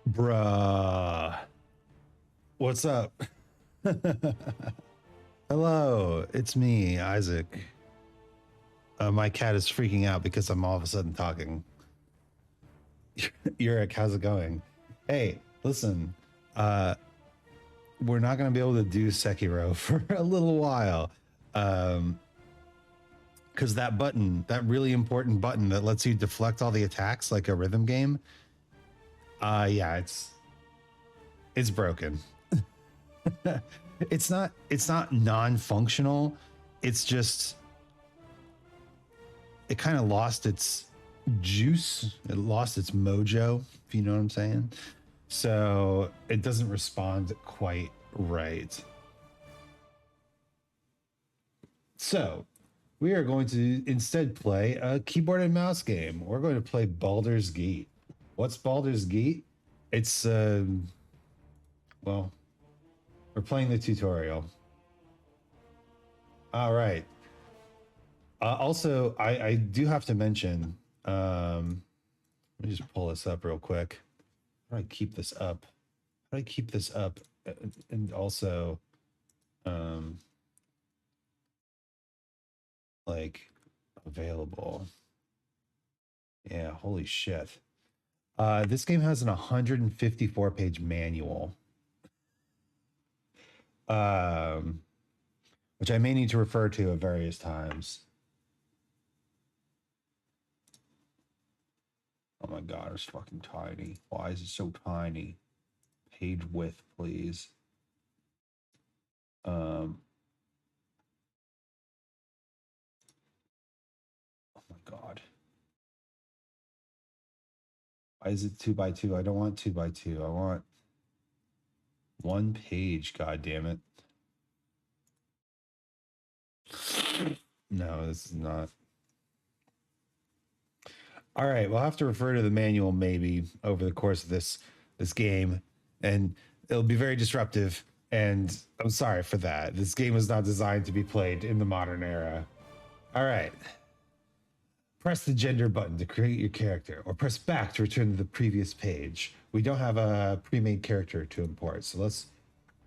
Bruh. What's up? Hello, it's me, Isaac. My cat is freaking out because I'm all of a sudden talking. Yurik, how's it going? Hey, listen, we're not going to be able to do Sekiro for a little while. Because that button, that really important button that lets you deflect all the attacks like a rhythm game, yeah, it's broken. it's not non-functional. It's just it kind of lost its juice. It lost its mojo, if you know what I'm saying. So it doesn't respond quite right. So we are going to instead play a keyboard and mouse game. We're going to play Baldur's Gate. What's Baldur's Gate? It's well, we're playing the tutorial. All right. Also, I do have to mention, let me just pull this up real quick. How do I keep this up? How do I keep this up? And also, like, available. Yeah, holy shit. This game has an 154-page manual. Which I may need to refer to at various times. Oh my god, it's fucking tiny. Why is it so tiny? Page width, please. Oh my god. Why is it 2x2? I don't want 2x2. I want 1 page, god damn it. No, this is not. All right, we'll have to refer to the manual maybe over the course of this game, and it'll be very disruptive, and I'm sorry for that. This game is not designed to be played in the modern era. All right. Press the gender button to create your character, or press back to return to the previous page. We don't have a pre-made character to import, so let's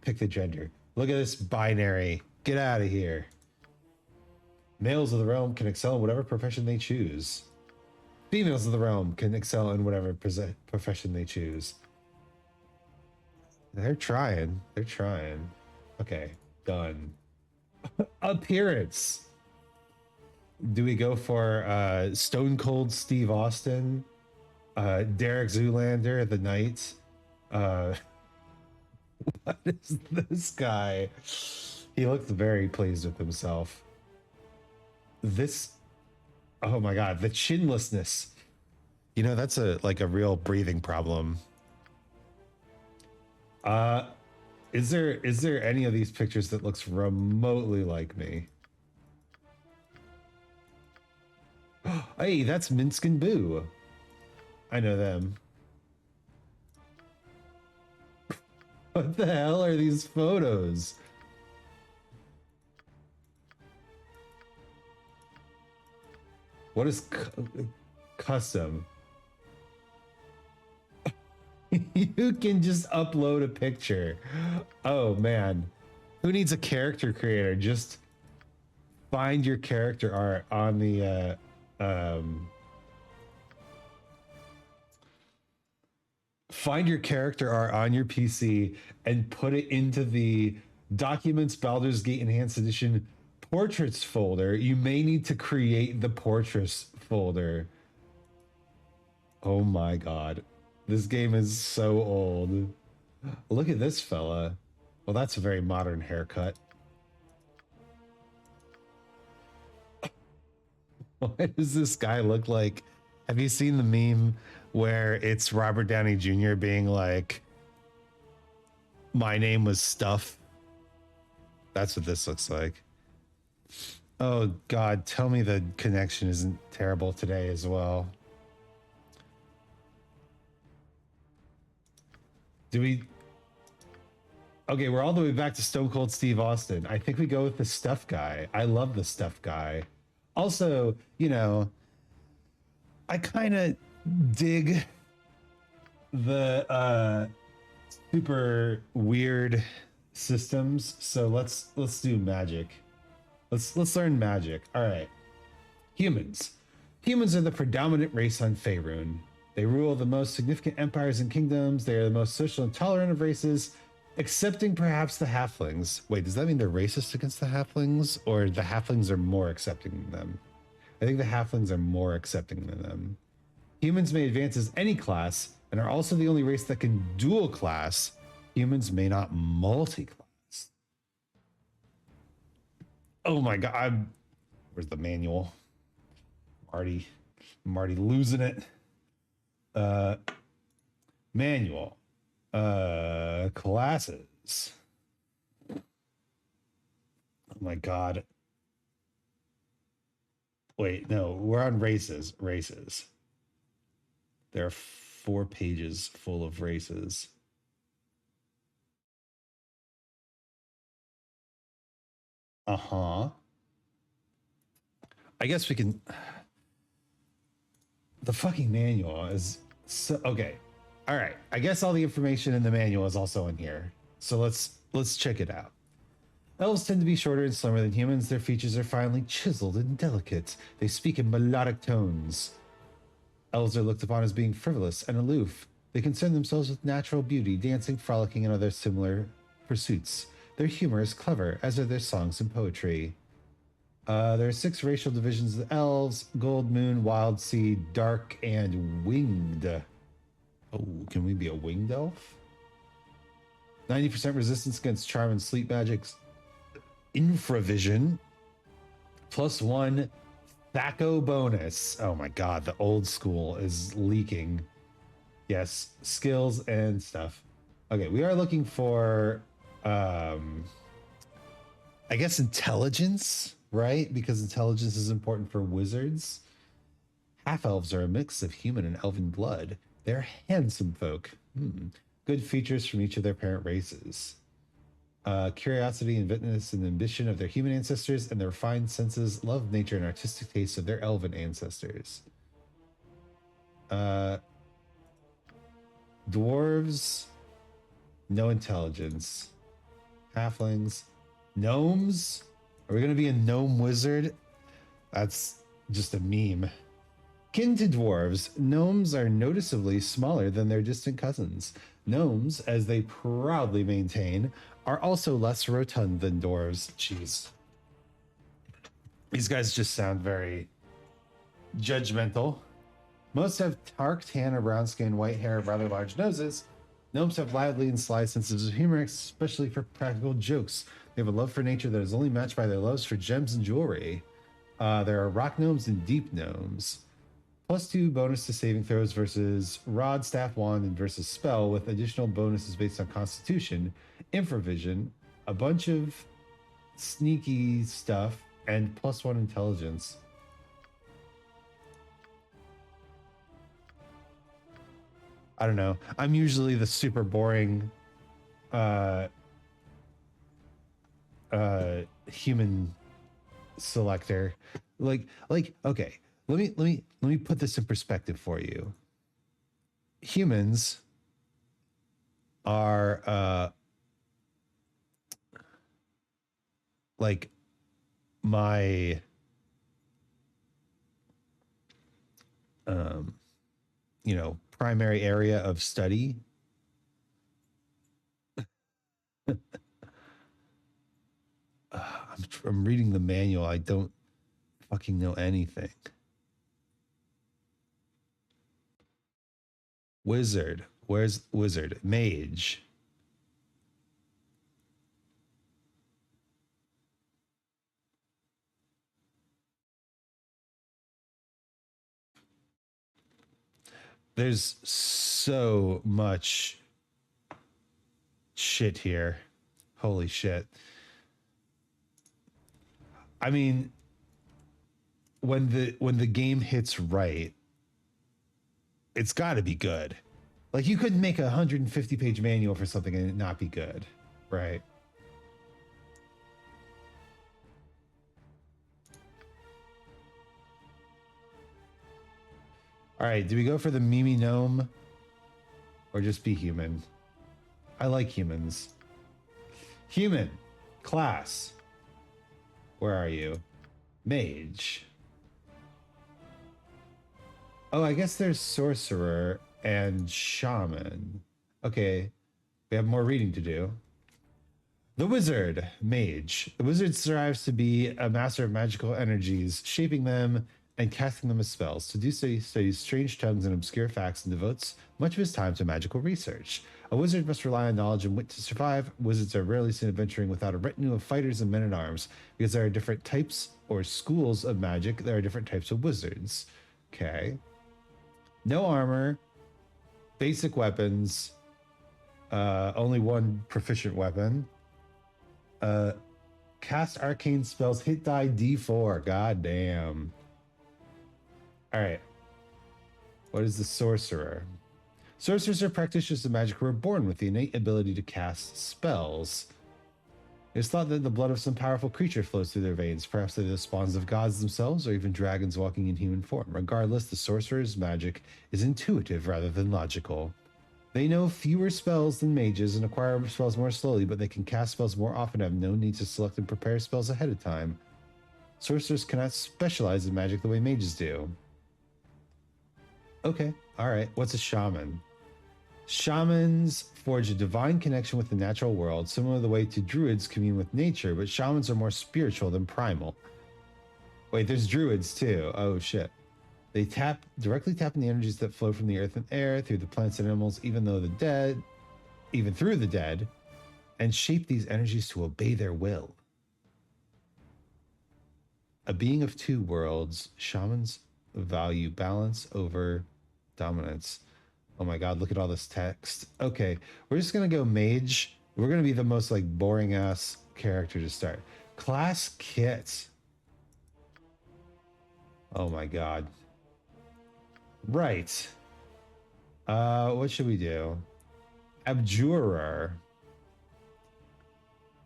pick the gender. Look at this binary. Get out of here. Males of the realm can excel in whatever profession they choose. Females of the realm can excel in whatever profession they choose. They're trying. They're trying. Okay, done. Appearance. Do we go for Stone Cold Steve Austin, Derek Zoolander, the Knight? What is this guy? He looks very pleased with himself. This, oh my god, the chinlessness. You know, that's a real breathing problem. Is there any of these pictures that looks remotely like me? Hey, that's Minsk and Boo. I know them. What the hell are these photos? What is custom? You can just upload a picture. Oh man, who needs a character creator? Just find your character art on the find your character art on your PC and put it into the Documents Baldur's Gate Enhanced Edition Portraits folder. You may need to create the Portraits folder. Oh my god. This game is so old. Look at this fella. Well, that's a very modern haircut. What does this guy look like? Have you seen the meme where it's Robert Downey Jr. being like, "My name was Stuff"? That's what this looks like. Oh god, tell me the connection isn't terrible today as well. Do we... Okay, we're all the way back to Stone Cold Steve Austin. I think we go with the Stuff guy. I love the Stuff guy. Also, you know, I kind of dig the super weird systems. So let's do magic. Let's learn magic. All right. Humans. Humans are the predominant race on Faerun. They rule the most significant empires and kingdoms. They are the most social and tolerant of races, excepting perhaps the halflings. Wait, does that mean they're racist against the halflings, or the halflings are more accepting than them? I think the halflings are more accepting than them. Humans may advance as any class and are also the only race that can dual class. Humans may not multi-class. Oh my god. Where's the manual? I'm already losing it. Manual. Classes. Oh my god. Wait, no, we're on races. Races. There are 4 pages full of races. Uh-huh. I guess we can. The fucking manual is so okay. All right. I guess all the information in the manual is also in here. So let's check it out. Elves tend to be shorter and slimmer than humans. Their features are finely chiseled and delicate. They speak in melodic tones. Elves are looked upon as being frivolous and aloof. They concern themselves with natural beauty, dancing, frolicking, and other similar pursuits. Their humor is clever, as are their songs and poetry. There are 6 racial divisions of the elves: Gold, Moon, Wild Seed, Dark, and Winged. Oh, can we be a winged elf? 90% resistance against charm and sleep magics. Infravision. +1 Thaco bonus. Oh my god, the old school is leaking. Yes, skills and stuff. Okay, we are looking for I guess intelligence, right? Because intelligence is important for wizards. Half-elves are a mix of human and elven blood. They're handsome folk. Good features from each of their parent races. Curiosity, inventiveness, and ambition of their human ancestors, and their refined senses, love, nature, and artistic tastes of their elven ancestors. Dwarves, no intelligence. Halflings, gnomes. Are we gonna be a gnome wizard? That's just a meme. Kin to dwarves, gnomes are noticeably smaller than their distant cousins. Gnomes, as they proudly maintain, are also less rotund than dwarves. Jeez. These guys just sound very judgmental. Most have dark tan or brown skin, white hair, rather large noses. Gnomes have lively and sly senses of humor, especially for practical jokes. They have a love for nature that is only matched by their loves for gems and jewelry. There are rock gnomes and deep gnomes. +2 bonus to saving throws versus rod, staff, wand, and versus spell, with additional bonuses based on constitution, infravision, a bunch of sneaky stuff, and +1 intelligence. I don't know. I'm usually the super boring human selector. Like okay, let me put this in perspective for you. Humans are like my primary area of study. I'm reading the manual. I don't fucking know anything. Wizard. Where's wizard? Mage. There's so much shit here. Holy shit. I mean, when the game hits right, it's got to be good. Like, you couldn't make a 150-page manual for something and it not be good, right? All right, do we go for the Mimi Gnome? Or just be human. I like humans. Human. Class. Where are you? Mage. Oh, I guess there's sorcerer and shaman. Okay. We have more reading to do. The wizard, mage. The wizard strives to be a master of magical energies, shaping them and casting them as spells. To do so, he studies strange tongues and obscure facts and devotes much of his time to magical research. A wizard must rely on knowledge and wit to survive. Wizards are rarely seen adventuring without a retinue of fighters and men-at-arms. Because there are different types or schools of magic, there are different types of wizards. Okay. No armor, basic weapons, only one proficient weapon. Cast arcane spells, hit die D4. God damn. All right. What is the sorcerer? Sorcerers are practitioners of magic who are born with the innate ability to cast spells. It's thought that the blood of some powerful creature flows through their veins. Perhaps they're the spawns of gods themselves, or even dragons walking in human form. Regardless, the sorcerer's magic is intuitive rather than logical. They know fewer spells than mages and acquire spells more slowly, but they can cast spells more often and have no need to select and prepare spells ahead of time. Sorcerers cannot specialize in magic the way mages do. Okay, alright. What's a shaman? Shamans forge a divine connection with the natural world, similar to the way to druids commune with nature, but shamans are more spiritual than primal. Wait, there's druids too. Oh shit. They directly tap in the energies that flow from the earth and air through the plants and animals, even through the dead, and shape these energies to obey their will. A being of two worlds, shamans value balance over dominance. Oh my god, look at all this text. Okay, we're just gonna go mage. We're gonna be the most like boring ass character to start. Class kit. Oh my god. Right. What should we do? Abjurer.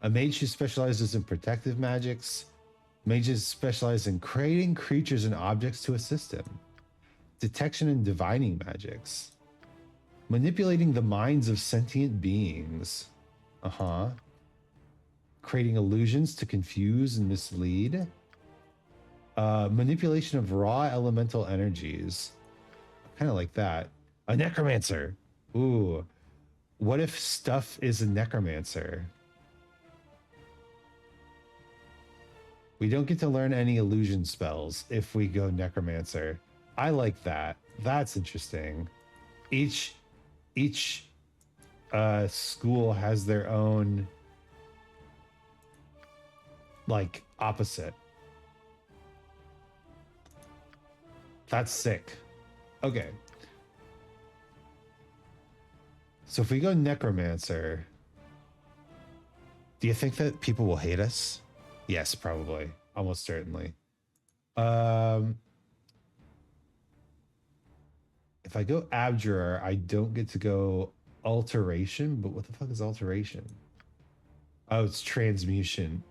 A mage who specializes in protective magics. Mages specialize in creating creatures and objects to assist him. Detection and divining magics. Manipulating the minds of sentient beings. Creating illusions to confuse and mislead. Manipulation of raw elemental energies. Kind of like that. A necromancer. Ooh. What if stuff is a necromancer? We don't get to learn any illusion spells if we go necromancer. I like that. That's interesting. Each school has their own like opposite. That's sick. Okay. So if we go necromancer, do you think that people will hate us? Yes, probably. Almost certainly. If I go abjurer, I don't get to go alteration, but what the fuck is alteration? Oh, it's transmutation.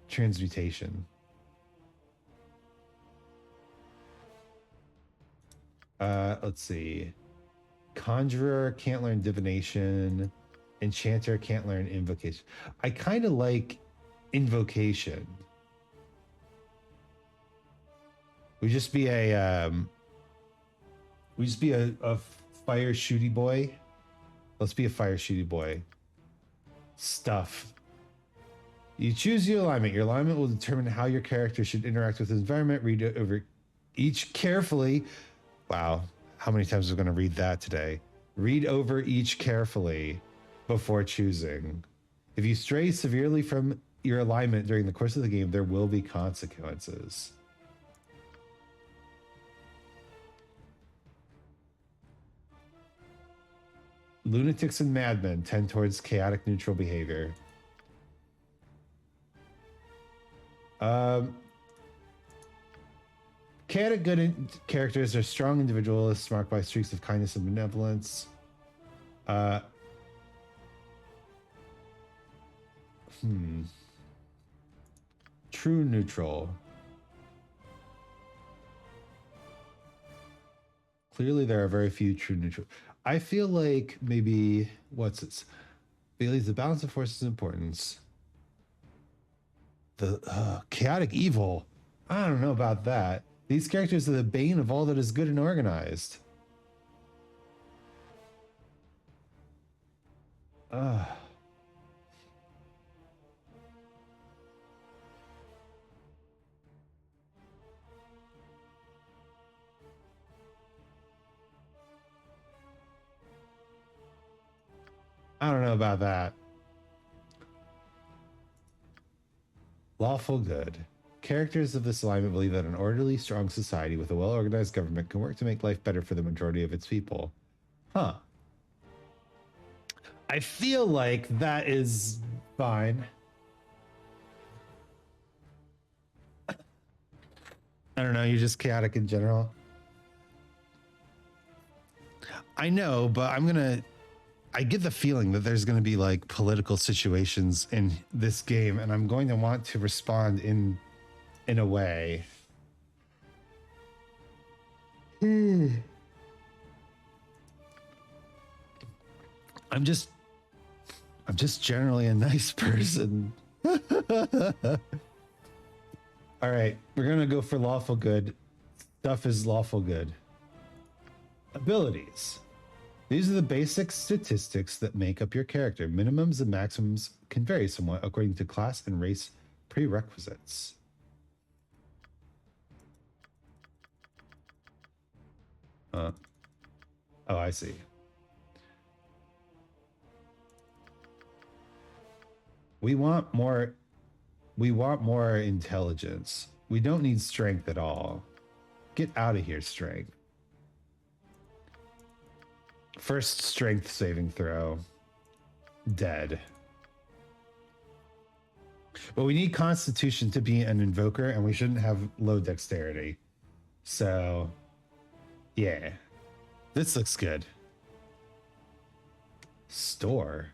Let's see. Conjurer can't learn divination. Enchanter can't learn invocation. I kind of like invocation. We just be a fire shooty boy. Let's be a fire shooty boy. Stuff. You choose your alignment. Your alignment will determine how your character should interact with his environment. Read it over each carefully. Wow, how many times are we going to read that today? Read over each carefully before choosing. If you stray severely from your alignment during the course of the game, there will be consequences. Lunatics and madmen tend towards chaotic neutral behavior. Chaotic good characters are strong individualists marked by streaks of kindness and benevolence. True neutral. Clearly there are very few true neutral. I feel like maybe what's it? Bailey's the balance of forces importance. The chaotic evil. I don't know about that. These characters are the bane of all that is good and organized. Uh, I don't know about that. Lawful good. Characters of this alignment believe that an orderly, strong society with a well-organized government can work to make life better for the majority of its people. Huh. I feel like that is fine. I don't know, you're just chaotic in general. I know, but I get the feeling that there's gonna be like political situations in this game, and I'm going to want to respond in a way. I'm just generally a nice person. All right, we're gonna go for lawful good. Stuff is lawful good. Abilities. These are the basic statistics that make up your character. Minimums and maximums can vary somewhat according to class and race prerequisites. Oh, I see. We want more intelligence. We don't need strength at all. Get out of here, strength. First strength saving throw. Dead. But we need constitution to be an invoker, and we shouldn't have low dexterity. So, yeah. This looks good. Store.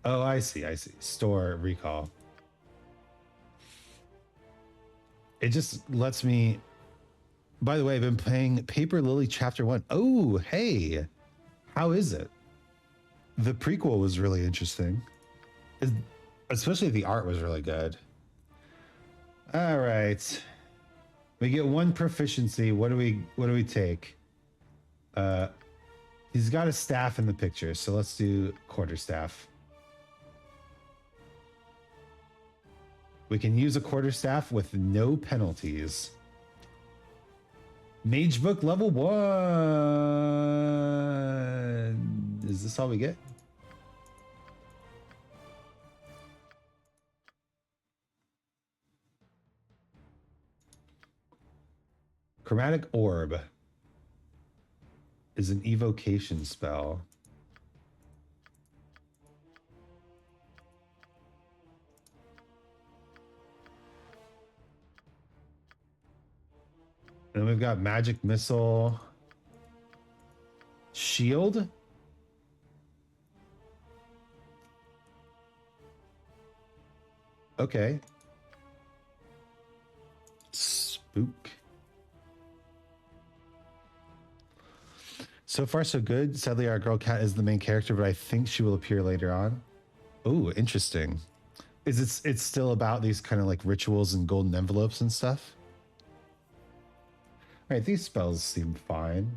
Oh, I see. Store recall. It just lets me... By the way, I've been playing Paper Lily Chapter 1. Oh, hey. How is it? The prequel was really interesting. Especially the art was really good. All right. We get one proficiency. What do we take? He's got a staff in the picture, so let's do quarterstaff. We can use a quarterstaff with no penalties. Mage book level 1. Is this all we get? Chromatic orb is an evocation spell. And we've got magic missile. Shield. Okay. Spook. So far, so good. Sadly, our girl cat is the main character, but I think she will appear later on. Oh, interesting. It's still about these kind of like rituals and golden envelopes and stuff? All right, these spells seem fine.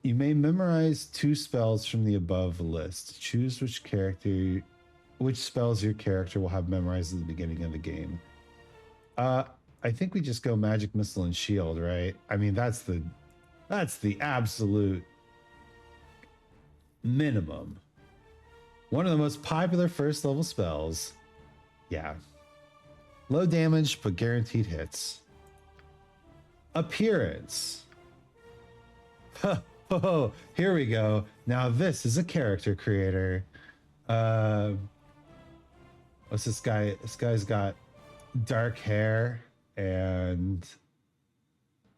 You may memorize 2 spells from the above list. Choose which spells your character will have memorized at the beginning of the game. I think we just go magic missile and shield, right? I mean, that's the absolute minimum. One of the most popular first level spells. Yeah. Low damage, but guaranteed hits. Appearance. Oh, here we go. Now this is a character creator. What's this guy? This guy's got dark hair and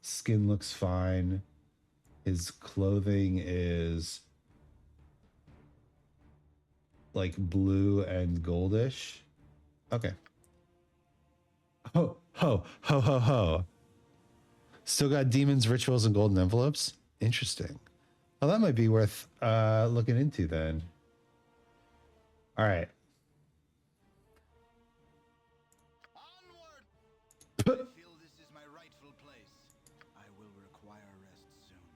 skin looks fine. His clothing is like blue and goldish. Okay. Ho, ho, ho, ho, ho. Still got demons, rituals, and golden envelopes. Interesting. Oh, that might be worth looking into then. All right. Onward! I feel this is my rightful place. I will require rest soon.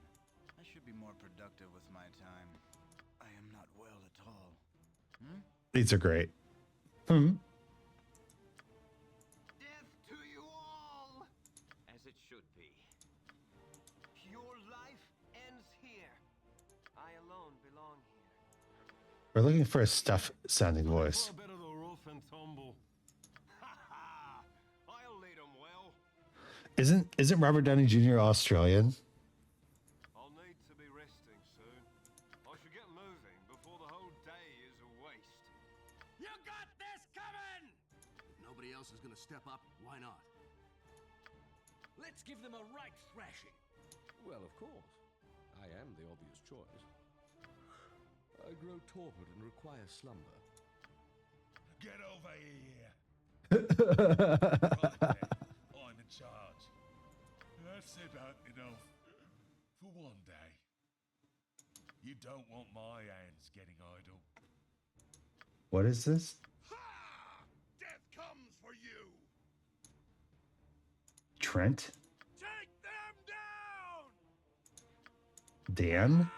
I should be more productive with my time. I am not well at all. These are great. Death to you all! As it should be. Your life ends here. I alone belong here. We're looking for a stuff-sounding voice. For a bit of the rough and tumble. Ha ha! I'll lead 'em well. Isn't Robert Downey Jr. Australian? I'll need to be resting soon. I should get moving before the whole day is a waste. You got this coming! If nobody else is gonna step up, why not? Let's give them a right thrashing. Well, of course. I am the obvious choice. I grow torpid and require slumber. Get over here. Right then, I'm in charge. That's about enough for one day. You don't want my hands getting idle. What is this? Ha! Death comes for you. Trent? Take them down. Dan?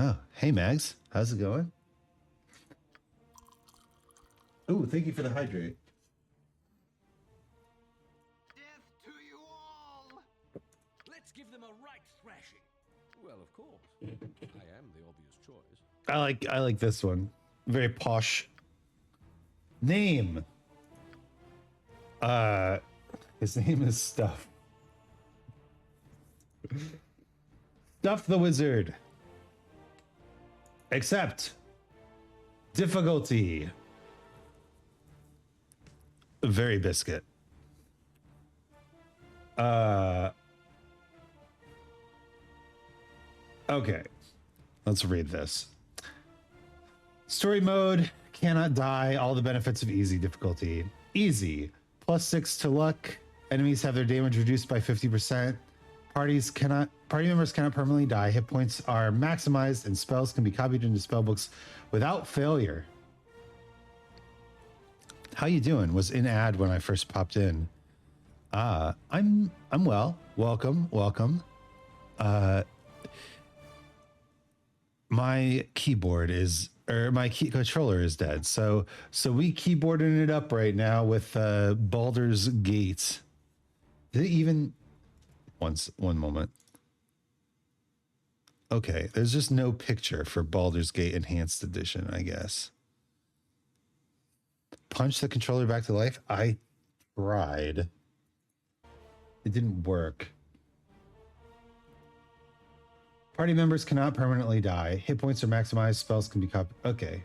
Oh, hey Mags. How's it going? Oh, thank you for the hydrate. Death to you all! Let's give them a right thrashing. Well, of course. I am the obvious choice. I like this one. Very posh. Name. His name is Stuff. Stuff the Wizard. Accept. Difficulty. Very biscuit. Okay. Let's read this. Story mode, cannot die, all the benefits of easy difficulty. Easy, +6 to luck. Enemies have their damage reduced by 50%. Party members cannot permanently die. Hit points are maximized and spells can be copied into spellbooks without failure. How you doing? Was in ad when I first popped in. I'm well. Welcome. My keyboard is, or my controller is dead. So we keyboarding it up right now with Baldur's Gate. Did it even one moment. Okay, there's just no picture for Baldur's Gate Enhanced Edition, I guess. Punch the controller back to life? I tried. It didn't work. Party members cannot permanently die. Hit points are maximized. Spells can be copied. Okay.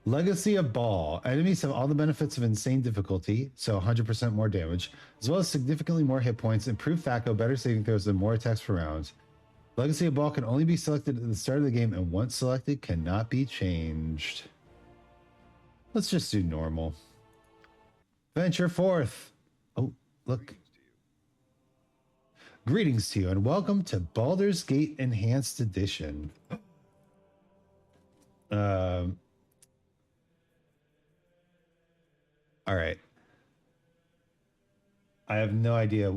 Legacy of Ball. Enemies have all the benefits of insane difficulty, so 100% more damage, as well as significantly more hit points, improved THAC0, better saving throws, and more attacks per round. Legacy of Ball can only be selected at the start of the game, and once selected, cannot be changed. Let's just do normal. Venture forth. Oh, look. Greetings to you, and welcome to Baldur's Gate Enhanced Edition. All right. I have no idea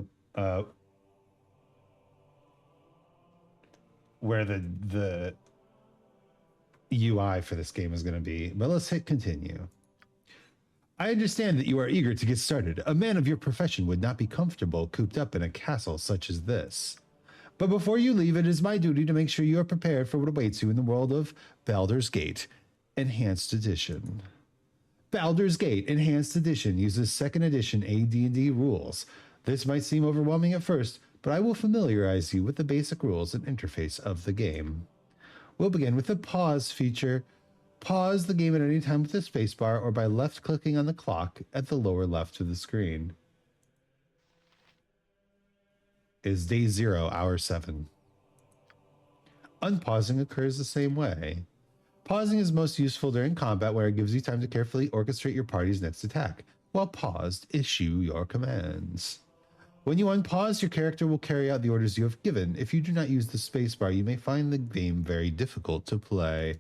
where the UI for this game is going to be, but let's hit continue. I understand that you are eager to get started. A man of your profession would not be comfortable cooped up in a castle such as this. But before you leave, it is my duty to make sure you are prepared for what awaits you in the world of Baldur's Gate Enhanced Edition. Baldur's Gate Enhanced Edition uses 2nd edition AD&D rules. This might seem overwhelming at first, but I will familiarize you with the basic rules and interface of the game. We'll begin with the pause feature. Pause the game at any time with the spacebar or by left-clicking on the clock at the lower left of the screen. It is day 0, hour 7. Unpausing occurs the same way. Pausing is most useful during combat, where it gives you time to carefully orchestrate your party's next attack. While paused, issue your commands. When you unpause, your character will carry out the orders you have given. If you do not use the spacebar, you may find the game very difficult to play.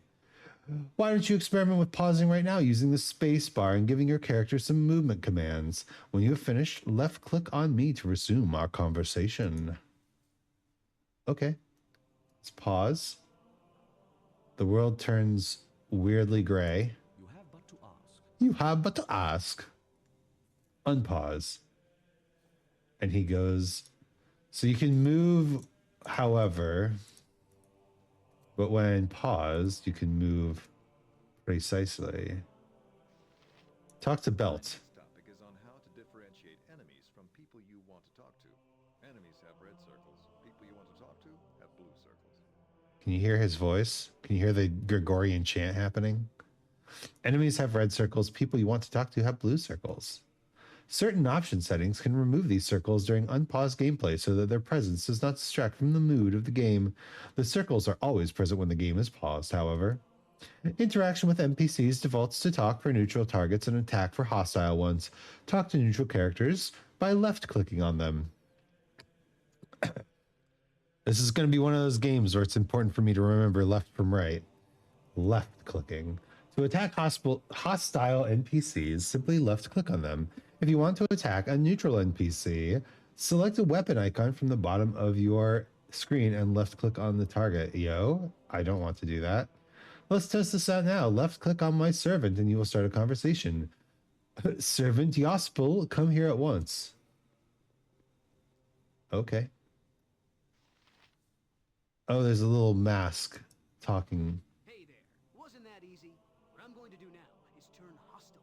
Why don't you experiment with pausing right now using the spacebar and giving your character some movement commands? When you have finished, left click on me to resume our conversation. Okay. Let's pause. The world turns weirdly gray. You have but to ask. You have but to ask. Unpause. And he goes, so you can move, however, but when paused, you can move precisely. Talk to Belt. This topic is on how to differentiate enemies from people you want to talk to. Enemies have red circles. People you want to talk to have blue circles. Can you hear his voice? Can you hear the Gregorian chant happening? Enemies have red circles. People you want to talk to have blue circles. Certain option settings can remove these circles during unpaused gameplay so that their presence does not distract from the mood of the game. The circles are always present when the game is paused, however. Interaction with NPCs defaults to talk for neutral targets and attack for hostile ones. Talk to neutral characters by left-clicking on them. This is going to be one of those games where it's important for me to remember left from right. Left-clicking. To attack hostile NPCs, simply left-click on them. If you want to attack a neutral NPC, select a weapon icon from the bottom of your screen and left-click on the target. Yo, I don't want to do that. Let's test this out now. Left-click on my servant and you will start a conversation. Servant Yospel, come here at once. Okay. Oh, there's a little mask talking. Hey there. Wasn't that easy? What I'm going to do now is turn hostile.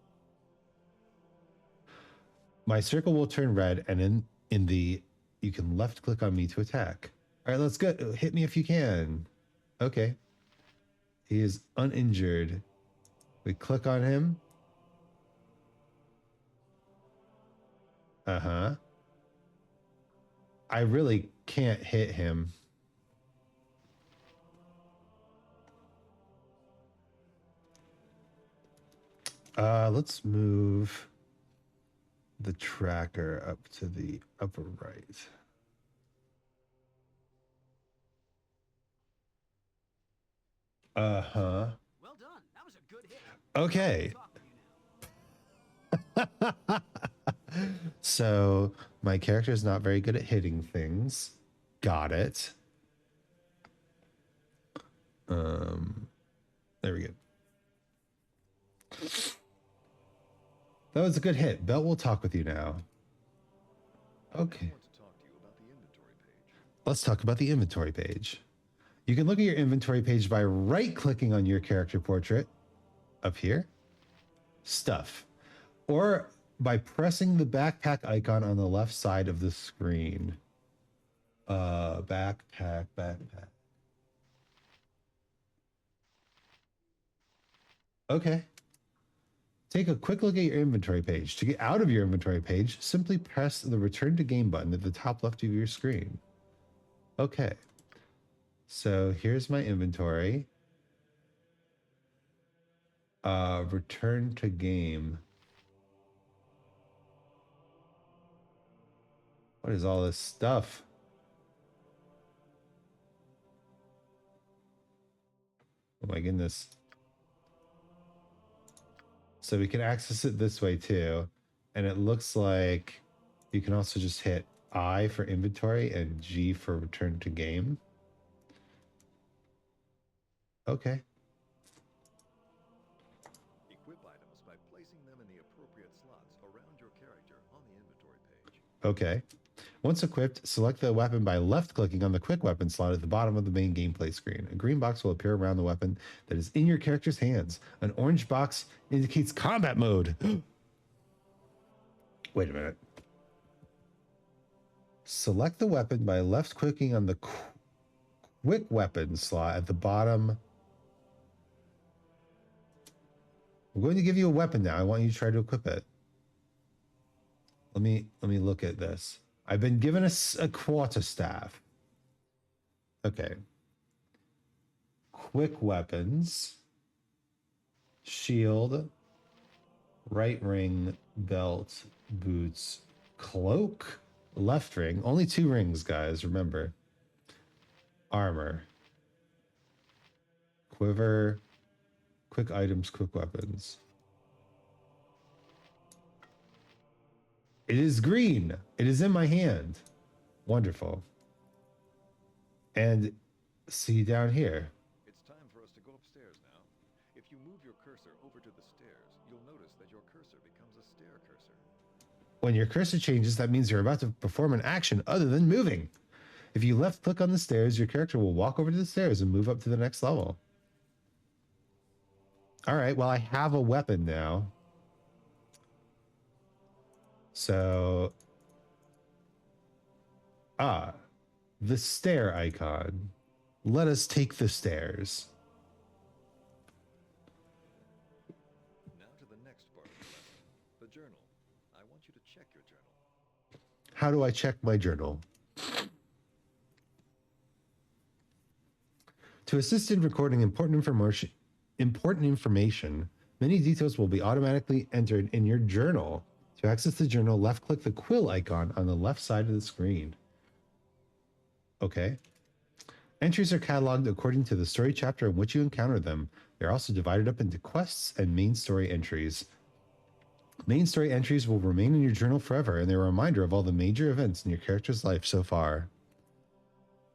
My circle will turn red, and in the you can left click on me to attack. All right, let's go. Hit me if you can. Okay. He is uninjured. We click on him. Uh-huh. I really can't hit him. Let's move the tracker up to the upper right. Uh-huh. Well done. That was a good hit. Okay. Talk with you now. So my character is not very good at hitting things. Got it. There we go. That was a good hit. Belt will talk with you now. Okay. I want to talk to you about the inventory page. Let's talk about the inventory page. You can look at your inventory page by right-clicking on your character portrait up here. Stuff. Or by pressing the backpack icon on the left side of the screen. Backpack. Okay. Take a quick look at your inventory page. To get out of your inventory page, simply press the return to game button at the top left of your screen. Okay. So here's my inventory. Return to game. What is all this stuff? Oh my goodness. So we can access it this way too. And it looks like you can also just hit I for inventory and G for return to game. Okay. Equip items by placing them in the appropriate slots around your character on the inventory page. Okay. Once equipped, select the weapon by left-clicking on the quick weapon slot at the bottom of the main gameplay screen. A green box will appear around the weapon that is in your character's hands. An orange box indicates combat mode. Wait a minute. Select the weapon by left-clicking on the quick weapon slot at the bottom. I'm going to give you a weapon now. I want you to try to equip it. Let me look at this. I've been given a quarterstaff. Okay. Quick weapons. Shield. Right ring. Belt. Boots. Cloak. left ring. Only 2 rings, guys. Remember. Armor. Quiver. Quick items, quick weapons. It is green. It is in my hand. Wonderful. And see down here. It's time for us to go upstairs now. If you move your cursor over to the stairs, you'll notice that your cursor becomes a stair cursor. When your cursor changes, that means you're about to perform an action other than moving. If you left click on the stairs, your character will walk over to the stairs and move up to the next level. All right, well, I have a weapon now. So, the stair icon. Let us take the stairs. Now to the next part of the lesson. The journal. I want you to check your journal. How do I check my journal? To assist in recording important information, many details will be automatically entered in your journal. To access the journal, left-click the quill icon on the left side of the screen. Okay. Entries are cataloged according to the story chapter in which you encounter them. They're also divided up into quests and main story entries. Main story entries will remain in your journal forever, and they're a reminder of all the major events in your character's life so far.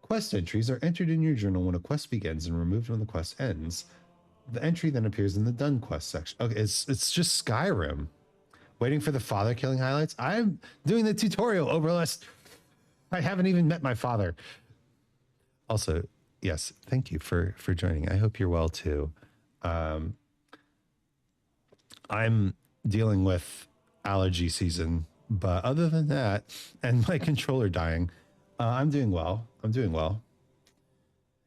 Quest entries are entered in your journal when a quest begins and removed when the quest ends. The entry then appears in the done quest section. Okay, it's just Skyrim. Waiting for the father killing highlights. I'm doing the tutorial overlist. I haven't even met my father. Also, yes, thank you for joining. I hope you're well too. I'm dealing with allergy season, but other than that, and my controller dying, I'm doing well. I'm doing well.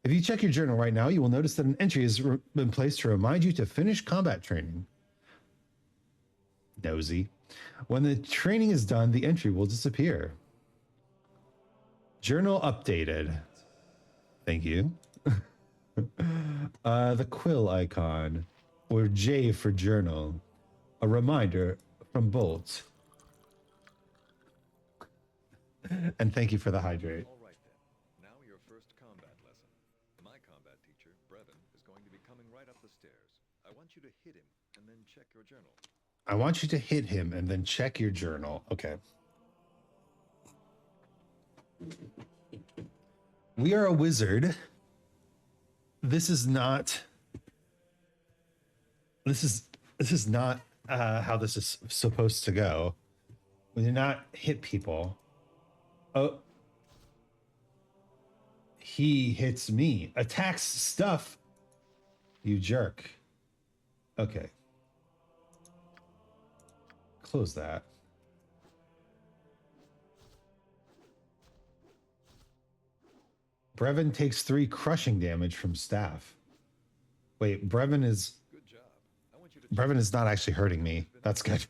If you check your journal right now, you will notice that an entry has been placed to remind you to finish combat training. Nosy. When the training is done, the entry will disappear. Journal updated. Thank you. The quill icon, or J for journal. A reminder from Bolt. And thank you for the hydrate. All right then. Now your first combat lesson. My combat teacher, Brevin, is going to be coming right up the stairs. I want you to hit him and then check your journal. I want you to hit him and then check your journal. Okay. We are a wizard. This is not how this is supposed to go. We do not hit people. Oh. He hits me. Attacks stuff. You jerk. Okay. Close that. Brevin takes 3 crushing damage from staff. Wait, Brevin is... Good job. I want you to Brevin is not actually hurting me. That's good.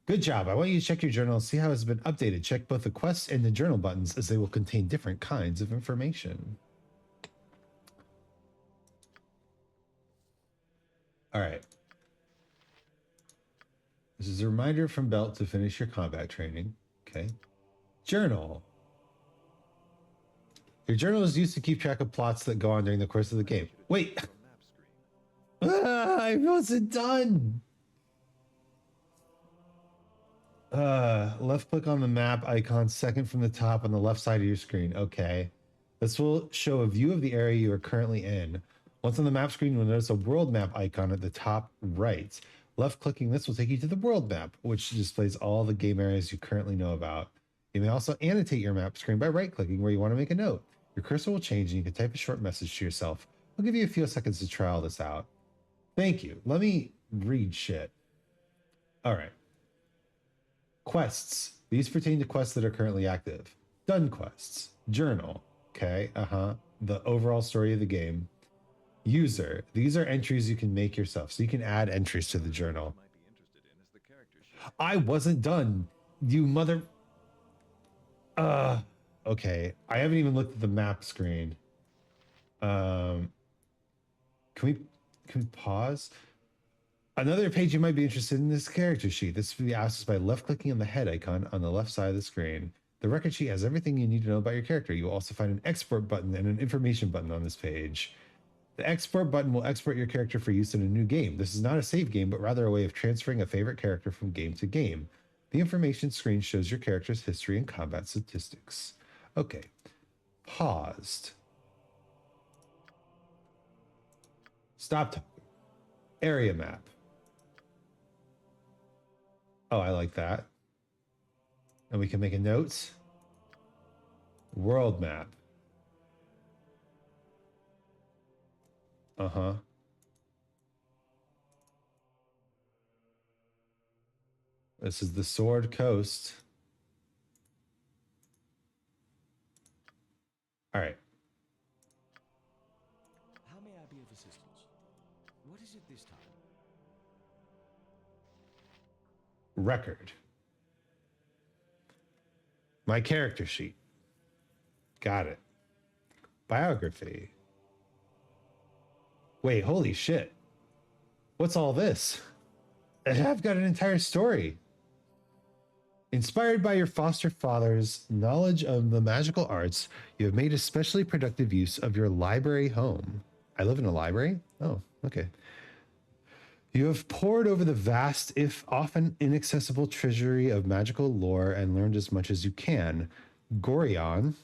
Good job. I want you to check your journal and see how it's been updated. Check both the quests and the journal buttons as they will contain different kinds of information. All right. This is a reminder from Belt to finish your combat training. Okay. Journal. Your journal is used to keep track of plots that go on during the course of the game. Wait. map screen. I wasn't done. Left click on the map icon second from the top on the left side of your screen. Okay. This will show a view of the area you are currently in. Once on the map screen, you'll notice a world map icon at the top right. Left clicking this will take you to the world map, which displays all the game areas you currently know about. You may also annotate your map screen by right clicking where you want to make a note. Your cursor will change and you can type a short message to yourself. I'll give you a few seconds to try all this out. Thank you. Let me read shit. All right. Quests. These pertain to quests that are currently active. Done quests. Journal. Okay. The overall story of the game. User. These are entries you can make yourself. So you can add entries to the journal. Might be interested in is the character sheet. I wasn't done. You mother... Okay. I haven't even looked at the map screen. Can we pause? Another page you might be interested in is character sheet. This will be accessed by left-clicking on the head icon on the left side of the screen. The record sheet has everything you need to know about your character. You will also find an export button and an information button on this page. The export button will export your character for use in a new game. This is not a save game, but rather a way of transferring a favorite character from game to game. The information screen shows your character's history and combat statistics. Okay. Paused. Stop talking. Area map. Oh, I like that. And we can make a note. World map. Uh-huh. This is the Sword Coast. All right. How may I be of assistance? What is it this time? Record. My character sheet. Got it. Biography. Wait, holy shit. What's all this? I've got an entire story. Inspired by your foster father's knowledge of the magical arts, you have made especially productive use of your library home. I live in a library? Oh, okay. You have pored over the vast, if often inaccessible treasury of magical lore and learned as much as you can. Gorion,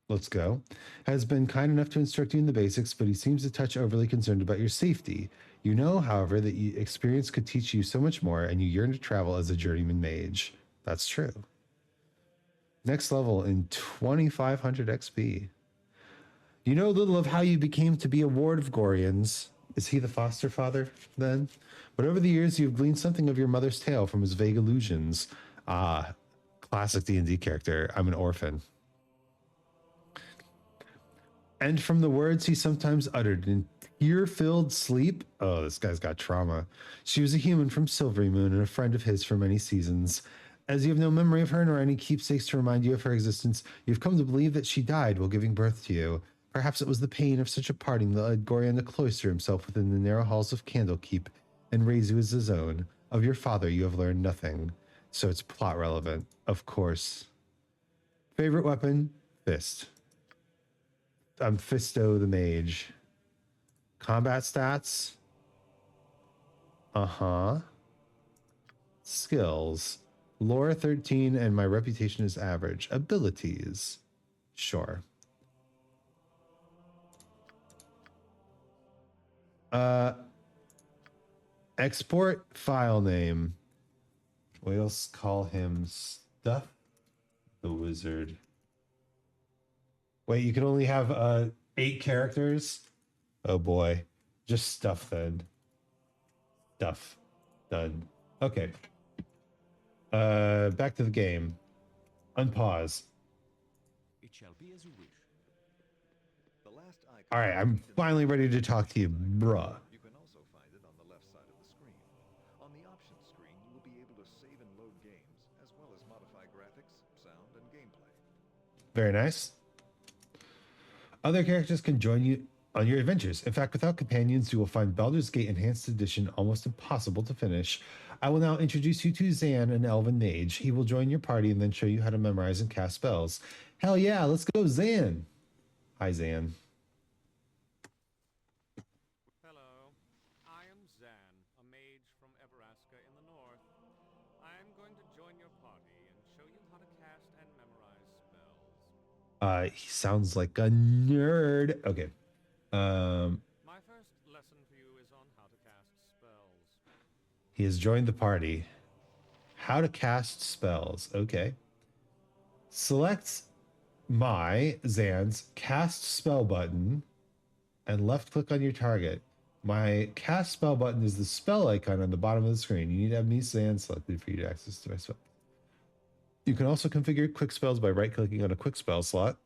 let's go, has been kind enough to instruct you in the basics, but he seems a touch overly concerned about your safety. You know, however, that experience could teach you so much more, and you yearn to travel as a journeyman mage. That's true. Next level in 2500 XP. You know little of how you became to be a ward of Gorion's. Is he the foster father, then? But over the years, you've gleaned something of your mother's tale from his vague illusions. Ah, classic D&D character. I'm an orphan. And from the words he sometimes uttered in tear-filled sleep. Oh, this guy's got trauma. She was a human from Silvery Moon and a friend of his for many seasons. As you have no memory of her nor any keepsakes to remind you of her existence, you've come to believe that she died while giving birth to you. Perhaps it was the pain of such a parting that led Gorion to cloister himself within the narrow halls of Candlekeep and raise you as his own. Of your father you have learned nothing, so it's plot relevant, of course. Favorite weapon? Fist. I'm Fisto the Mage. Combat stats? Uh-huh. Skills. Lore 13 and my reputation is average. Abilities? Sure. Export file name. We'll call him Stuff the Wizard. Wait, you can only have 8 characters? Oh boy. Just Stuff then. Stuff. Done. Okay. Back to the game. Unpause. It shall be as you wish. The last icon. All right, I'm finally ready to talk to you, bruh. You can also find it on the left side of the screen. On the options screen, you will be able to save and load games, as well as modify graphics, sound, and gameplay. Very nice. Other characters can join you on your adventures. In fact, without companions, you will find Baldur's Gate Enhanced Edition almost impossible to finish. I will now introduce you to Zan, an elven mage. He will join your party and then show you how to memorize and cast spells. Hell yeah, let's go, Zan. Hi, Zan. Hello, I am Zan, a mage from Everasca in the north. I am going to join your party and show you how to cast and memorize spells. He sounds like a nerd. Okay. My first lesson for you is on how to cast spells. He has joined the party. How to cast spells. Okay. Select my, Zan's, cast spell button and left click on your target. My cast spell button is the spell icon on the bottom of the screen. You need to have me, Zan, selected for you to access to my spell. You can also configure quick spells by right clicking on a quick spell slot.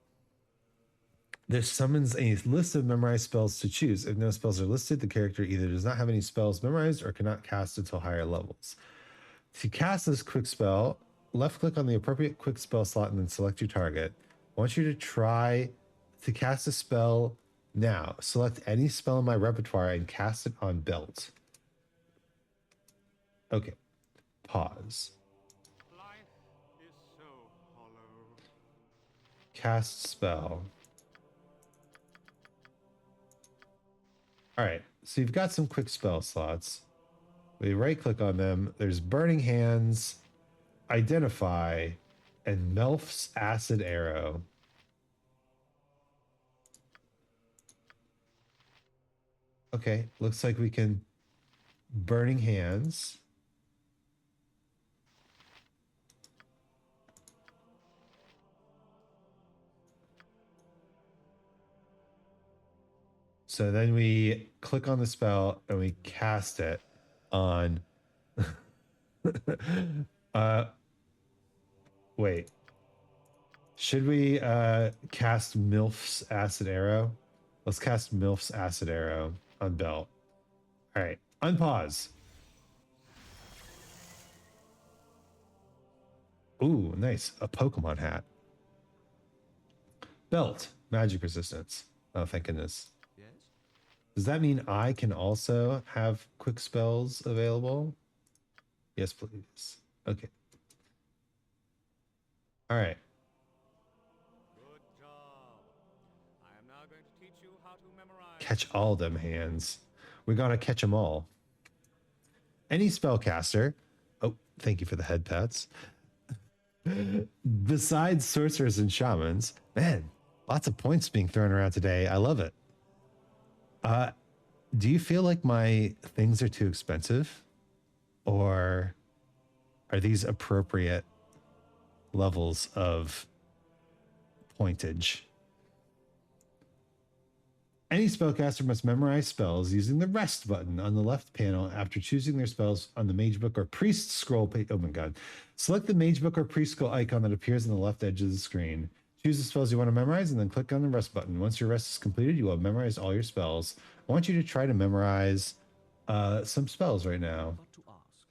This summons a list of memorized spells to choose. If no spells are listed, the character either does not have any spells memorized or cannot cast until higher levels. To cast this quick spell, left click on the appropriate quick spell slot and then select your target. I want you to try to cast a spell now. Select any spell in my repertoire and cast it on Belt. Okay. Pause. Life is so cast spell. All right, so you've got some quick spell slots. We right click on them. There's Burning Hands, Identify, and Melf's Acid Arrow. Okay, looks like we can Burning Hands. So then we click on the spell and we cast it on wait. Should we cast Milf's Acid Arrow? Let's cast Milf's Acid Arrow on Belt. All right, unpause. Ooh, nice. A Pokemon hat. Belt, magic resistance. Oh, thank goodness. Yes? Does that mean I can also have quick spells available? Yes, please. Okay. All right. Good job. I am now going to teach you how to memorize. Catch all them hands. We're gonna catch them all. Any spellcaster. Oh, thank you for the head pats. Besides sorcerers and shamans, man, lots of points being thrown around today. I love it. Do you feel like my things are too expensive? Or are these appropriate levels of pointage? Any spellcaster must memorize spells using the rest button on the left panel after choosing their spells on the mage book or priest scroll page. Oh my god. Select the mage book or priest scroll icon that appears on the left edge of the screen. Choose the spells you want to memorize and then click on the rest button. Once your rest is completed, you will have memorized all your spells. I want you to try to memorize some spells right now. What to ask?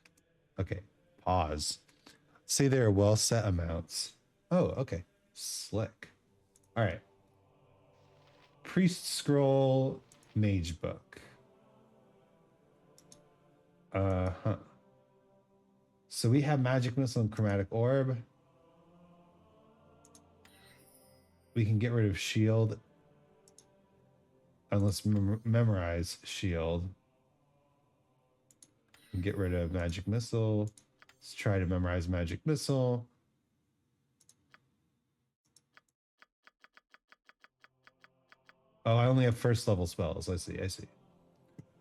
Okay, pause. Say there are well set amounts. Oh, okay. Slick. All right. Priest scroll, mage book. So we have magic missile and chromatic orb. We can get rid of shield. And let's memorize shield. And get rid of magic missile. Let's try to memorize magic missile. Oh, I only have first level spells. I see.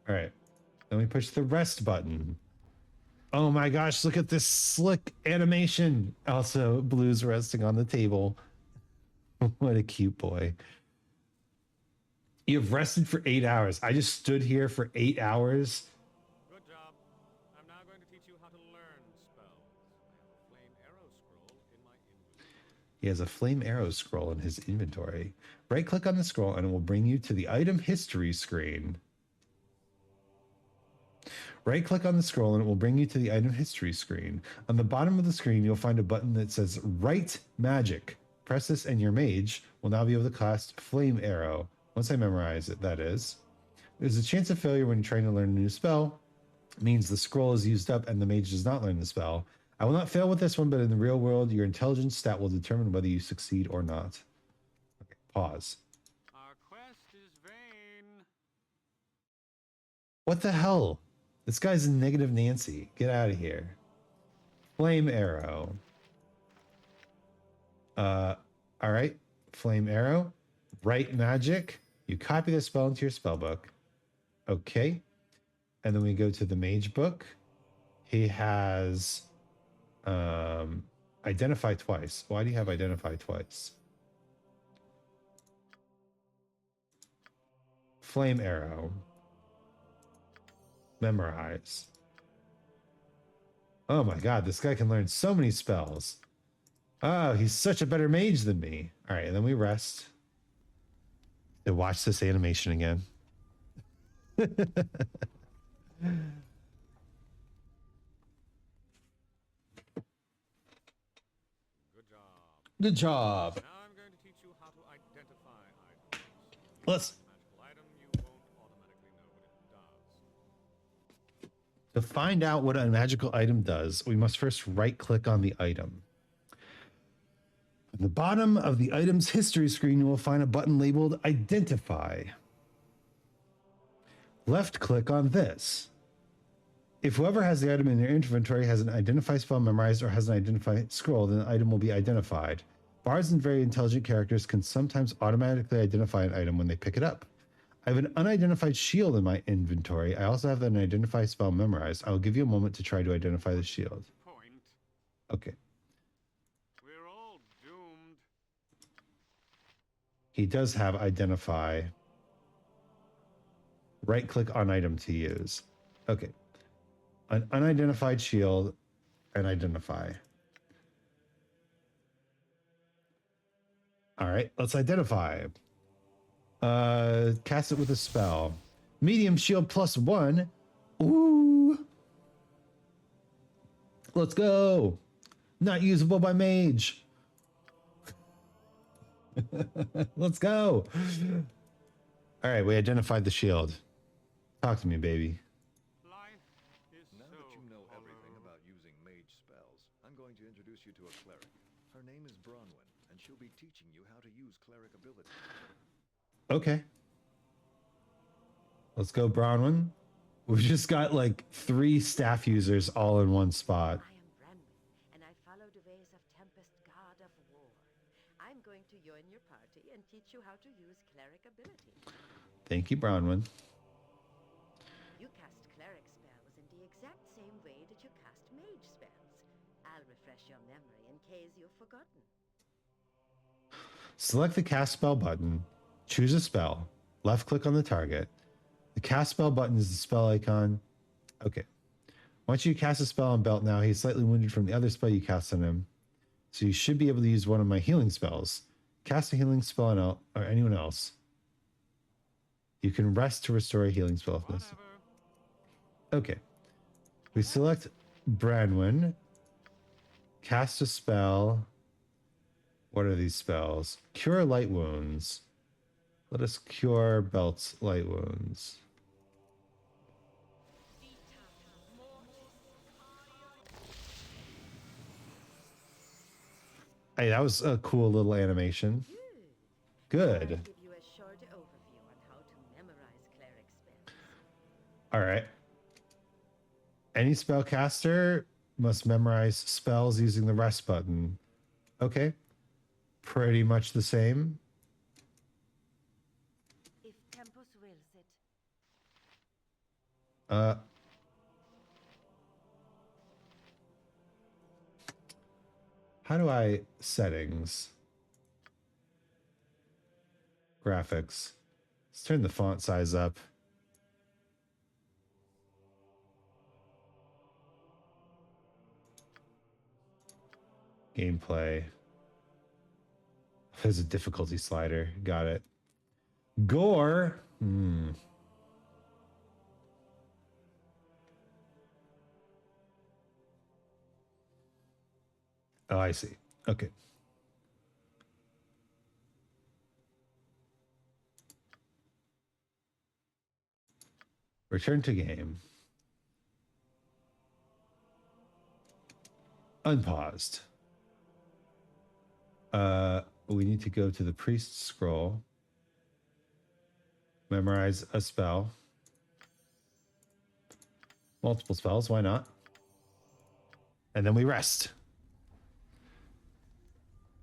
All right. Then we push the rest button. Oh my gosh, look at this slick animation. Also, Blue's resting on the table. What a cute boy. You've rested for 8 hours. I just stood here for 8 hours. Good job. I'm now going to teach you how to learn spells. I have a flame arrow scroll in my inventory. He has a flame arrow scroll in his inventory. Right click on the scroll and it will bring you to the item history screen. Right click on the scroll and it will bring you to the item history screen. On the bottom of the screen, you'll find a button that says Write Magic. Press this and your mage will now be able to cast Flame Arrow. Once I memorize it, that is. There's a chance of failure when you're trying to learn a new spell. It means the scroll is used up and the mage does not learn the spell. I will not fail with this one, but in the real world, your intelligence stat will determine whether you succeed or not. Okay, pause. Our quest is vain. What the hell? This guy's a negative Nancy. Get out of here. Flame Arrow. All right. Flame Arrow. Write Magic. You copy the spell into your spell book. Okay. And then we go to the mage book. He has Identify twice. Why do you have Identify twice? Flame Arrow. Memorize. Oh my god, this guy can learn so many spells. Oh, he's such a better mage than me. All right, and then we rest. To watch this animation again. Good job. Good job. Now I'm going to teach you how to identify items. Let's. Magical item, you won't automatically know what it does. To find out what a magical item does, we must first right-click on the item. At the bottom of the item's history screen, you will find a button labeled Identify. Left click on this. If whoever has the item in their inventory has an Identify spell memorized or has an Identify scroll, then the item will be identified. Bards and very intelligent characters can sometimes automatically identify an item when they pick it up. I have an unidentified shield in my inventory. I also have an Identify spell memorized. I will give you a moment to try to identify the shield. Point. Okay. We're all doomed. He does have Identify. Right click on item to use. Okay. An unidentified shield and Identify. All right, let's identify. Cast it with a spell. Medium shield +1. Ooh. Let's go. Not usable by mage. Let's go. All right, we identified the shield. Talk to me, baby. Life is Now so that you know everything hollow. about using mage spells, I'm going to introduce you to a cleric. Her name is Bronwyn, and she'll be teaching you how to use cleric abilities. Okay. Let's go, Bronwyn. We've just got like 3 staff users all in one spot. I am Branwen, and I follow the ways of Tempest, god of war. I'm going to join your party and teach you how to use cleric ability. Thank you, Bronwyn. You cast cleric spells in the exact same way that you cast mage spells. I'll refresh your memory in case you've forgotten. Select the cast spell button. Choose a spell. Left click on the target. The cast spell button is the spell icon. Okay. Once you cast a spell on Belt now, he's slightly wounded from the other spell you cast on him. So you should be able to use one of my healing spells. Cast a healing spell on El or anyone else. You can rest to restore a healing spell. If necessary. Okay. We select Branwen. Cast a spell. What are these spells? Cure light wounds. Let us cure Belt's light wounds. Hey, that was a cool little animation. Good. I'll give you a short overview on how to memorize cleric spells. All right. Any spellcaster must memorize spells using the rest button. Okay. Pretty much the same. If Tempus wills it. How do I settings? Graphics. Let's turn the font size up. Gameplay. There's a difficulty slider. Got it. Gore. Oh, I see. Okay. Return to game. Unpaused. We need to go to the priest scroll. Memorize a spell. Multiple spells, why not? And then we rest.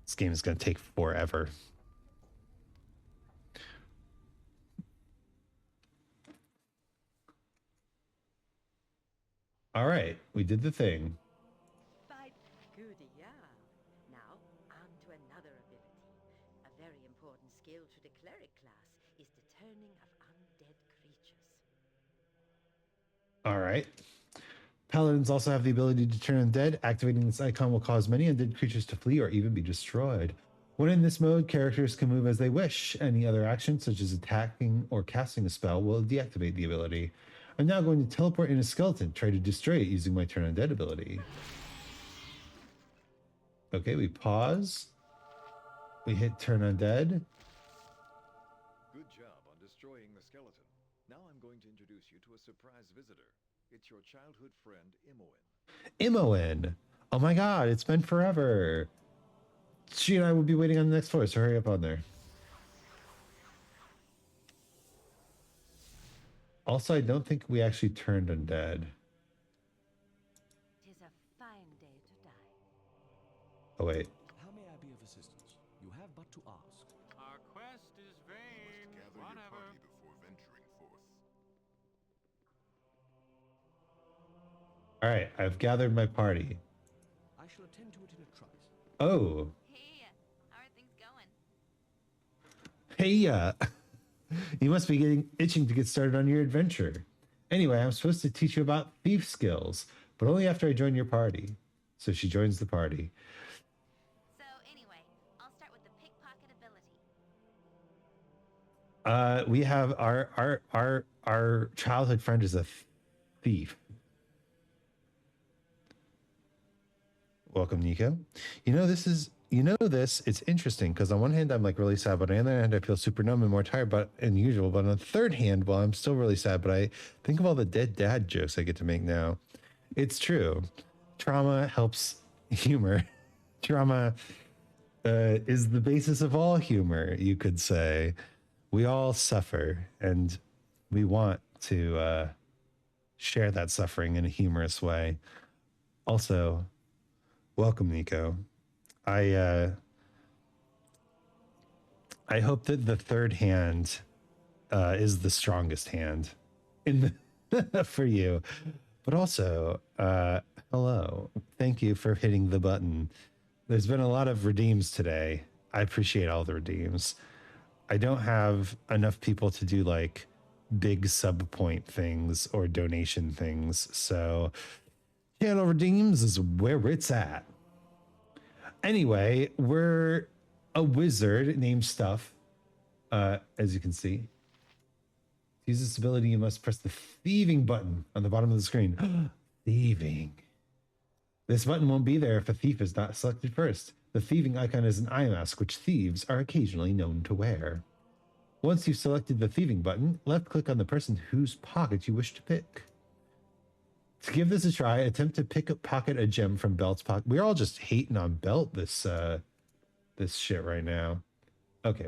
This game is going to take forever. All right, we did the thing. By goody, yeah. Now, on to another ability. A very important skill to the cleric class is the turning of undead creatures. All right. Paladins also have the ability to turn undead. Activating this icon will cause many undead creatures to flee or even be destroyed. When in this mode, characters can move as they wish. Any other action, such as attacking or casting a spell, will deactivate the ability. I'm now going to teleport in a skeleton, try to destroy it using my turn undead ability. Okay, we pause. We hit turn undead. Good job on destroying the skeleton. Now I'm going to introduce you to a surprise visitor. It's your childhood friend, Imoen. Imoen. Oh my god, it's been forever. she and I will be waiting on the next floor, so hurry up on there. Also, I don't think we actually turned undead. Tis a fine day to die. Oh, wait. How may I be of assistance? You have but to ask. Our quest is vain. Whatever. before venturing forth. All right, I've gathered my party. I shall attend to it in a trice. Oh. Hey, how are things going? Hey, you must be getting itching to get started on your adventure. Anyway, I'm supposed to teach you about thief skills, but only after I join your party. So she joins the party. So anyway, I'll start with the pickpocket ability. We have our childhood friend is a thief. Welcome, Nico. It's interesting because on one hand I'm like really sad, but on the other hand I feel super numb and more tired than usual. But on the third hand, well, I'm still really sad, but I think of all the dead dad jokes I get to make now. It's true. Trauma helps humor. Trauma is the basis of all humor, you could say. We all suffer, and we want to share that suffering in a humorous way. Also, welcome, Nico. I hope that the third hand is the strongest hand in the for you. But also, hello. Thank you for hitting the button. There's been a lot of redeems today. I appreciate all the redeems. I don't have enough people to do like big sub point things or donation things. So channel redeems is where it's at. Anyway, we're a wizard named Stuff, as you can see. To use this ability, you must press the thieving button on the bottom of the screen. Thieving. This button won't be there if a thief is not selected first. The thieving icon is an eye mask, which thieves are occasionally known to wear. Once you've selected the thieving button, left-click on the person whose pocket you wish to pick. To give this a try, attempt to pocket a gem from Belt's pocket. We're all just hating on Belt this shit right now. Okay.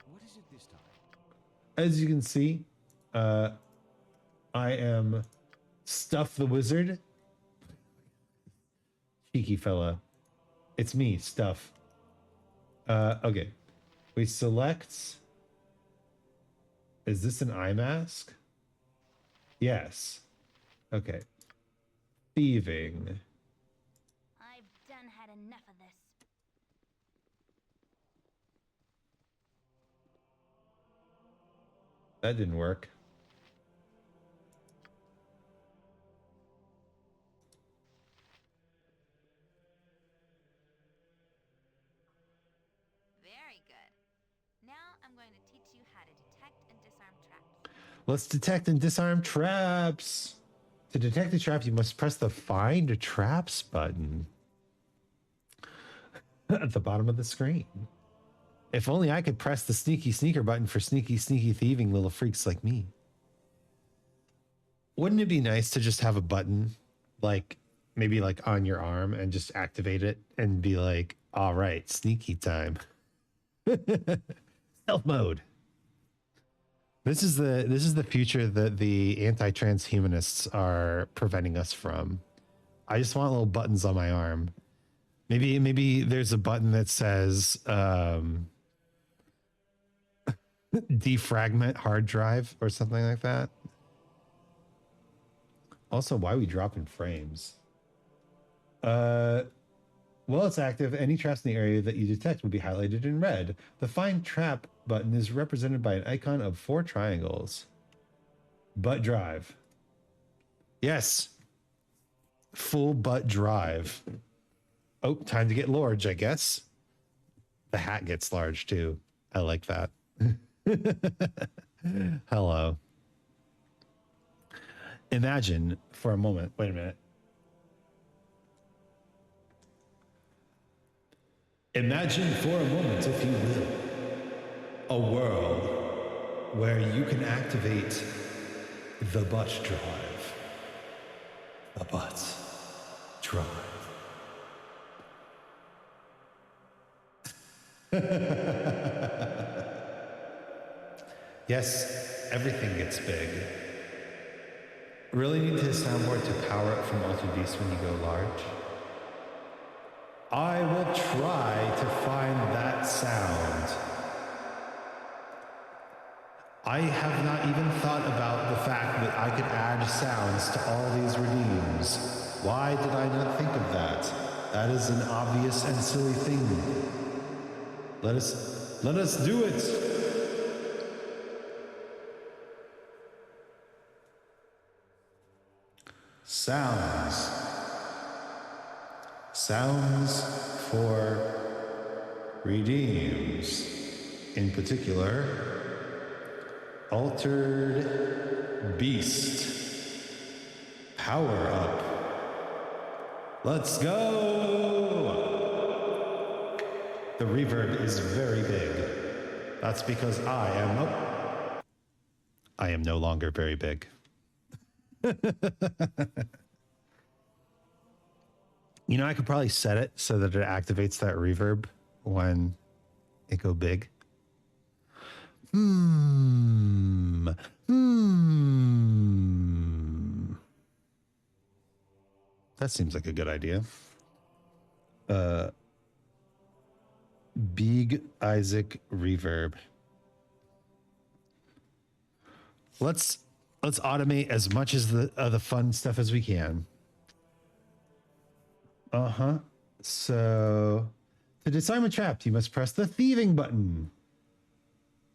What is it this time? As you can see, I am Stuff the Wizard. Cheeky fella. It's me, Stuff. Okay. We select. Is this an eye mask? Yes. Okay. Thieving. I've done had enough of this. That didn't work. Very good. Now I'm going to teach you how to detect and disarm traps. Let's detect and disarm traps. To detect a trap, you must press the Find Traps button at the bottom of the screen. If only I could press the sneaky sneaker button for sneaky thieving little freaks like me. Wouldn't it be nice to just have a button, like maybe like on your arm, and just activate it and be like, all right, sneaky time. Stealth mode. This is the future that the anti-transhumanists are preventing us from. I just want little buttons on my arm. Maybe there's a button that says defragment hard drive or something like that. Also, why are we dropping frames? While it's active, any traps in the area that you detect will be highlighted in red. The Find Trap button is represented by an icon of 4 triangles. Butt drive. Yes. Full butt drive. Oh, time to get large, I guess. The hat gets large too. I like that. Hello. Imagine for a moment. Wait a minute. Imagine for a moment, if you will, a world where you can activate the butt drive. The butt drive. Yes, everything gets big. Really need to soundboard to power up from Altered Beast when you go large? I will try to find that sound. I have not even thought about the fact that I could add sounds to all these redeems. Why did I not think of that? That is an obvious and silly thing. Let us do it. Sounds. Sounds for redeems. In particular, Altered Beast. Power up. Let's go! The reverb is very big. That's because I am no longer very big. You know, I could probably set it so that it activates that reverb when it go big. That seems like a good idea. Big Isaac reverb. Let's automate as much as the fun stuff as we can. So to disarm a trap, you must press the thieving button.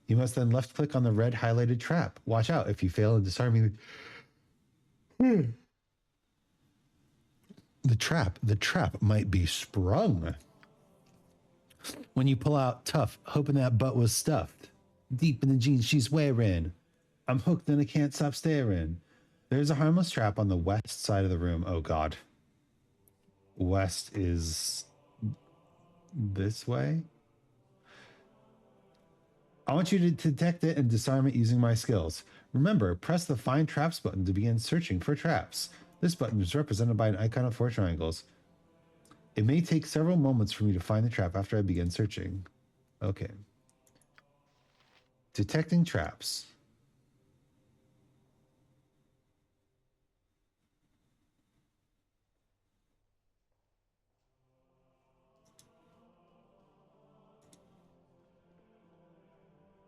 You must then left click on the red highlighted trap. Watch out if you fail in disarming the trap might be sprung. When you pull out tough, hoping that butt was stuffed. Deep in the jeans she's wearing. I'm hooked and I can't stop staring. There's a harmless trap on the west side of the room. Oh God. West is this way? I want you to detect it and disarm it using my skills. Remember, press the Find Traps button to begin searching for traps. This button is represented by an icon of 4 triangles. It may take several moments for me to find the trap after I begin searching. Okay. Detecting traps.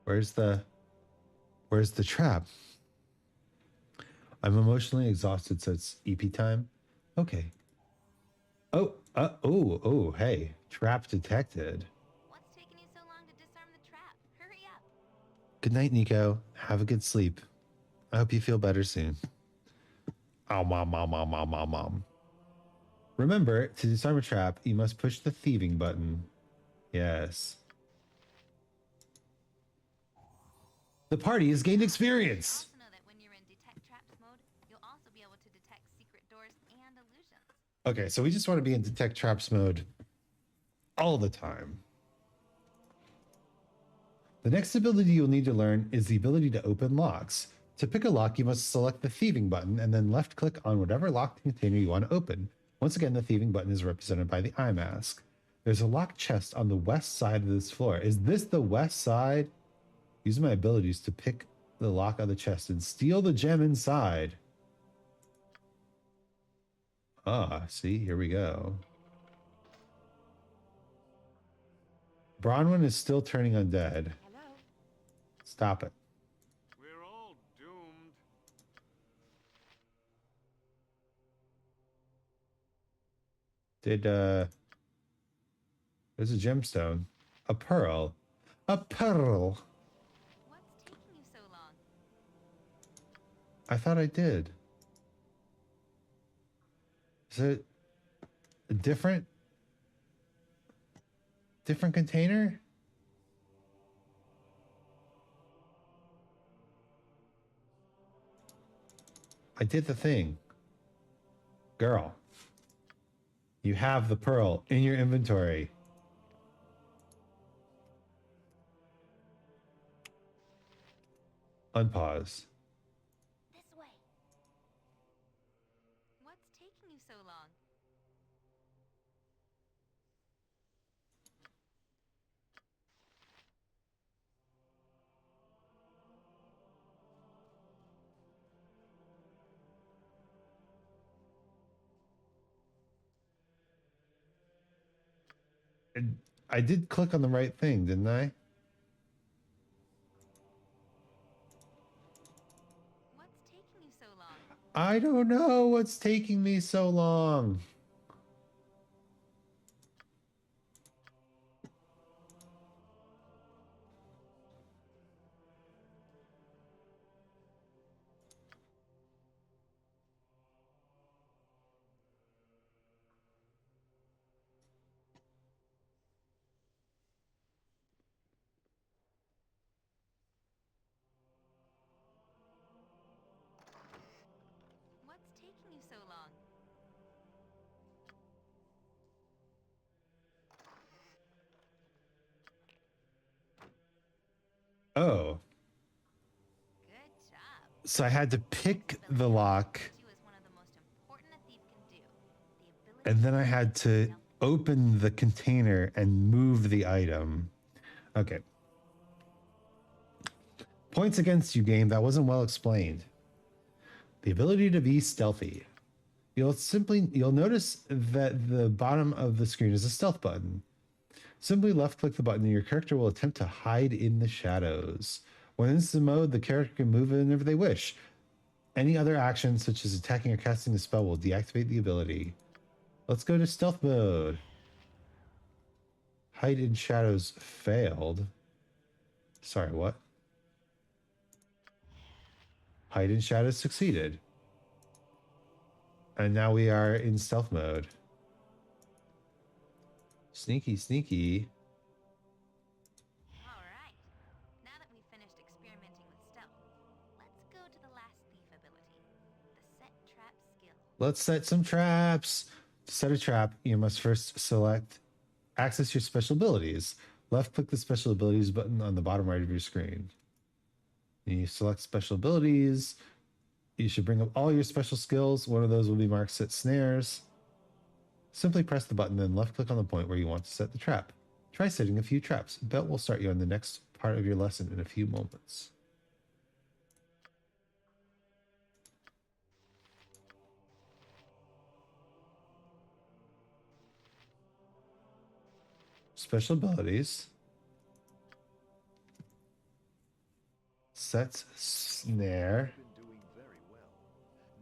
Where's the trap? I'm emotionally exhausted, so it's EP time. Okay. Oh, hey. Trap detected. What's taking you so long to disarm the trap? Hurry up. Good night, Nico. Have a good sleep. I hope you feel better soon. Oh, mom. Remember, to disarm a trap, you must push the thieving button. Yes. The party has gained experience. Also know that when you're in detect traps mode, you'll also be able to detect secret doors and illusions. Okay, so we just want to be in detect traps mode all the time. The next ability you'll need to learn is the ability to open locks. To pick a lock, you must select the thieving button and then left click on whatever locked container you want to open. Once again, the thieving button is represented by the eye mask. There's a locked chest on the west side of this floor. Is this the west side? Use my abilities to pick the lock on the chest and steal the gem inside. Ah, see, here we go. Bronwyn is still turning undead. Hello? Stop it. We're all doomed. There's a gemstone. A pearl. A pearl. What's taking you so long? I thought I did. Is it a different container? I did the thing. Girl, you have the pearl in your inventory. Unpause. This way. What's taking you so long? I did click on the right thing, didn't I? What's taking you so long? I don't know what's taking me so long. What's taking you so long? Oh. Good job. So I had to pick the lock, You as one of the most important a thief can do. The ability and then I had to open the container and move the item. Okay. Points against you, game. That wasn't well explained. The ability to be stealthy. You'll notice that the bottom of the screen is a stealth button. Simply left click the button and your character will attempt to hide in the shadows. When in instant mode, the character can move whenever they wish. Any other actions, such as attacking or casting a spell, will deactivate the ability. Let's go to stealth mode. Hide in shadows failed. Sorry, what? Hide in shadows succeeded. And now we are in stealth mode. Sneaky, sneaky. All right. Now that we've finished experimenting with stealth, let's go to the last thief ability, the set trap skill. Let's set some traps. To set a trap, you must first select access your special abilities. Left click the special abilities button on the bottom right of your screen. You select special abilities. You should bring up all your special skills. One of those will be marked set snares. Simply press the button, then left click on the point where you want to set the trap. Try setting a few traps. Belt will start you on the next part of your lesson in a few moments. Special abilities. Set snare. You've been doing very well.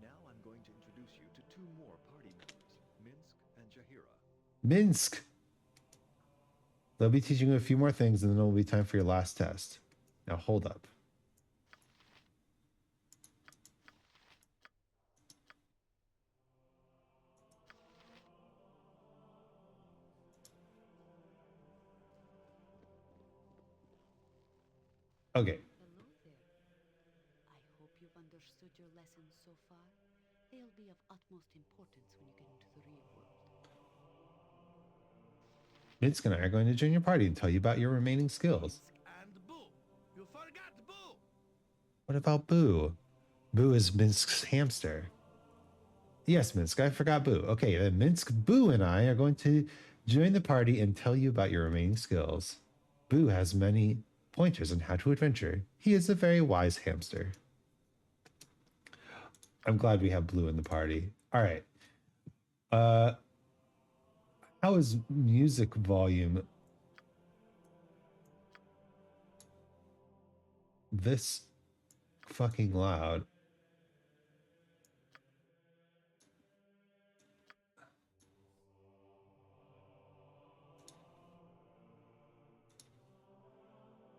Now I'm going to introduce you to two more party members, Minsk and Jahira. Minsk. They'll be teaching you a few more things, and then it will be time for your last test. Now hold up. Okay. Hello there. I hope you've understood your lessons so far. They'll be of utmost importance when you get into the real world. Minsk and I are going to join your party and tell you about your remaining skills. And Boo! You forgot Boo! What about Boo? Boo is Minsk's hamster. Yes, Minsk, I forgot Boo. Okay, then Minsk, Boo, and I are going to join the party and tell you about your remaining skills. Boo has many pointers on how to adventure. He is a very wise hamster. I'm glad we have Blue in the party. All right. How is music volume? This fucking loud.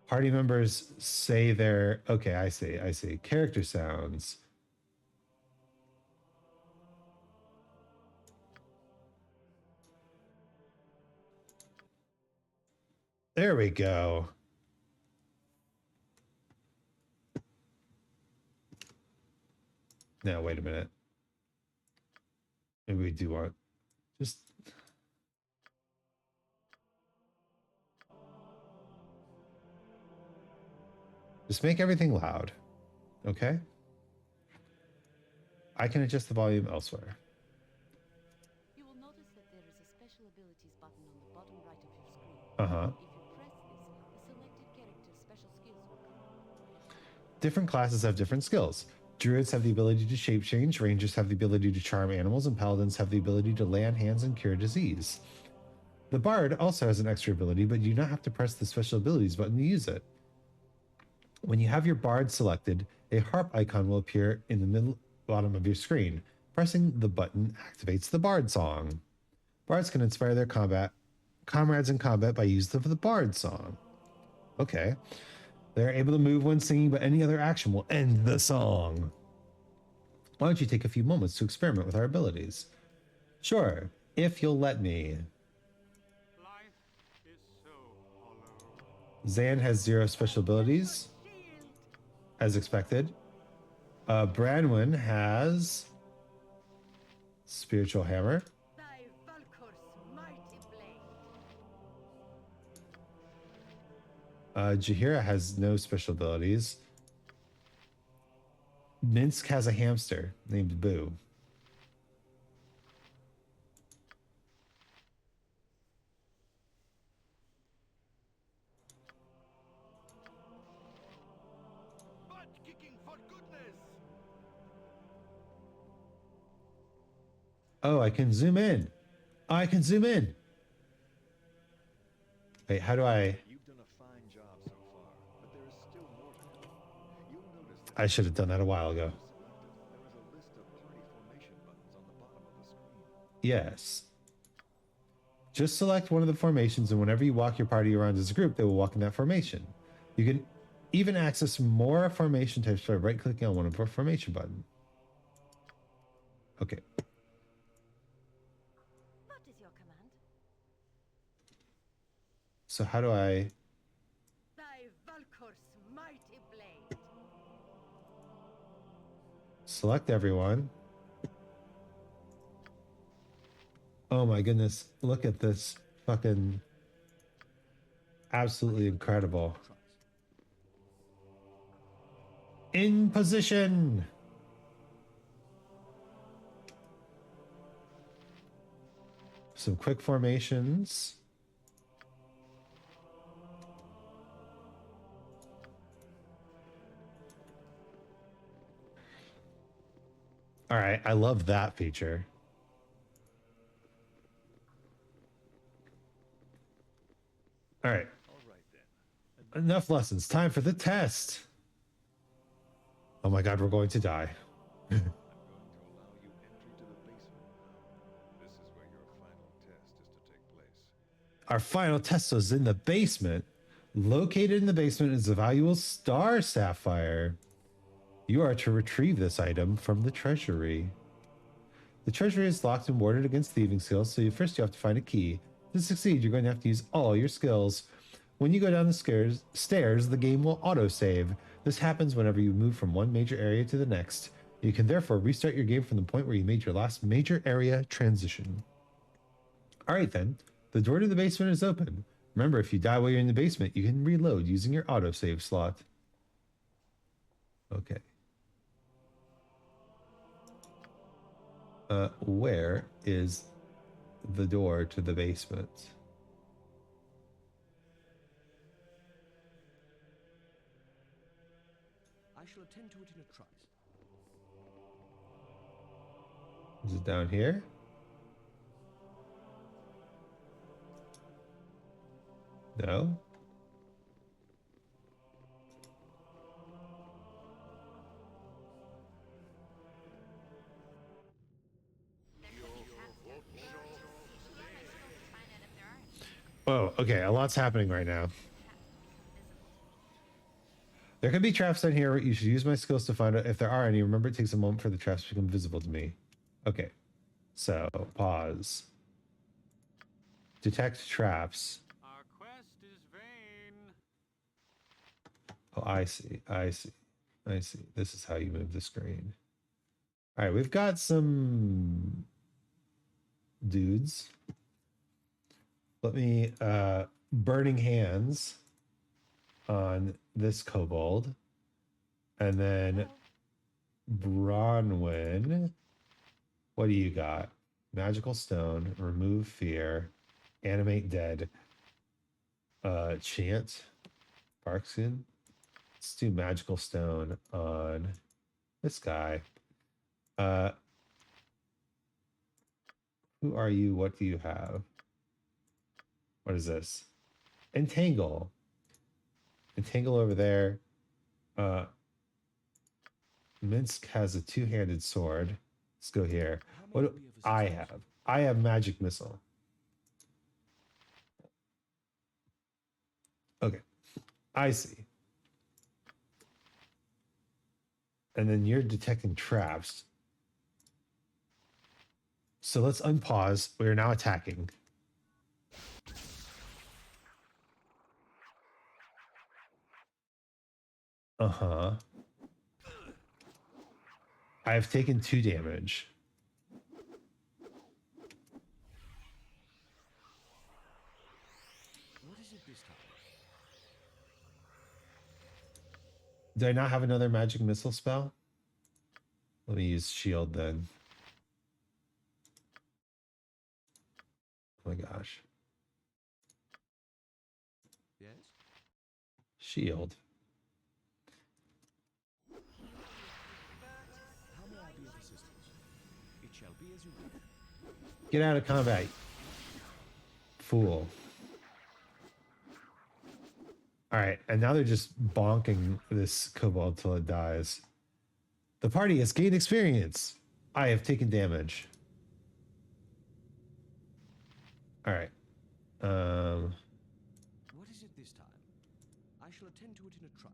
Party members say their, okay, I see. Character sounds. There we go. Now, wait a minute. Maybe we do want just. Just make everything loud, okay? I can adjust the volume elsewhere. You will notice that there is a special abilities button on the bottom right of your screen. Uh-huh. If you press this, the selected character's special skills will come up. Different classes have different skills. Druids have the ability to shape change, rangers have the ability to charm animals, and paladins have the ability to lay on hands and cure disease. The Bard also has an extra ability, but you do not have to press the special abilities button to use it. When you have your Bard selected, a harp icon will appear in the middle bottom of your screen. Pressing the button activates the Bard song. Bards can inspire their comrades in combat by use of the Bard song. Okay. They're able to move when singing, but any other action will end the song. Why don't you take a few moments to experiment with our abilities? Sure, if you'll let me. Life is so hollow. Zan has 0 special abilities, as expected. Branwyn has Spiritual Hammer. Thy Valkor's mighty blade. Jahira has no special abilities. Minsk has a hamster named Boo. Butt kicking for goodness! Oh, I can zoom in. I can zoom in. Wait, how do I? You've done a fine job so far, but there is still more to come. You'll notice that I should have done that a while ago. there is a list of party formation buttons on the bottom of the screen. Yes. Just select one of the formations, and whenever you walk your party around as a group, they will walk in that formation. You can even access more formation types by right-clicking on one of the formation button. Okay. What is your command? So how do I? Thy Valkor's mighty blade. Select everyone. Oh my goodness. Look at this fucking absolutely incredible. In position. Some quick formations. All right, I love that feature. All right. Enough lessons. Time for the test. Oh my god, we're going to die. I'm going to allow you entry to the basement now. This is where your final test is to take place. Our final test was in the basement. Located in the basement is a valuable star sapphire. You are to retrieve this item from the treasury. The treasury is locked and warded against thieving skills, so first you have to find a key. To succeed, you're going to have to use all your skills. When you go down the stairs, the game will autosave. This happens whenever you move from one major area to the next. You can therefore restart your game from the point where you made your last major area transition. All right then, the door to the basement is open. Remember, if you die while you're in the basement, you can reload using your autosave slot. Okay. Where is the door to the basement? I shall attend to it in a trice. Is it down here? No? Oh, okay. A lot's happening right now. There could be traps down here. You should use my skills to find out if there are any. Remember, it takes a moment for the traps to become visible to me. Okay. So, pause. Detect traps. Our quest is vain. Oh, I see. I see. I see. This is how you move the screen. All right, we've got some dudes. Let me burning hands on this kobold. And then Bronwyn. What do you got? Magical stone, remove fear, animate dead, chant, Parkskin. Let's do magical stone on this guy. Who are you? What do you have? What is this? Entangle. Entangle over there. Minsk has a two-handed sword. Let's go here. What do I have? I have magic missile. Okay. I see. And then you're detecting traps. So let's unpause. We are now attacking. Uh-huh. I have taken 2 damage. What is it this time? Do I not have another magic missile spell? Let me use shield then. Oh my gosh. Yes? Shield. How may I be of assistance? It shall be as you wish. Get out of combat. Fool. Alright, and now they're just bonking this kobold till it dies. The party has gained experience. I have taken damage. Alright. What is it this time? I shall attend to it in a trice.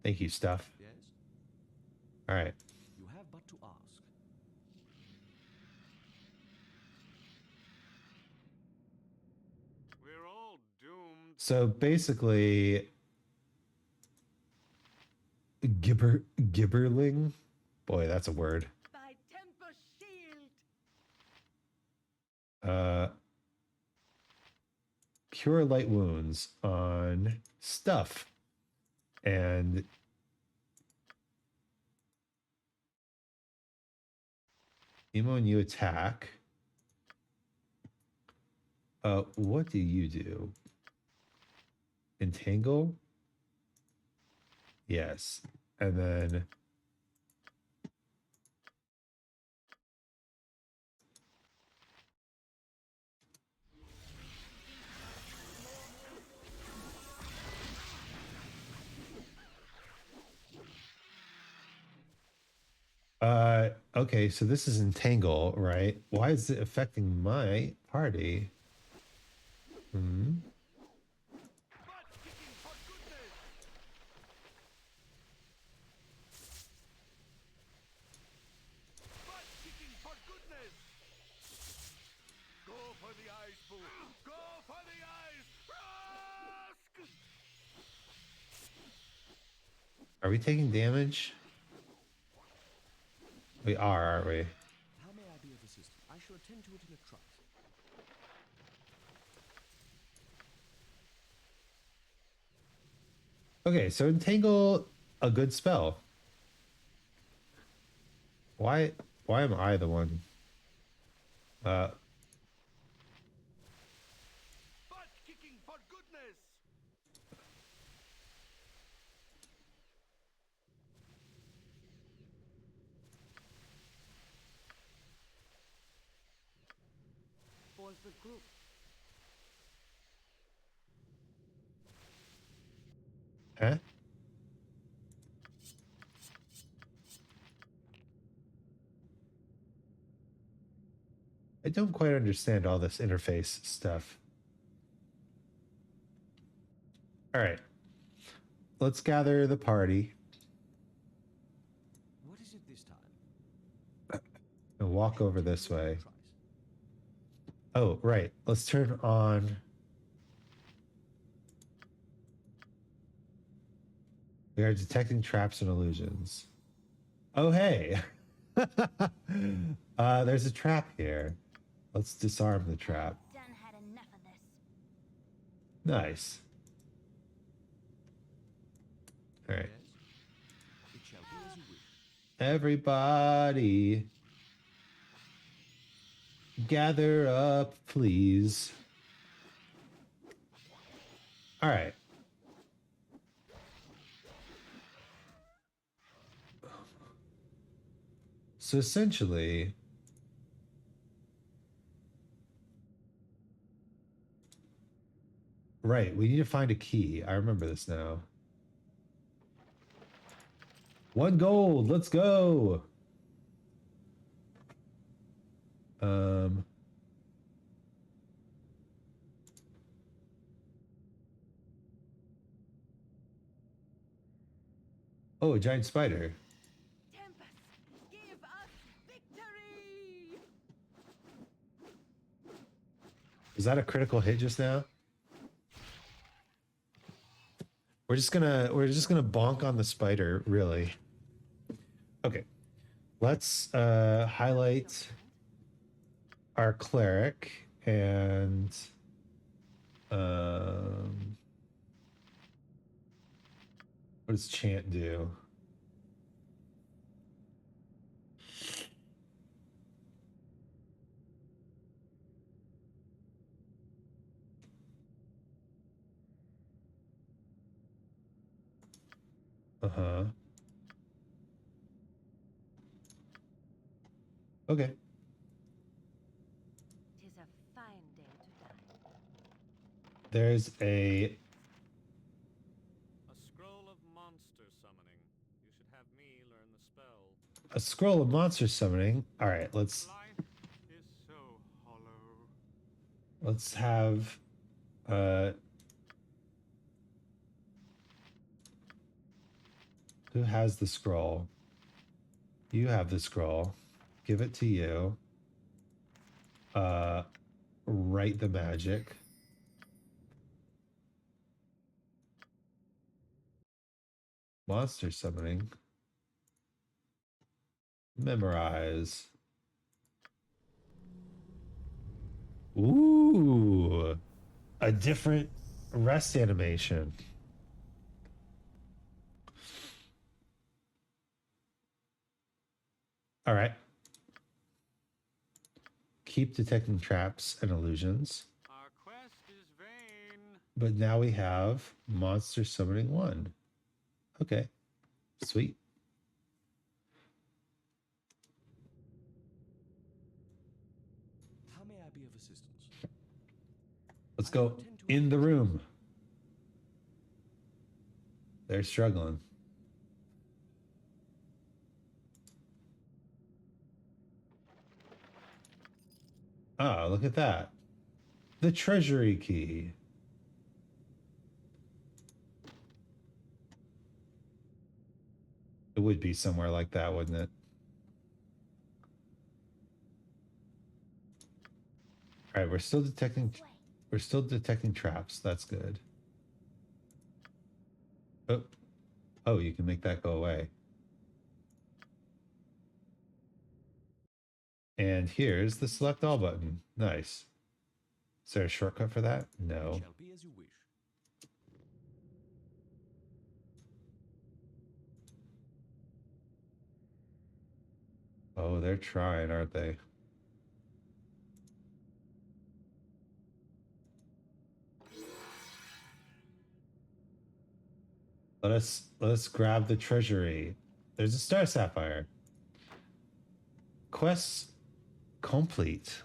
Thank you, Stuff. Yes? Alright. You have but to ask. We're all doomed. So basically, gibberling? Boy, that's a word. By Temper Shield! Cure light wounds on Stuff. And Emo and you attack. What do you do? Entangle? Yes. And then okay, so this is Entangle, right? Why is it affecting my party? Hmm. Go for the eyes, fool! Go for the eyes! Rusk! Are we taking damage? We are, aren't we? How may I be of assistance? I shall attend to it in a trice. Okay, so Entangle, a good spell. Why am I the one? Butt kicking for goodness! For the group. Huh? I don't quite understand all this interface stuff. All right. Let's gather the party What is it this time? and walk over this way. Oh, right. Let's turn on. We are detecting traps and illusions. Oh, hey. There's a trap here. Let's disarm the trap. Done had enough of this. Nice. All right. Yes? It shall be as you wish. Everybody, gather up, please. All right. So essentially, right. We need to find a key. I remember this now. 1 gold. Let's go. Oh, a giant spider. Tempest, give us victory! Is that a critical hit just now? We're just gonna bonk on the spider, really. Okay. Let's highlight our cleric and what does chant do? Uh-huh. Okay. Tis a fine day to die. There's a scroll of monster summoning. You should have me learn the spell. a scroll of monster summoning. All right, let's Is so hollow. let's have who has the scroll? You have the scroll. Give it to you. Write the magic. Monster summoning. Memorize. Ooh. A different rest animation. All right. Keep detecting traps and illusions. Our quest is vain. But now we have monster summoning 1. Okay. Sweet. How may I be of assistance? Let's go in the room. They're struggling. Ah, look at that. The treasury key. It would be somewhere like that, wouldn't it? All right, we're still detecting traps. That's good. Oh. Oh, you can make that go away. And here's the select all button. Nice. Is there a shortcut for that? No. It shall be as you wish. Oh, they're trying, aren't they? Let us grab the treasury. There's a star sapphire. Quests complete.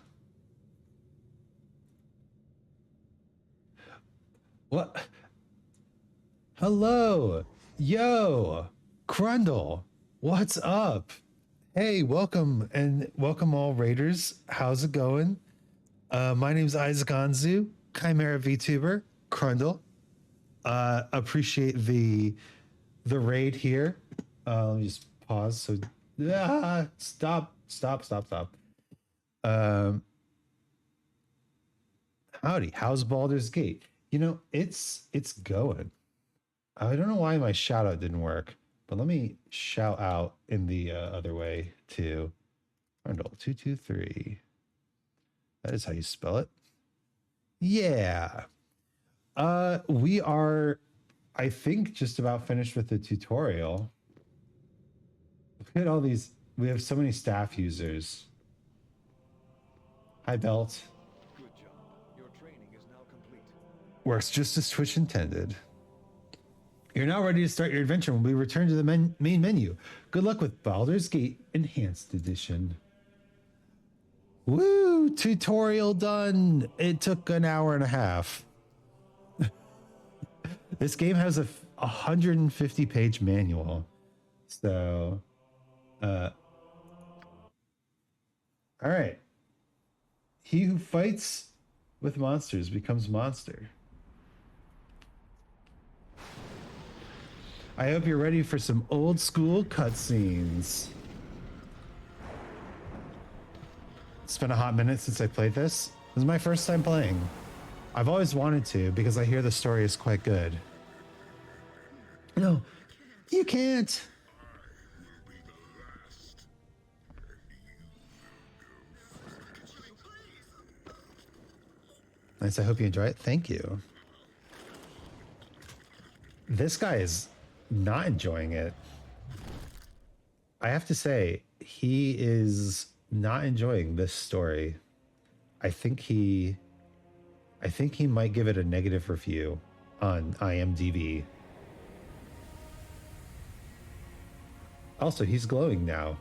What? Hello. Yo. Crundle. What's up? Hey, welcome and welcome all raiders. How's it going? My name's Isaac Anzu, Chimera VTuber, Crundle. Appreciate the raid here. Let me just pause. So stop. Howdy. How's Baldur's Gate? You know, it's going. I don't know why my shout out didn't work, but let me shout out in the other way too. Crundle 223. That is how you spell it. Yeah. We are, I think, just about finished with the tutorial. Look at all these. We have so many staff users. Hi, Belt. Good job. Your training is now complete. Works just as Twitch intended. You're now ready to start your adventure when we return to the main menu. Good luck with Baldur's Gate Enhanced Edition. Woo! Tutorial done. It took an hour and a half. This game has a 150-page manual. So, all right. He who fights with monsters becomes monster. I hope you're ready for some old school cutscenes. It's been a hot minute since I played this. This is my first time playing. I've always wanted to because I hear the story is quite good. No, you can't. Nice, I hope you enjoy it. Thank you. This guy is not enjoying it. I have to say, he is not enjoying this story. I think he might give it a negative review on IMDb. Also, he's glowing now.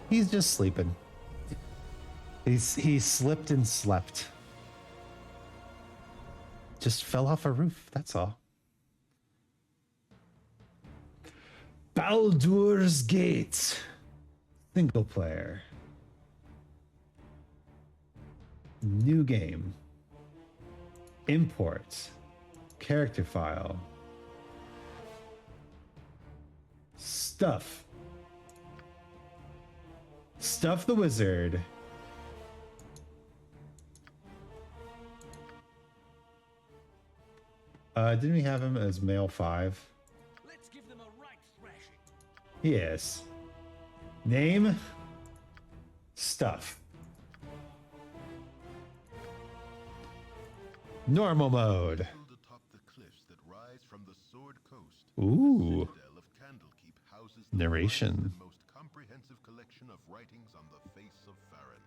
He's just sleeping. He slipped and slept. Just fell off a roof, that's all. Baldur's Gate. Single player. New game. Import. Character file. Stuff. Stuff the wizard. Didn't we have him as male 5? Let's give them a right thrashing. Yes. Name. Stuff. Normal mode. Atop the cliffs that rise from the Sword Coast. Ooh. The citadel of Candlekeep houses the Narration. most comprehensive collection of writings on the face of Faerun.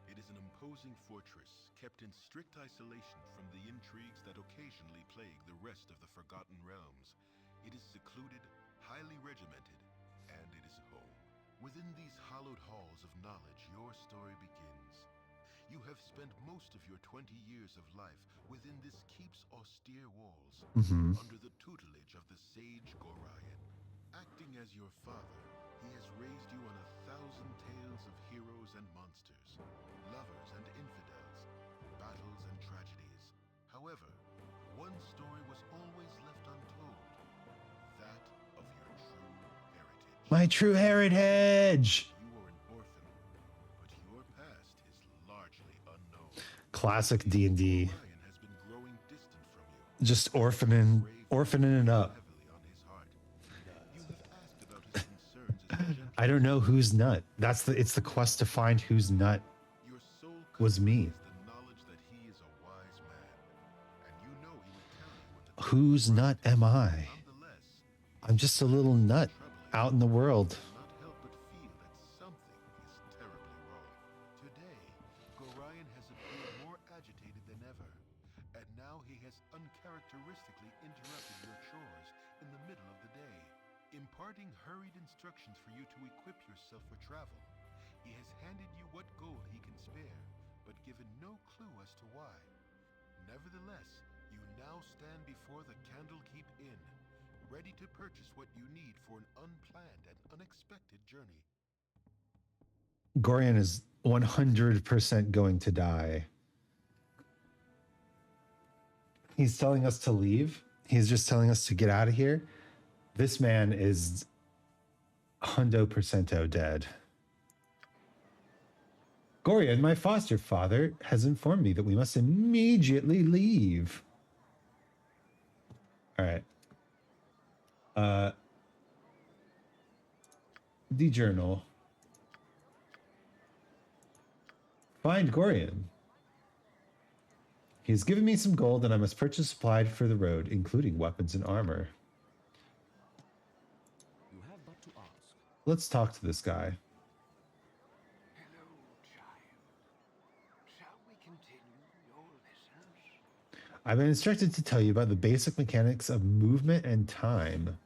It is an imposing fortress kept in strict isolation from the intrigues that occasionally plague the rest of the Forgotten Realms. It is secluded, highly regimented, and it is home. Within these hallowed halls of knowledge, your story begins. You have spent most of your 20 years of life within this keep's austere walls, under the tutelage of the sage Gorion. Acting as your father, he has raised you on 1,000 tales of heroes and monsters, lovers and infidels, battles and tragedies. However, one story was always left untold, that of your true heritage. My true heritage. You are an orphan, but your past is largely unknown. Classic D&D. Gorion has been growing distant from you. Just orphaning it up. Heavily on his heart. You have asked about his concerns as a gentleman. I don't know whose nut. It's the quest to find whose nut Your soul was me. is the knowledge that he is a wise man, and you know he would tell you when to Whose nut am I? nonetheless. I'm just a little nut out in the world. Not help but feel that something is terribly wrong. Today, Gorion has appeared more agitated than ever, and now he has uncharacteristically interrupted your chores in the middle of the day, imparting hurried instructions for you to equip yourself for travel. He has handed you what gold he can spare, but given no clue as to why. Nevertheless, you now stand before the Candlekeep Inn, ready to purchase what you need for an unplanned and unexpected journey. Gorion is 100% going to die. He's telling us to leave. He's just telling us to get out of here. This man is 100% dead. Gorion, my foster father, has informed me that we must immediately leave. All right. The journal. Find Gorion. He has given me some gold and I must purchase supplies for the road, including weapons and armor. You have but to ask. Let's talk to this guy. Hello, child. Shall we continue your lessons? I've been instructed to tell you about the basic mechanics of movement and time.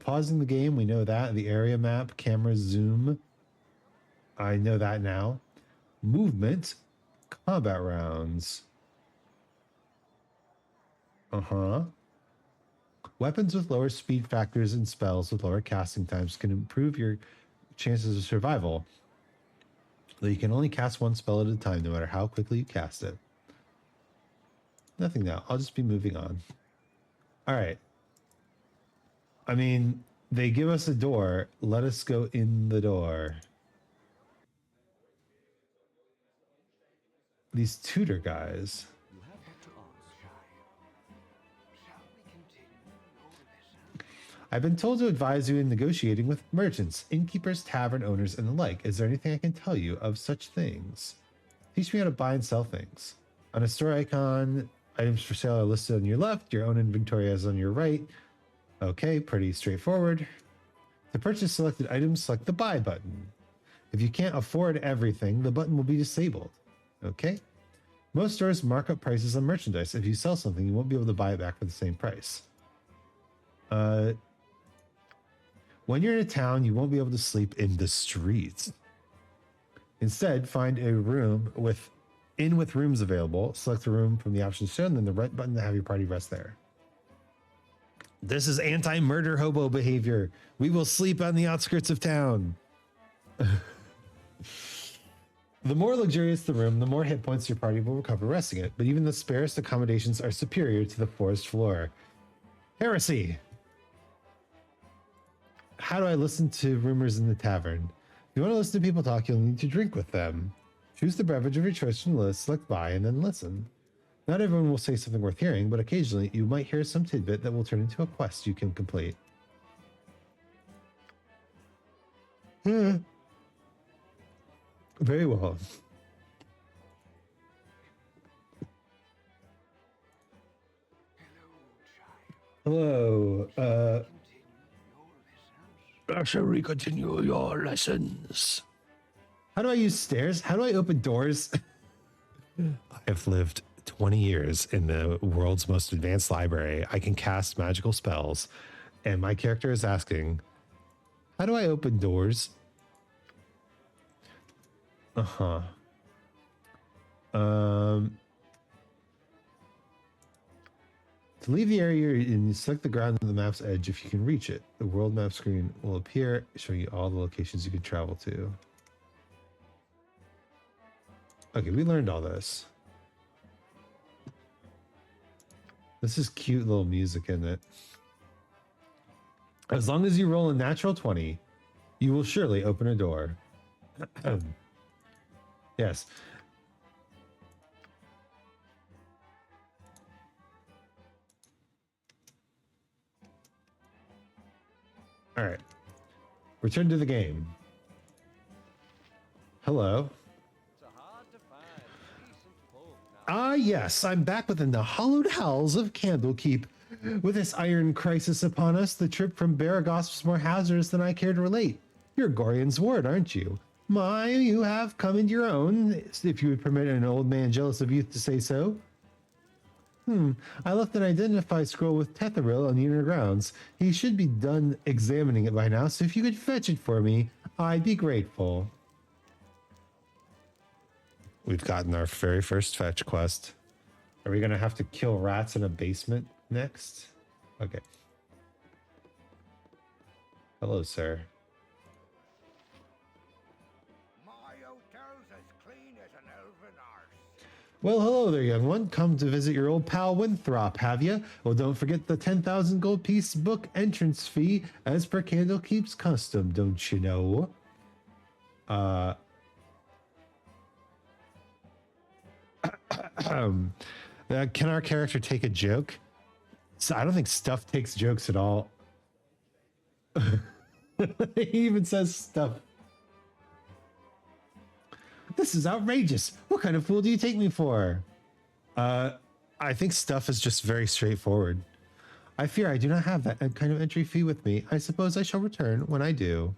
Pausing the game, we know that. The area map, camera zoom. I know that now. Movement, combat rounds. Uh-huh. Weapons with lower speed factors and spells with lower casting times can improve your chances of survival. Though you can only cast one spell at a time, no matter how quickly you cast it. Nothing now. I'll just be moving on. All right. I mean, they give us a door. Let us go in the door. These tutor guys. You have what to ask, child. Shall we continue your lesson? I've been told to advise you in negotiating with merchants, innkeepers, tavern owners, and the like. Is there anything I can tell you of such things? Teach me how to buy and sell things. On a store icon, items for sale are listed on your left. Your own inventory is on your right. Okay, pretty straightforward. To purchase selected items, select the buy button. If you can't afford everything, the button will be disabled. Okay. Most stores mark up prices on merchandise. If you sell something, you won't be able to buy it back for the same price. When you're in a town, you won't be able to sleep in the streets. Instead, find a room with rooms available. Select the room from the options shown, then the right button to have your party rest there. This is anti-murder hobo behavior. We will sleep on the outskirts of town. The more luxurious the room, the more hit points your party will recover resting it, but even the sparest accommodations are superior to the forest floor. Heresy! How do I listen to rumors in the tavern? If you want to listen to people talk, you'll need to drink with them. Choose the beverage of your choice from the list, select buy, and then listen. Not everyone will say something worth hearing, but occasionally you might hear some tidbit that will turn into a quest you can complete. Very well. Hello. Shall we continue your lessons? How do I use stairs? How do I open doors? I have lived 20 years in the world's most advanced library. I can cast magical spells, and my character is asking, how do I open doors? Uh-huh. To leave the area and select the ground on the map's edge if you can reach it. The world map screen will appear, showing you all the locations you can travel to. Okay, we learned all this. This is cute little music in it. As long as you roll a natural 20, you will surely open a door. Yes. All right. Return to the game. Hello. Ah, yes, I'm back within the hallowed halls of Candlekeep. With this iron crisis upon us, the trip from Baragos was more hazardous than I care to relate. You're Gorian's ward, aren't you? My, you have come into your own, if you would permit an old man jealous of youth to say so. I left an identify scroll with Tetheril on the inner grounds. He should be done examining it by now, so if you could fetch it for me, I'd be grateful. We've gotten our very first fetch quest. Are we going to have to kill rats in a basement next? Okay. Hello, sir. My hotel's as clean as an elven arse. Well, hello there, young one. Come to visit your old pal Winthrop, have you? Well, don't forget the 10,000 gold piece book entrance fee as per Candlekeep's custom, don't you know? Can our character take a joke? So I don't think Stuff takes jokes at all. He even says stuff. This is outrageous. What kind of fool do you take me for? I think Stuff is just very straightforward. I fear I do not have that kind of entry fee with me. I suppose I shall return when I do.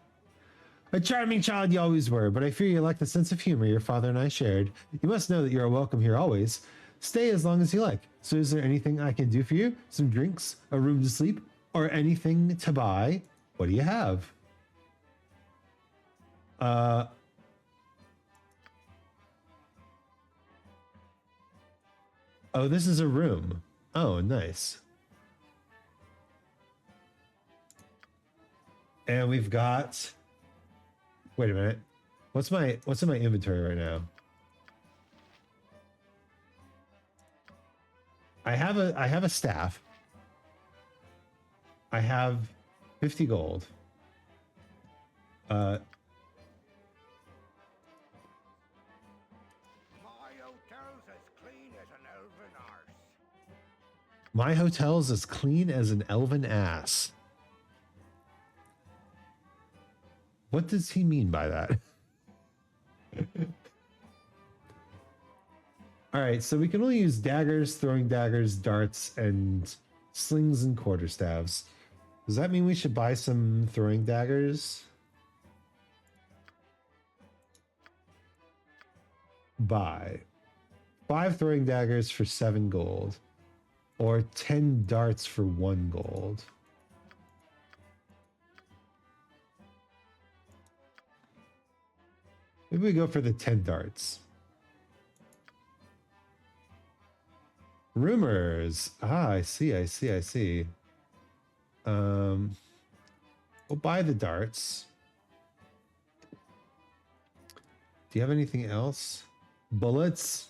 A charming child you always were, but I fear you lack the sense of humor your father and I shared. You must know that you are welcome here always. Stay as long as you like. So is there anything I can do for you? Some drinks, a room to sleep, or anything to buy? What do you have? Oh, this is a room. Oh, nice. And we've got, wait a minute. What's in my inventory right now? I have a staff. I have 50 gold. My hotel's as clean as an elven arse. My hotel's as clean as an elven ass. What does he mean by that? All right, so we can only use daggers, throwing daggers, darts, and slings and quarterstaffs. Does that mean we should buy some throwing daggers? Buy 5 throwing daggers for 7 gold, or 10 darts for 1 gold. Maybe we go for the 10 darts. Rumors. Ah, I see. We'll buy the darts. Do you have anything else? Bullets.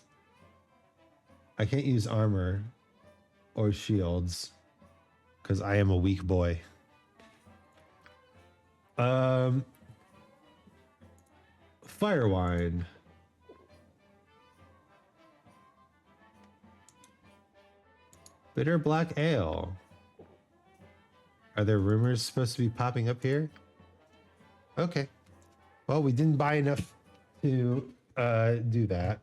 I can't use armor or shields because I am a weak boy. Fire wine. Bitter black ale. Are there rumors supposed to be popping up here? Okay. Well, we didn't buy enough to do that.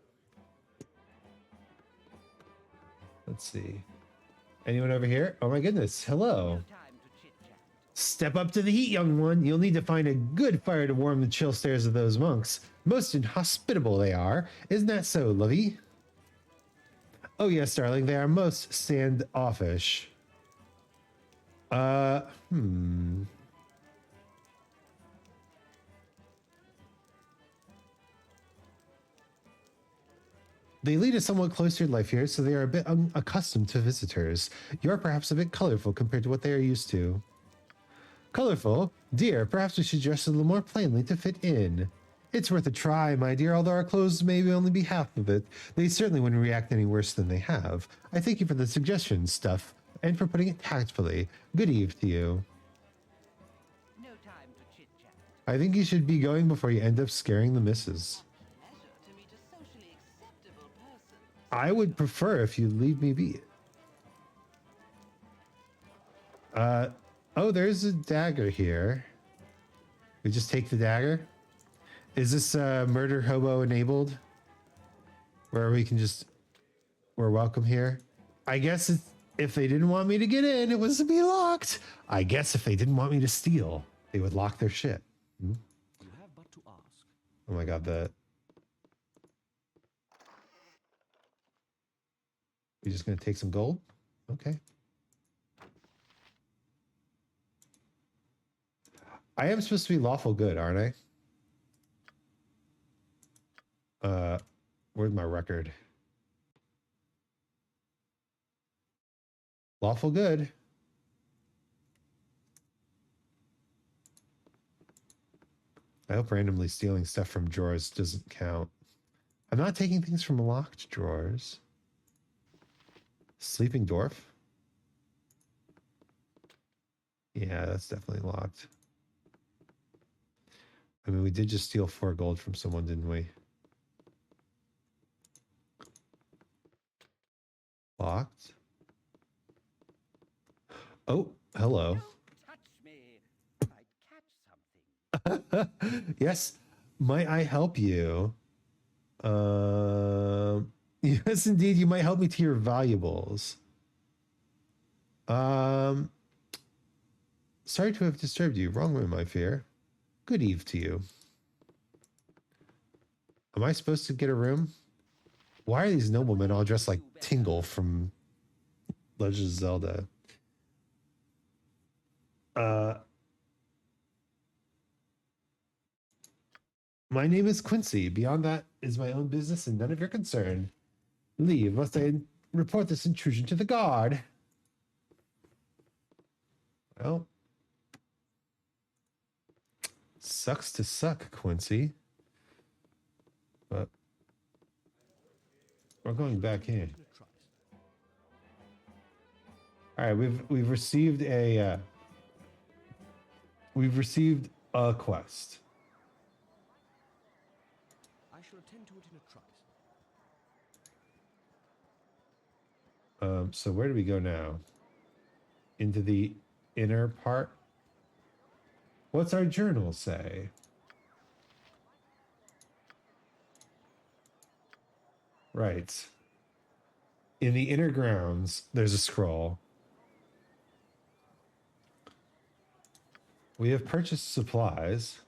Let's see. Anyone over here? Oh my goodness. Hello. Step up to the heat, young one. You'll need to find a good fire to warm the chill stares of those monks. Most inhospitable they are. Isn't that so, lovey? Oh yes, darling. They are most standoffish. They lead a somewhat cloistered life here, so they are a bit unaccustomed to visitors. You're perhaps a bit colorful compared to what they are used to. Colorful? Dear, perhaps we should dress a little more plainly to fit in. It's worth a try, my dear, although our clothes may only be half of it. They certainly wouldn't react any worse than they have. I thank you for the suggestion, Stuff, and for putting it tactfully. Good eve to you. No time to chit-chat. I think you should be going before you end up scaring the missus. Pleasure to meet a socially acceptable person. I would prefer if you leave me be. Oh, there's a dagger here. We just take the dagger. Is this murder hobo enabled? Where we can just, we're welcome here. I guess if they didn't want me to get in, it was to be locked. I guess if they didn't want me to steal, they would lock their shit. Hmm? You have but to ask. Oh my god, You're just gonna take some gold? Okay. I am supposed to be lawful good, aren't I? Where's my record? Lawful good. I hope randomly stealing stuff from drawers doesn't count. I'm not taking things from locked drawers. Sleeping dwarf? Yeah, that's definitely locked. I mean, we did just steal 4 gold from someone, didn't we? Locked. Oh, hello. Touch me. I catch something. Yes, might I help you? Yes, indeed, you might help me to your valuables. Sorry to have disturbed you. Wrong room, I fear. Good eve to you. Am I supposed to get a room? Why are these noblemen all dressed like Tingle from Legend of Zelda? My name is Quincy. Beyond that is my own business and none of your concern. Leave. Must I report this intrusion to the guard. Well, sucks to suck, Quincy. But we're going back in. All right, we've received a quest. I shall attend to it in a trice. So where do we go now? Into the inner part? What's our journal say? Right. In the inner grounds, there's a scroll. We have purchased supplies.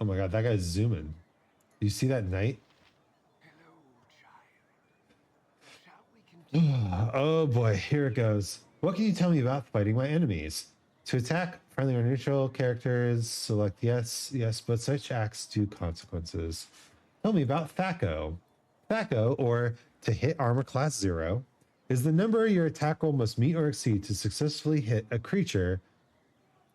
Oh my god, that guy's zooming. Do you see that knight? Oh boy, here it goes. What can you tell me about fighting my enemies? To attack friendly or neutral characters, select yes, yes, but such acts do consequences. Tell me about Thaco. Thaco, or to hit armor class 0, is the number your attack roll must meet or exceed to successfully hit a creature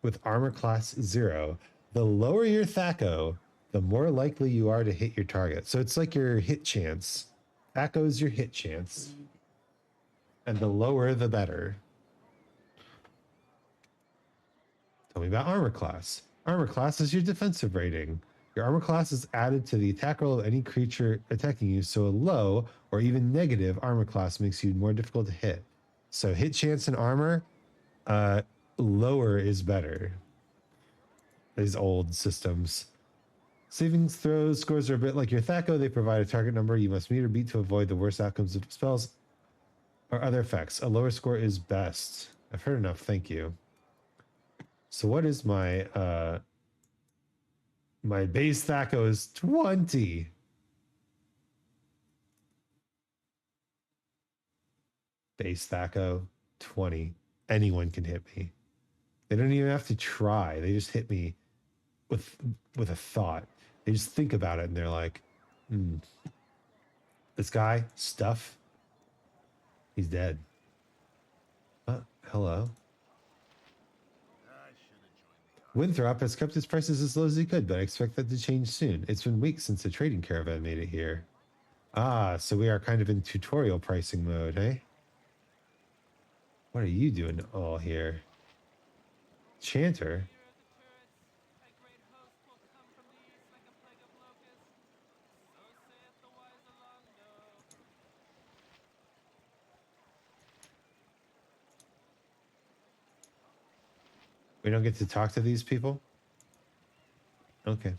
with armor class 0. The lower your Thaco, the more likely you are to hit your target. So it's like your hit chance. Thaco is your hit chance. And the lower, the better. Tell me about armor class. Armor class is your defensive rating. Your armor class is added to the attack roll of any creature attacking you, so a low or even negative armor class makes you more difficult to hit. So hit chance and armor, lower is better. These old systems. Savings throws scores are a bit like your Thaco. They provide a target number you must meet or beat to avoid the worst outcomes of spells or other effects. A lower score is best. I've heard enough, thank you. So what is my my base Thaco is 20. Base Thaco, 20. Anyone can hit me. They don't even have to try. They just hit me with a thought. They just think about it and they're like, this guy, stuff, he's dead. Hello. Winthrop has kept its prices as low as he could, but I expect that to change soon. It's been weeks since the trading caravan made it here. Ah, so we are kind of in tutorial pricing mode, eh? What are you doing all here? Chanter? We don't get to talk to these people? Okay.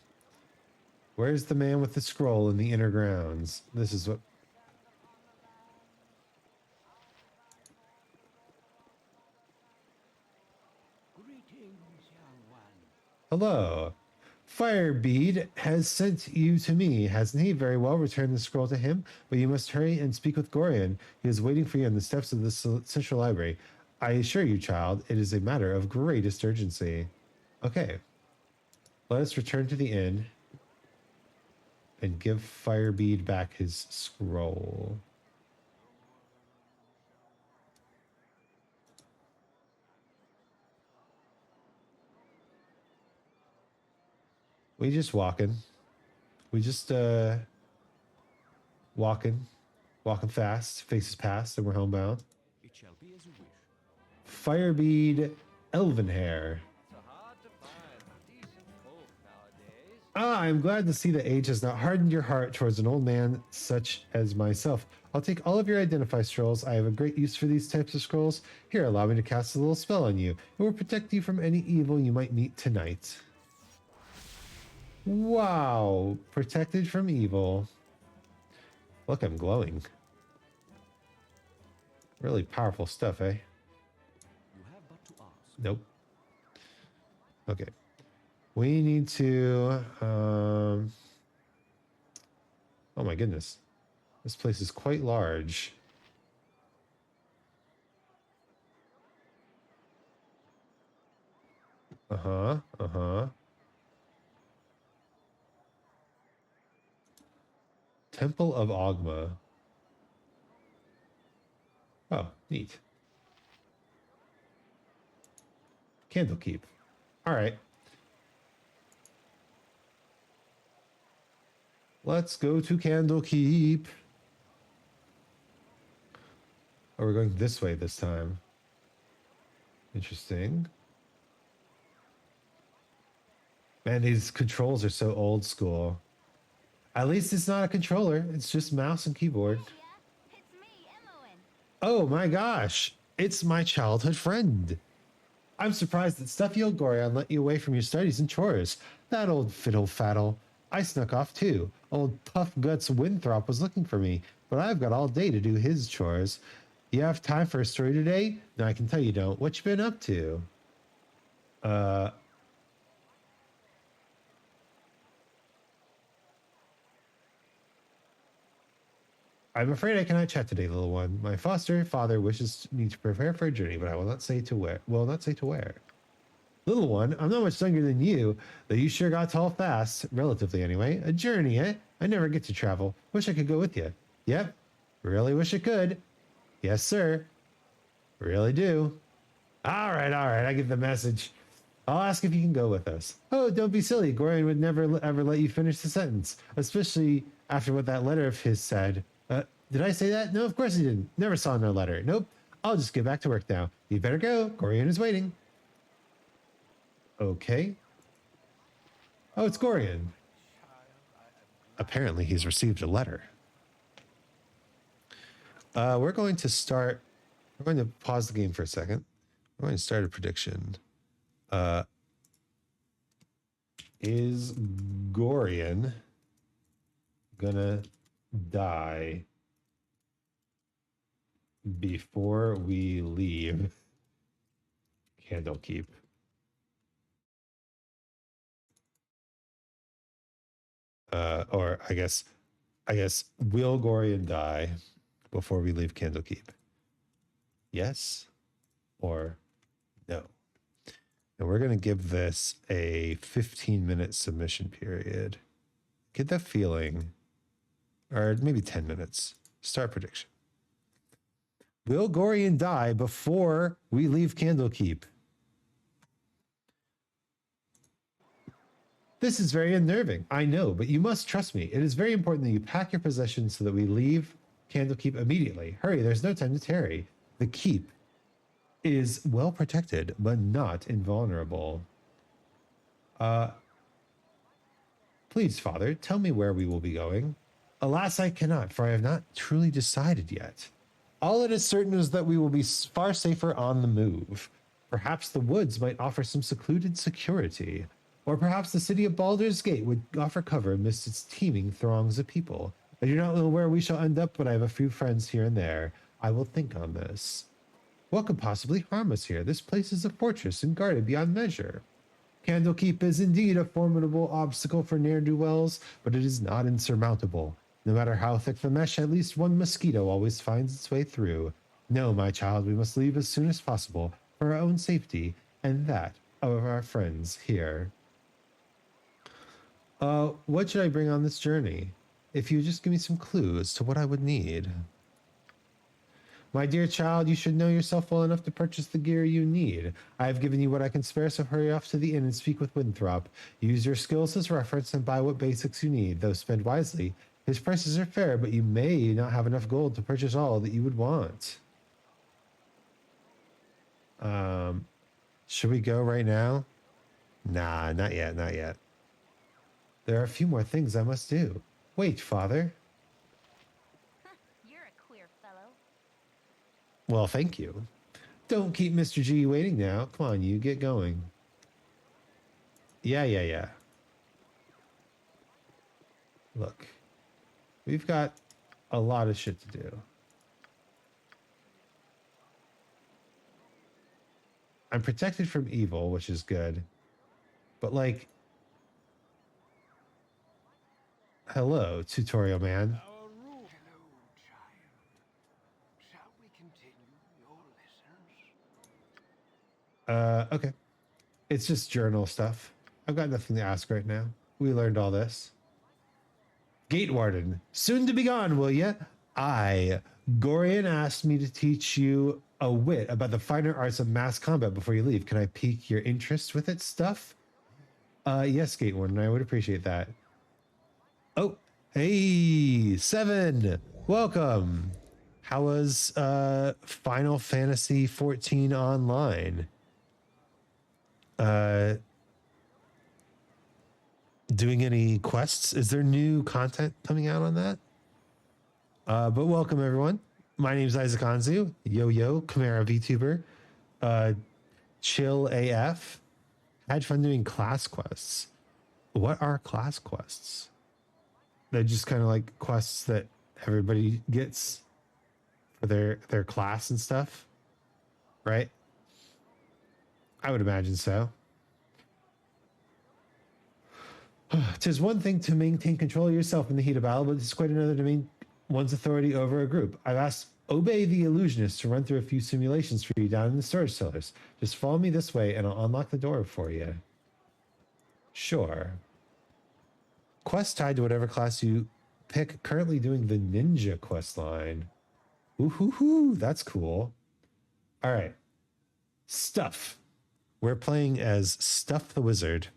Where's the man with the scroll in the inner grounds? This is what... Greetings, young one. Hello. Firebead has sent you to me, hasn't he? Very well, return the scroll to him, but you must hurry and speak with Gorian. He is waiting for you on the steps of the Central Library. I assure you, child, it is a matter of greatest urgency. Okay. Let us return to the inn and give Firebead back his scroll. We just walking. We just walking fast, faces past, and we're homebound. It shall be as you wish. Firebead Elvenhair. Ah, I'm glad to see that age has not hardened your heart towards an old man such as myself. I'll take all of your identify scrolls. I have a great use for these types of scrolls. Here, allow me to cast a little spell on you. It will protect you from any evil you might meet tonight. Wow, protected from evil. Look, I'm glowing. Really powerful stuff, eh? You have but to ask. Nope. Okay. We need to... oh my goodness. This place is quite large. Uh-huh. Temple of Ogma. Oh, neat. Candlekeep. All right. Let's go to Candlekeep. Oh, we're going this way this time. Interesting. Man, these controls are so old school. At least it's not a controller. It's just mouse and keyboard. Oh my gosh. It's my childhood friend. I'm surprised that stuffy old Gorion let you away from your studies and chores. That old fiddle-faddle. I snuck off too. Old Puff Guts Winthrop was looking for me, but I've got all day to do his chores. You have time for a story today? No, I can tell you don't. What you been up to? I'm afraid I cannot chat today, little one. My foster father wishes me to prepare for a journey, but I will not say to where. Will not say to where. Little one, I'm not much younger than you, though you sure got tall fast, relatively anyway. A journey, eh? I never get to travel. Wish I could go with you. Yep. Really wish I could. Yes, sir. Really do. All right, I get the message. I'll ask if you can go with us. Oh, don't be silly. Gorion would never ever let you finish the sentence, especially after what that letter of his said. Did I say that? No, of course he didn't. Never saw no letter. Nope. I'll just get back to work now. You better go. Gorion is waiting. Okay. Oh, it's Gorion. Apparently he's received a letter. We're going to pause the game for a second. We're going to start a prediction. Is Gorion gonna die before we leave Candlekeep? Or I guess, will Gorion die before we leave Candlekeep? Yes or no? And we're going to give this a 15-minute submission period. Get that feeling, or maybe 10 minutes. Start prediction. Will Gorion die before we leave Candlekeep? This is very unnerving, I know, but you must trust me. It is very important that you pack your possessions so that we leave Candlekeep immediately. Hurry, there's no time to tarry. The keep is well protected, but not invulnerable. Please, father, tell me where we will be going. Alas, I cannot, for I have not truly decided yet. All that is certain is that we will be far safer on the move. Perhaps the woods might offer some secluded security, or perhaps the city of Baldur's Gate would offer cover amidst its teeming throngs of people. I do not know where we shall end up, but I have a few friends here and there. I will think on this. What could possibly harm us here? This place is a fortress and guarded beyond measure. Candlekeep is indeed a formidable obstacle for ne'er-do-wells, but it is not insurmountable. No matter how thick the mesh, at least one mosquito always finds its way through. No, my child, we must leave as soon as possible for our own safety and that of our friends here. What should I bring on this journey? If you just give me some clues to what I would need. My dear child, you should know yourself well enough to purchase the gear you need. I have given you what I can spare, so hurry off to the inn and speak with Winthrop. Use your skills as reference and buy what basics you need, though spend wisely. His prices are fair, but you may not have enough gold to purchase all that you would want. Should we go right now? Nah, not yet, not yet. There are a few more things I must do. Wait, father. You're a queer fellow. Well, thank you. Don't keep Mr. G waiting now. Come on, you get going. Yeah. Look, we've got a lot of shit to do. I'm protected from evil, which is good. But like, hello, tutorial man. Hello, child. Shall we continue your lessons? Okay. It's just journal stuff. I've got nothing to ask right now. We learned all this. Gate warden, soon to be gone, will ya? Gorian asked me to teach you a wit about the finer arts of mass combat before you leave. Can I pique your interest with its stuff? Yes, Gate Warden, I would appreciate that. Oh, hey, Seven, welcome. How was Final Fantasy 14 online? Doing any quests? Is there new content coming out on that? But welcome everyone. My name is Isaac Anzu, Yo, Chimera VTuber, Chill AF. Had fun doing class quests. What are class quests? They're just kind of like quests that everybody gets for their class and stuff, right? I would imagine so. 'Tis one thing to maintain control of yourself in the heat of battle, but it's quite another to maintain one's authority over a group. I've asked Obey the Illusionist to run through a few simulations for you down in the storage cellars. Just follow me this way and I'll unlock the door for you. Sure. Quest tied to whatever class you pick. Currently doing the ninja quest line. Ooh, that's cool. All right. Stuff. We're playing as Stuff the Wizard.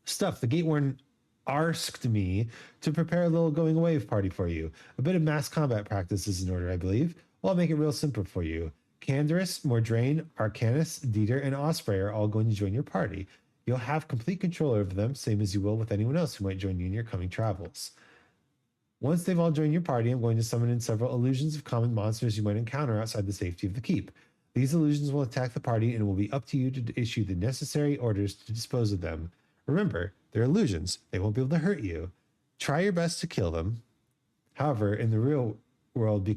Stuff, the Gate Warden asked me to prepare a little going away party for you. A bit of mass combat practice is in order, I believe. Well, I'll make it real simple for you. Canderous, Mordrain, Arcanus, Dieter, and Osprey are all going to join your party. You'll have complete control over them, same as you will with anyone else who might join you in your coming travels. Once they've all joined your party, I'm going to summon in several illusions of common monsters you might encounter outside the safety of the keep. These illusions will attack the party and it will be up to you to issue the necessary orders to dispose of them. Remember, they're illusions. They won't be able to hurt you. Try your best to kill them. However, in the real world,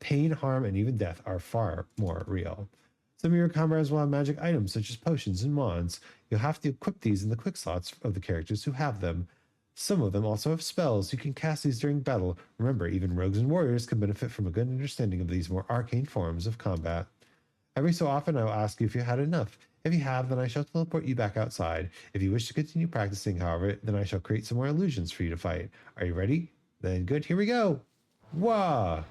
pain, harm, and even death are far more real. Some of your comrades will have magic items such as potions and wands. You'll have to equip these in the quick slots of the characters who have them. Some of them also have spells. You can cast these during battle. Remember, even rogues and warriors can benefit from a good understanding of these more arcane forms of combat. Every so often, I will ask you if you had enough. If you have, then I shall teleport you back outside. If you wish to continue practicing, however, then I shall create some more illusions for you to fight. Are you ready? Then good, here we go. Wah!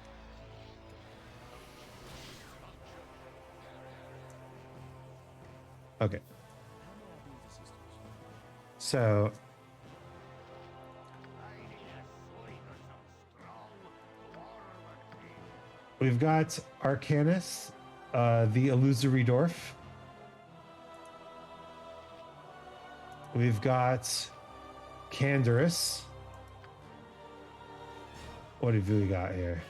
Okay. So we've got Arcanus, the illusory dwarf. We've got Canderous. What have we got here?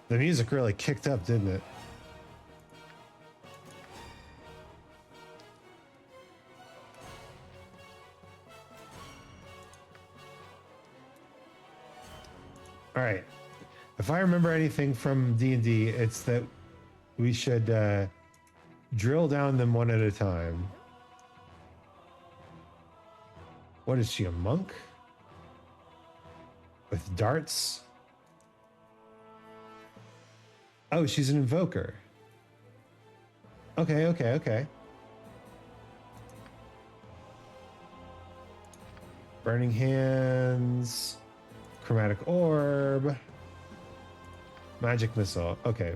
The music really kicked up, didn't it? All right. If I remember anything from D&D, it's that we should drill down them one at a time. What is she, a monk? With darts? Oh, she's an invoker. Okay. Burning hands. Chromatic orb. Magic missile. Okay.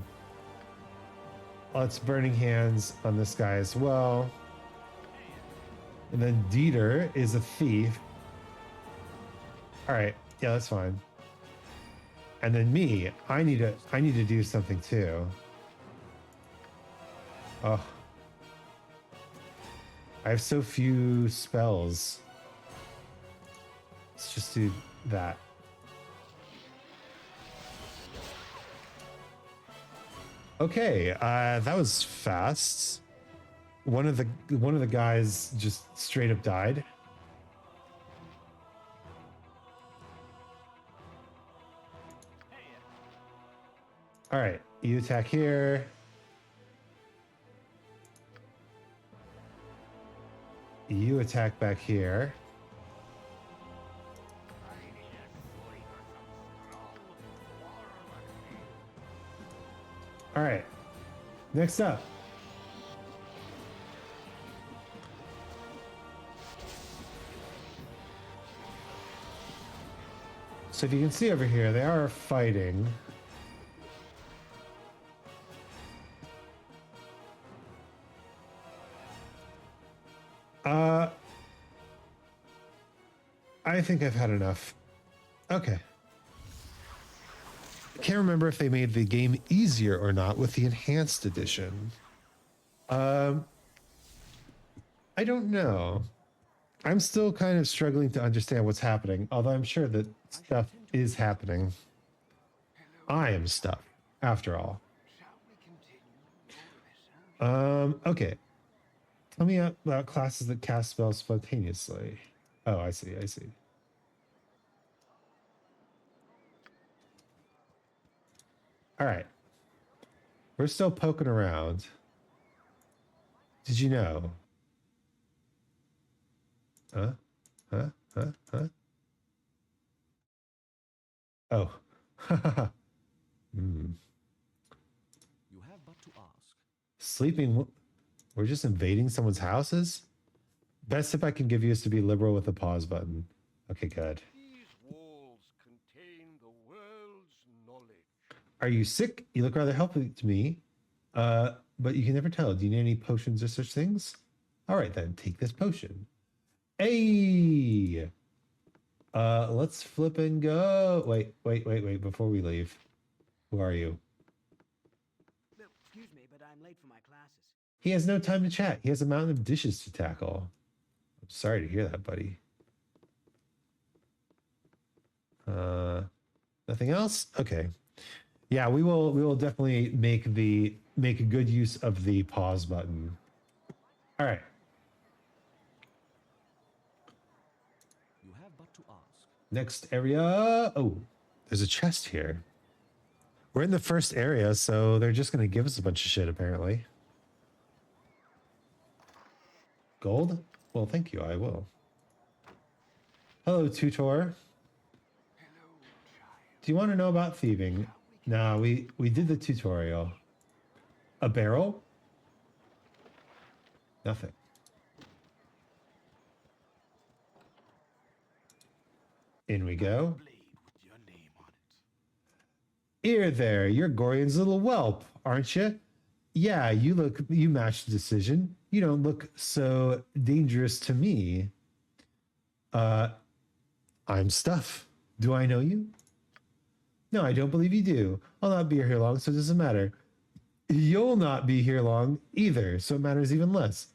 Let's burning hands on this guy as well. And then Dieter is a thief. All right. Yeah, that's fine. And then me, I need to do something too. Oh. I have so few spells. Let's just do that. Okay, that was fast. One of the guys just straight up died. All right, you attack here. You attack back here. All right, next up. So So if you can see over here, they are fighting. I think I've had enough. Okay. I can't remember if they made the game easier or not with the enhanced edition. I don't know. I'm still kind of struggling to understand what's happening, although I'm sure that stuff is happening. I am stuff, after all. Okay. Tell me about classes that cast spells spontaneously. Oh, I see, I see. All right. We're still poking around. Did you know? Huh? Huh? Huh? Huh? Oh. Hmm. You have but to ask. Sleeping. We're just invading someone's houses? Best tip I can give you is to be liberal with the pause button. Okay, good. These walls contain the world's knowledge. Are you sick? You look rather healthy to me. But you can never tell. Do you need any potions or such things? All right, then. Take this potion. Hey! Let's flip and go. Wait. Before we leave. Who are you? No, excuse me, but I'm late for my classes. He has no time to chat. He has a mountain of dishes to tackle. I'm sorry to hear that, buddy. Nothing else? Okay. Yeah, we will definitely make a good use of the pause button. All right. You have but to ask. Next area. Oh, there's a chest here. We're in the first area, so they're just going to give us a bunch of shit, apparently. Gold? Well, thank you. I will. Hello, tutor. Do you want to know about thieving? No, we did the tutorial. A barrel? Nothing. In we go. Here there, you're Gorian's little whelp, aren't you? Yeah, you matched the decision. You don't look so dangerous to me. I'm Stuff. Do I know you? No, I don't believe you do. I'll not be here long, so it doesn't matter. You'll not be here long either, so it matters even less.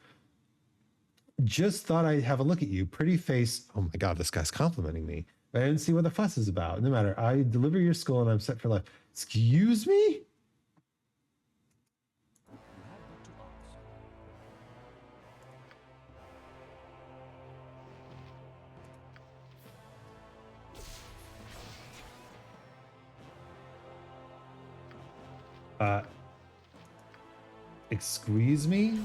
Just thought I'd have a look at you. Pretty face. Oh my god, this guy's complimenting me. I didn't see what the fuss is about. No matter. I deliver your skull and I'm set for life. Excuse me? Excuse me?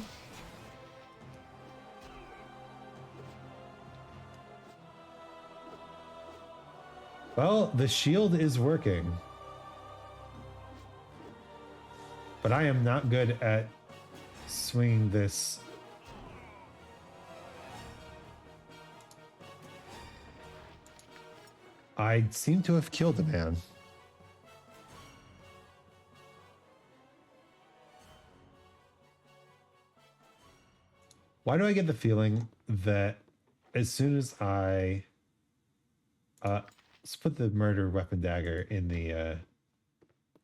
Well, the shield is working. But I am not good at swinging this. I seem to have killed a man. Why do I get the feeling that as soon as I let's put the murder weapon dagger in the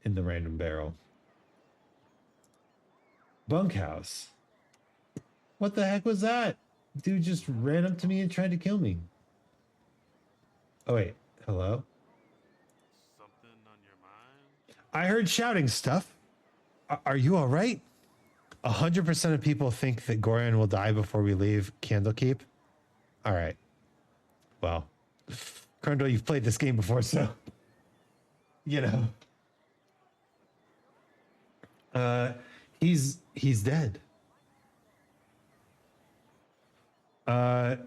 random barrel. Bunkhouse. What the heck was that? Dude just ran up to me and tried to kill me. Oh wait, hello? Something on your mind? I heard shouting stuff. Are you all right? 100% of people think that Gorian will die before we leave Candlekeep. All right. Well, Crundle, you've played this game before, so you know. He's dead.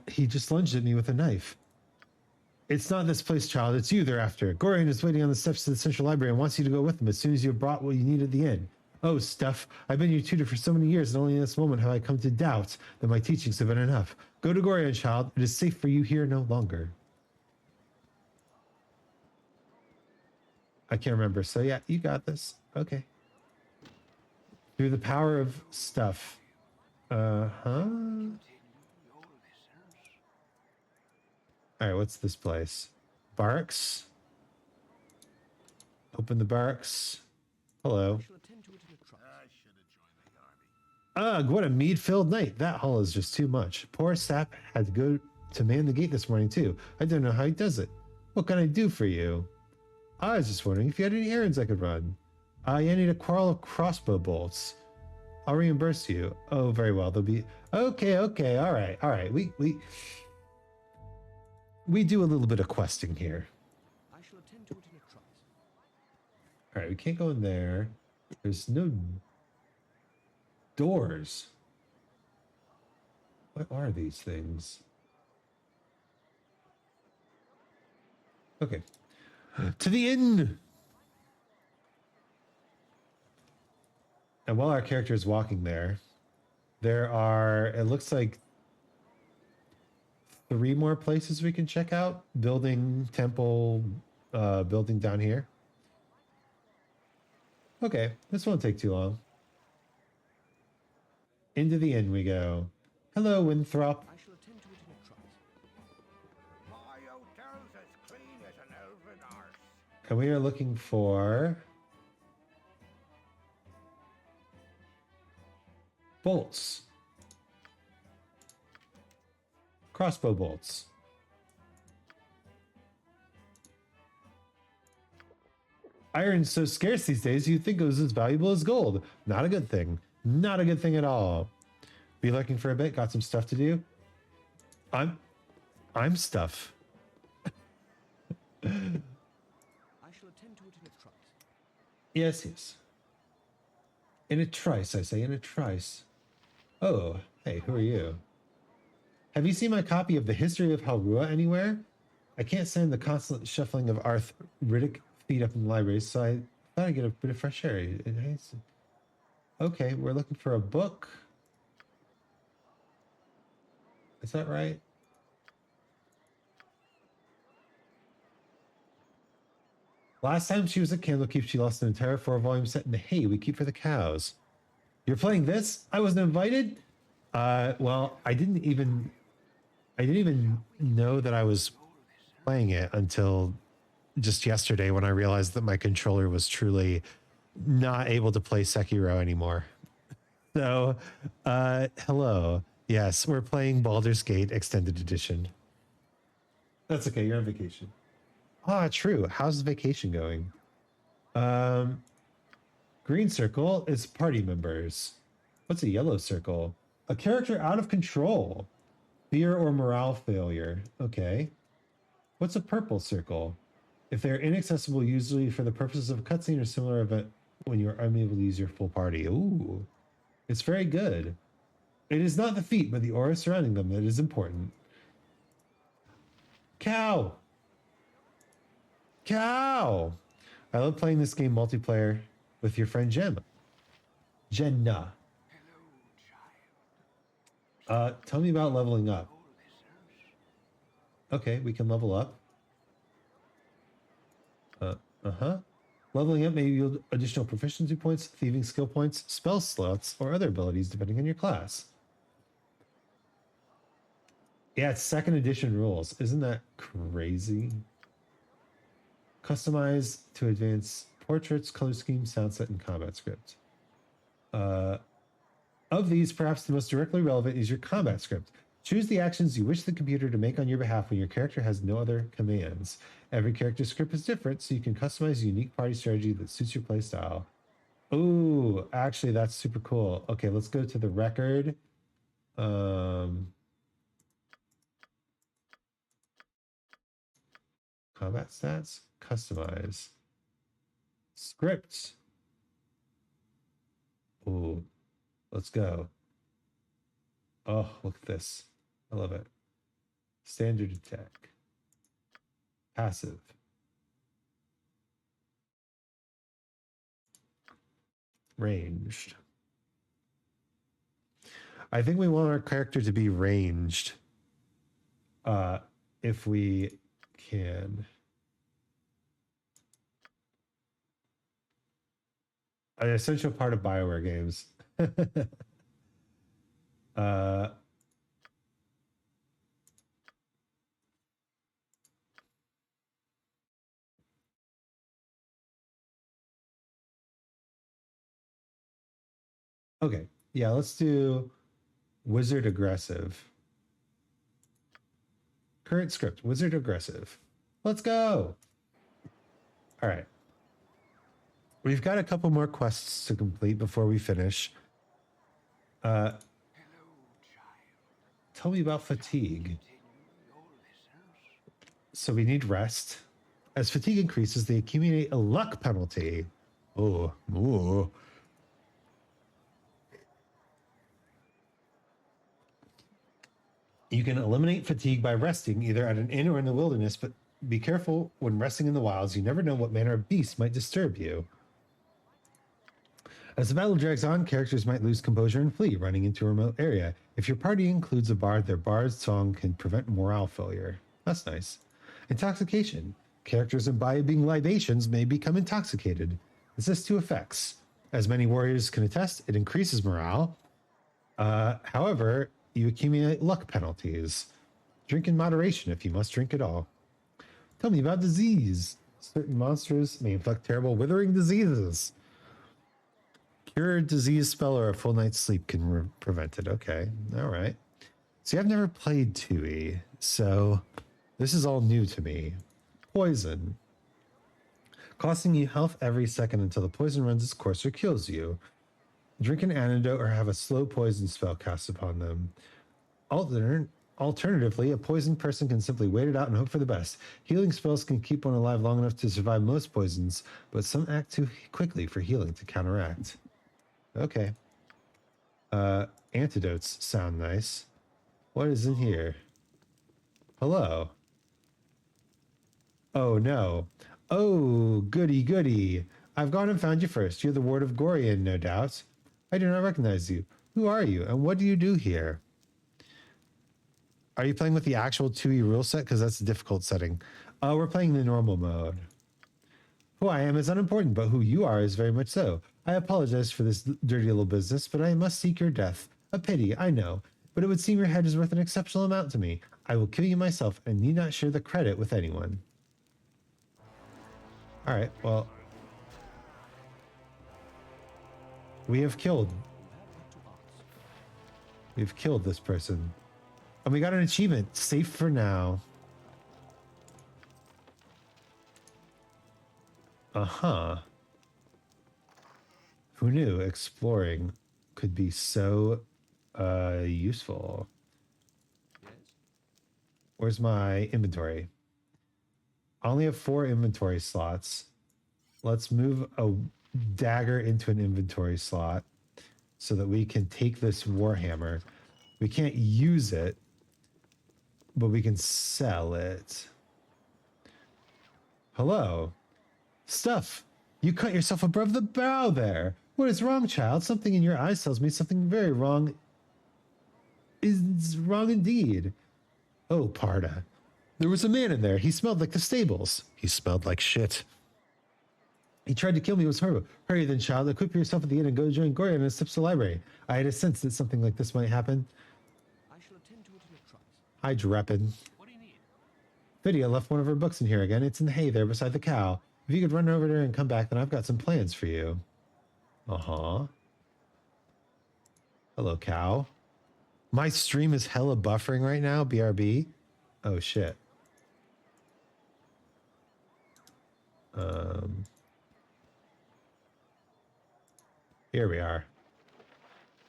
He just lunged at me with a knife. It's not this place, child. It's you they're after. Gorian is waiting on the steps to the Central Library and wants you to go with him as soon as you've brought what you need at the end. Oh, Stuff. I've been your tutor for so many years, and only in this moment have I come to doubt that my teachings have been enough. Go to Gorian, child. It is safe for you here no longer. I can't remember. So yeah, you got this. Okay. Through the power of stuff. Uh-huh. All right, what's this place? Barracks? Open the barracks. Hello. Ugh, what a mead-filled night. That hall is just too much. Poor Sap had to go to man the gate this morning, too. I don't know how he does it. What can I do for you? I was just wondering if you had any errands I could run. I need a quarrel of crossbow bolts. I'll reimburse you. Oh, very well. They'll be... Okay, all right. We do a little bit of questing here. I shall attend to it in a trice. All right, we can't go in there. There's no doors. What are these things? Okay. To the inn! And while our character is walking there, there are, it looks like 3 more places we can check out. Building, temple, building down here. Okay, this won't take too long. Into the inn we go. Hello, Winthrop. I shall attend to it in a trice. My hotel's as clean as an elven arse. And we are looking for bolts. Crossbow bolts. Iron's so scarce these days, you'd think it was as valuable as gold. Not a good thing. Not a good thing at all. Be looking for a bit? Got some stuff to do? I'm stuff. I shall attend to it in a trice. Yes. In a trice, I say, in a trice. Oh, hey, who are you? Have you seen my copy of the History of Halrua anywhere? I can't stand the constant shuffling of arthritic feet up in the library, so I thought I'd get a bit of fresh air. Okay, we're looking for a book. Is that right? Last time she was at Candlekeep, she lost an entire 4-volume set in the hay we keep for the cows. You're playing this? I wasn't invited? Well, I didn't even know that I was playing it until just yesterday when I realized that my controller was truly not able to play Sekiro anymore. So, hello. Yes, we're playing Baldur's Gate Extended Edition. That's okay, you're on vacation. Ah, true. How's the vacation going? Green circle is party members. What's a yellow circle? A character out of control. Fear or morale failure. Okay. What's a purple circle? If they're inaccessible, usually for the purposes of a cutscene or similar event when you're unable to use your full party. Ooh. It's very good. It is not the feat, but the aura surrounding them that is important. Cow! Cow! I love playing this game multiplayer with your friend Jenna. Tell me about leveling up. Okay, we can level up. Leveling up may yield additional proficiency points, thieving skill points, spell slots, or other abilities depending on your class. Yeah, it's 2nd edition rules. Isn't that crazy? Customize to advance portraits, color scheme, sound set, and combat script. Of these, perhaps the most directly relevant is your combat script. Choose the actions you wish the computer to make on your behalf when your character has no other commands. Every character's script is different, so you can customize a unique party strategy that suits your playstyle. Ooh, actually, that's super cool. Okay, let's go to the record. Combat stats, customize. Script. Ooh, let's go. Oh, look at this. I love it. Standard attack. Passive. Ranged. I think we want our character to be ranged. If we can. An essential part of BioWare games. uh, okay. Yeah, let's do Wizard Aggressive. Current script, Wizard Aggressive. Let's go. All right. We've got a couple more quests to complete before we finish. Tell me about fatigue. So we need rest. As fatigue increases, they accumulate a luck penalty. Oh, ooh. You can eliminate fatigue by resting either at an inn or in the wilderness, but be careful when resting in the wilds. You never know what manner of beast might disturb you. As the battle drags on, characters might lose composure and flee, running into a remote area. If your party includes a bard, their bard's song can prevent morale failure. That's nice. Intoxication. Characters imbibing libations may become intoxicated. This has two effects. As many warriors can attest, it increases morale. However, you accumulate luck penalties. Drink in moderation if you must drink at all. Tell me about disease. Certain monsters may inflict terrible withering diseases. Cure a disease spell or a full night's sleep can prevent it. Okay, all right. See, I've never played 2E, so this is all new to me. Poison. Costing you health every second until the poison runs its course or kills you. Drink an antidote or have a slow poison spell cast upon them. Alternatively, a poisoned person can simply wait it out and hope for the best. Healing spells can keep one alive long enough to survive most poisons, but some act too quickly for healing to counteract. Okay. Antidotes sound nice. What is in here? Hello. Oh, no. Oh, goody goody. I've gone and found you first. You're the ward of Gorian, no doubt. I do not recognize you. Who are you, and what do you do here? Are you playing with the actual 2E rule set? Because that's a difficult setting. We're playing the normal mode. Who I am is unimportant, but who you are is very much so. I apologize for this dirty little business, but I must seek your death. A pity, I know, but it would seem your head is worth an exceptional amount to me. I will kill you myself and need not share the credit with anyone. All right, well, we've killed this person. And we got an achievement, safe for now. Uh-huh. Who knew exploring could be so useful? Where's my inventory? I only have 4 inventory slots. Let's move a dagger into an inventory slot so that we can take this warhammer. We can't use it, but we can sell it. Hello. Stuff. You cut yourself above the brow there. What is wrong, child? Something in your eyes tells me something very wrong is wrong indeed. Oh, Parda. There was a man in there. He smelled like the stables. He smelled like shit. He tried to kill me. It was horrible. Hurry then, child. Equip yourself at the inn and go join Gorian in the steps of the library. I had a sense that something like this might happen. I shall attend to it in a trice. Hi, Dreppin. What do you need? Vidya left one of her books in here again. It's in the hay there beside the cow. If you could run over there and come back, then I've got some plans for you. Uh-huh. Hello, cow. My stream is hella buffering right now, BRB. Oh, shit. Here we are.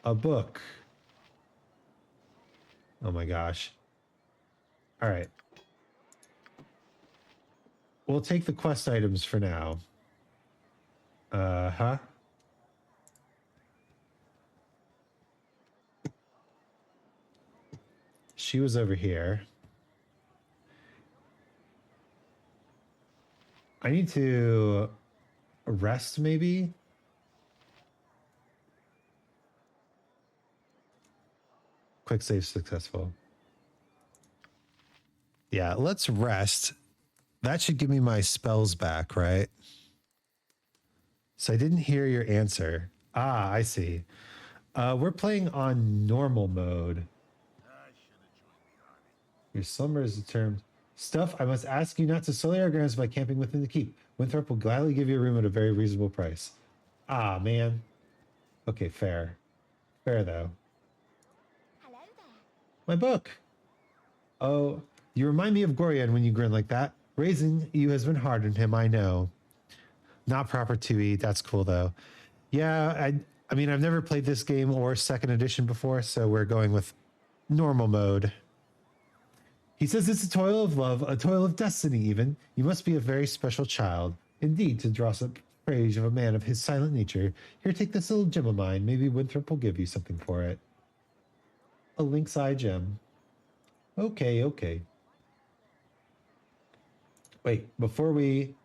A book. Oh my gosh. All right. We'll take the quest items for now. Uh-huh. She was over here. I need to rest, maybe? Quick save successful. Yeah, let's rest. That should give me my spells back, right? So I didn't hear your answer. Ah, I see. We're playing on normal mode. Your slumber is determined. Stuff, I must ask you not to sully our grounds by camping within the keep. Winthrop will gladly give you a room at a very reasonable price. Ah, man. Okay, fair. Fair, though. Hello there. My book. Oh, you remind me of Gorian when you grin like that. Raising you has been hard on him, I know. Not proper to eat. That's cool, though. Yeah, I mean, I've never played this game or second edition before, so we're going with normal mode. He says it's a toil of love, a toil of destiny even. You must be a very special child. Indeed, to draw some praise of a man of his silent nature. Here, take this little gem of mine. Maybe Winthrop will give you something for it. A lynx eye gem. Okay, okay. Wait, before we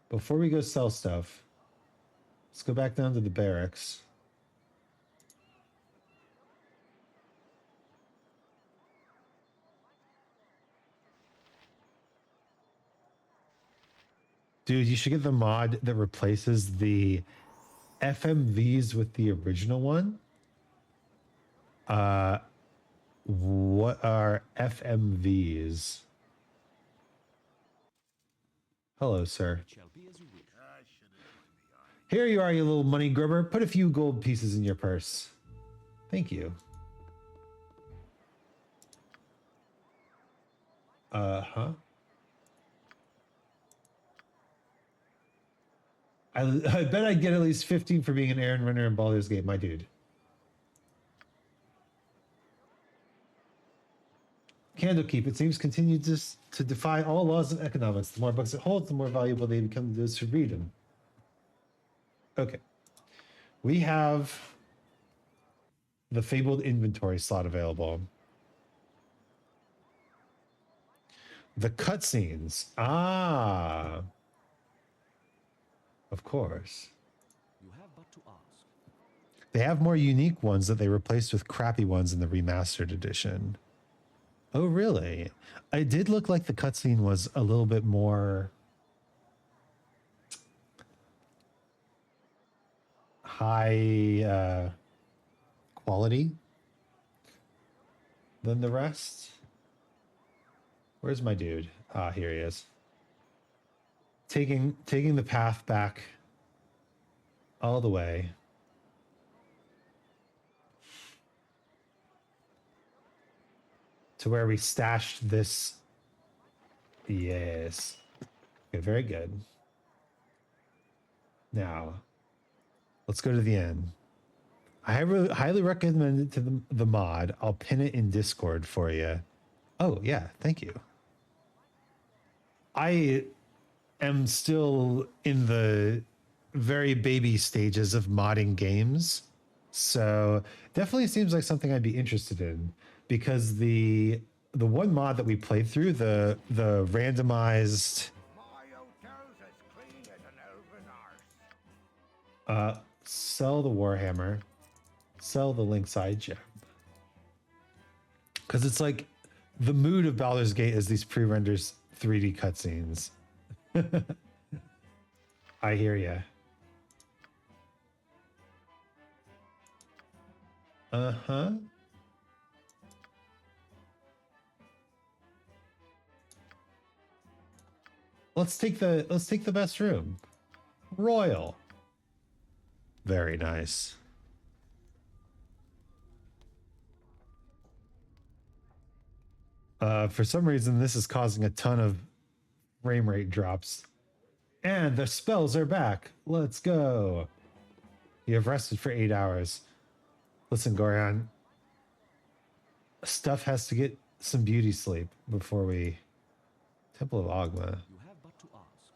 go sell stuff, let's go back down to the barracks. Dude, you should get the mod that replaces the FMVs with the original one. What are FMVs? Hello, sir. Here you are, you little money grubber. Put a few gold pieces in your purse. Thank you. Uh-huh. I bet I'd get at least 15 for being an errand runner in Baldur's Gate, my dude. Candlekeep, it seems, continue to defy all laws of economics. The more books it holds, the more valuable they become to those who read them. Okay. We have the fabled inventory slot available. The cutscenes. Ah. Of course. You have but to ask. They have more unique ones that they replaced with crappy ones in the remastered edition. Oh, really? It did look like the cutscene was a little bit more high quality than the rest. Where's my dude? Ah, here he is. Taking the path back all the way. To where we stashed this. Yes. Okay, very good. Now, let's go to the end. I highly recommend it to the mod. I'll pin it in Discord for you. Oh, yeah, thank you. I am still in the very baby stages of modding games. So definitely seems like something I'd be interested in, because the one mod that we played through, the randomized sell the Warhammer, sell the Lynx Eye gem. Because it's like the mood of Baldur's Gate is these pre-renders 3D cutscenes. I hear ya. Uh-huh. Let's take the best room. Royal. Very nice. For some reason, this is causing a ton of frame rate drops. And the spells are back. Let's go. You have rested for 8 hours. Listen, Gorian. Stuff has to get some beauty sleep before we... Temple of Agma. You have but to ask.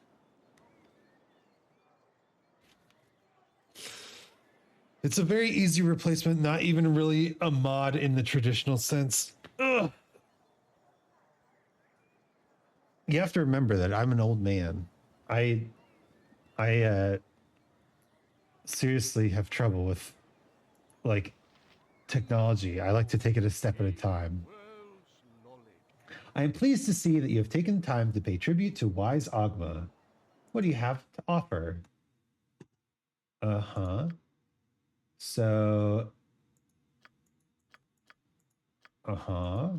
It's a very easy replacement, not even really a mod in the traditional sense. Ugh. You have to remember that I'm an old man. I seriously have trouble with like technology. I like to take it a step at a time. I am pleased to see that you have taken time to pay tribute to wise Agma. What do you have to offer? Uh-huh. So, uh-huh.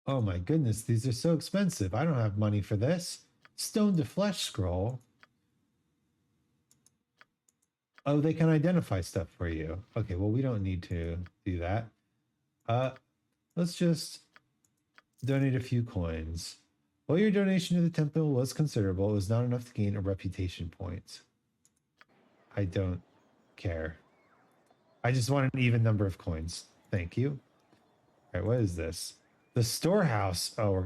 Oh my goodness, these are so expensive. I don't have money for this. Stone to flesh scroll. Oh, they can identify stuff for you. Okay, well, we don't need to do that. Let's just donate a few coins. While your donation to the temple was considerable, it was not enough to gain a reputation point. I don't care. I just want an even number of coins. Thank you. All right, what is this? The storehouse. Oh,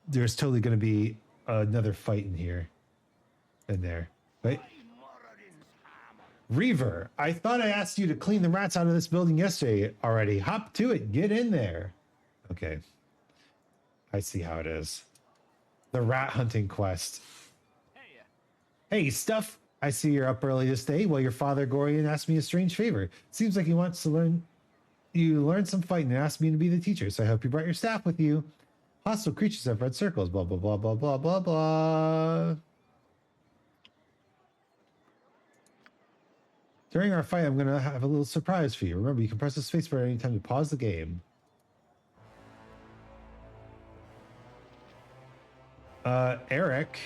there's totally gonna be another fight in here. In there. Wait. Reaver, I thought I asked you to clean the rats out of this building yesterday already. Hop to it. Get in there. Okay. I see how it is. The rat hunting quest. Hey, Stuff. I see you're up early this day. Well, your father, Gorian, asked me a strange favor. Seems like he wants to learn some fighting and asked me to be the teacher, so I hope you brought your staff with you. Hostile creatures have red circles. Blah, blah, blah, blah, blah, blah, blah. During our fight, I'm going to have a little surprise for you. Remember, you can press the spacebar anytime to pause the game. Eric.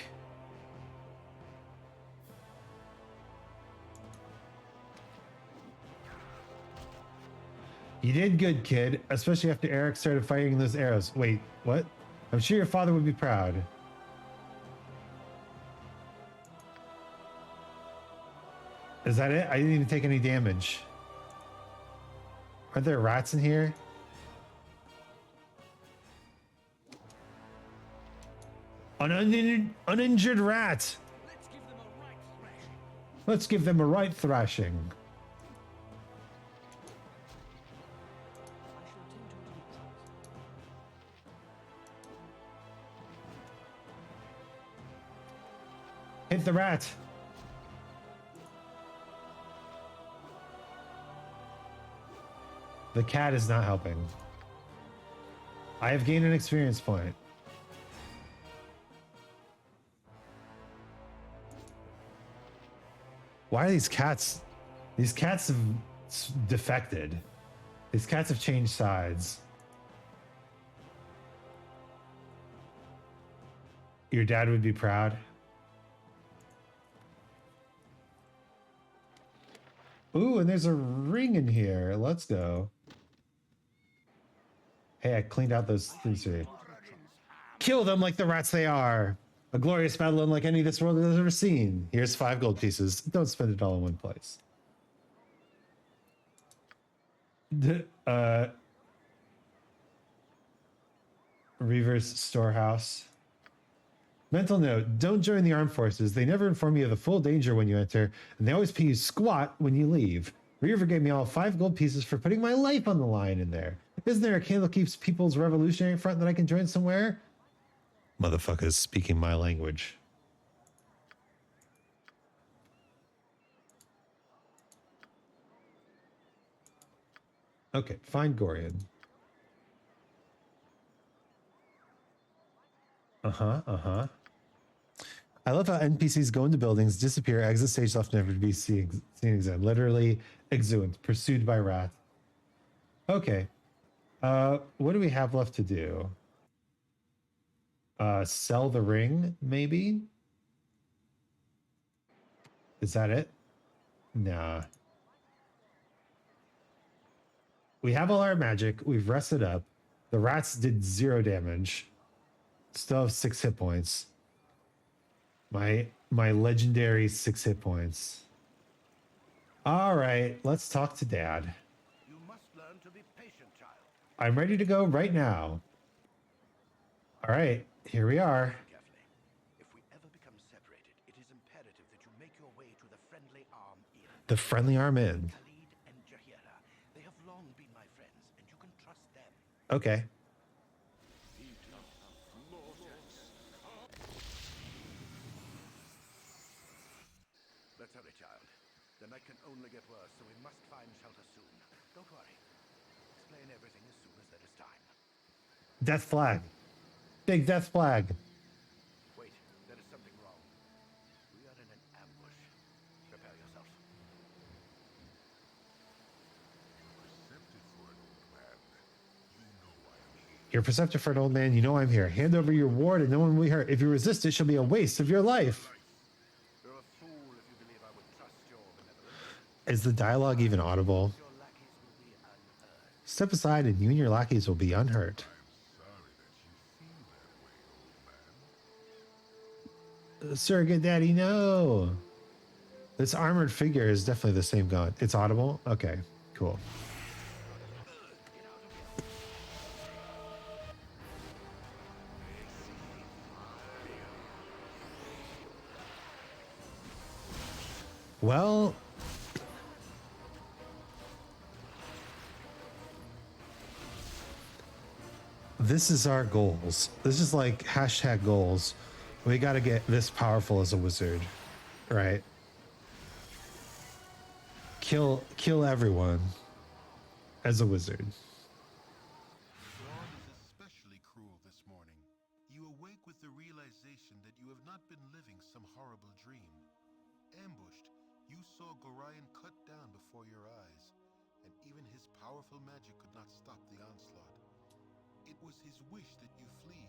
You did good, kid, especially after Eric started firing those arrows. Wait, what? I'm sure your father would be proud. Is that it? I didn't even take any damage. Aren't there rats in here? An uninjured rat. Let's give them a right thrashing. Hit the rat. The cat is not helping. I have gained an experience point. Why are these cats? These cats have defected. These cats have changed sides. Your dad would be proud. Ooh, and there's a ring in here. Let's go. Hey, I cleaned out those things for you. Kill them like the rats they are. A glorious battle unlike any this world has ever seen. Here's 5 gold pieces. Don't spend it all in one place. Reaver's storehouse. Mental note, don't join the armed forces. They never inform you of the full danger when you enter, and they always pay you squat when you leave. Reaver gave me all 5 gold pieces for putting my life on the line in there. Isn't there a Candle Keeps People's Revolutionary Front that I can join somewhere? Motherfuckers speaking my language. Okay, find Gorian. Uh-huh. I love how NPCs go into buildings, disappear, exit stage left, never to be seen again. Literally exuent, pursued by wrath. Okay. What do we have left to do? Sell the ring, maybe? Is that it? Nah. We have all our magic. We've rested up. The rats did 0 damage. Still have 6 hit points. My legendary 6 hit points. All right, let's talk to Dad. You must learn to be patient, child. I'm ready to go right now. All right, here we are. Carefully. If we ever become separated, it is imperative that you make your way to the friendly arm inn. The friendly arm inn. Khalid and Jahira. They have long been my friends, and you can trust them. Okay. Let's hurry, child. The night can only get worse, so we must find shelter soon. Don't worry. Explain everything as soon as there is time. Death flag. Big death flag. Wait, there is something wrong. yourself. You're perceptive for an old man. You know I'm here. Hand over your ward and no one will be hurt. If you resist, it shall be a waste of your life. You're a fool if you believe I would trust your benevolence. Is the dialogue even audible? Your lackeys will be unheard. Step aside and you and your lackeys will be unhurt. Surrogate Daddy, no. This armored figure is definitely the same god. It's audible? Okay, cool. Well, this is our goals. This is like hashtag goals. We got to get this powerful as a wizard, right? Kill everyone as a wizard. Dawn is especially cruel this morning. You awake with the realization that you have not been living some horrible dream. Ambushed, you saw Gorion cut down before your eyes, and even his powerful magic could not stop the onslaught. It was his wish that you flee,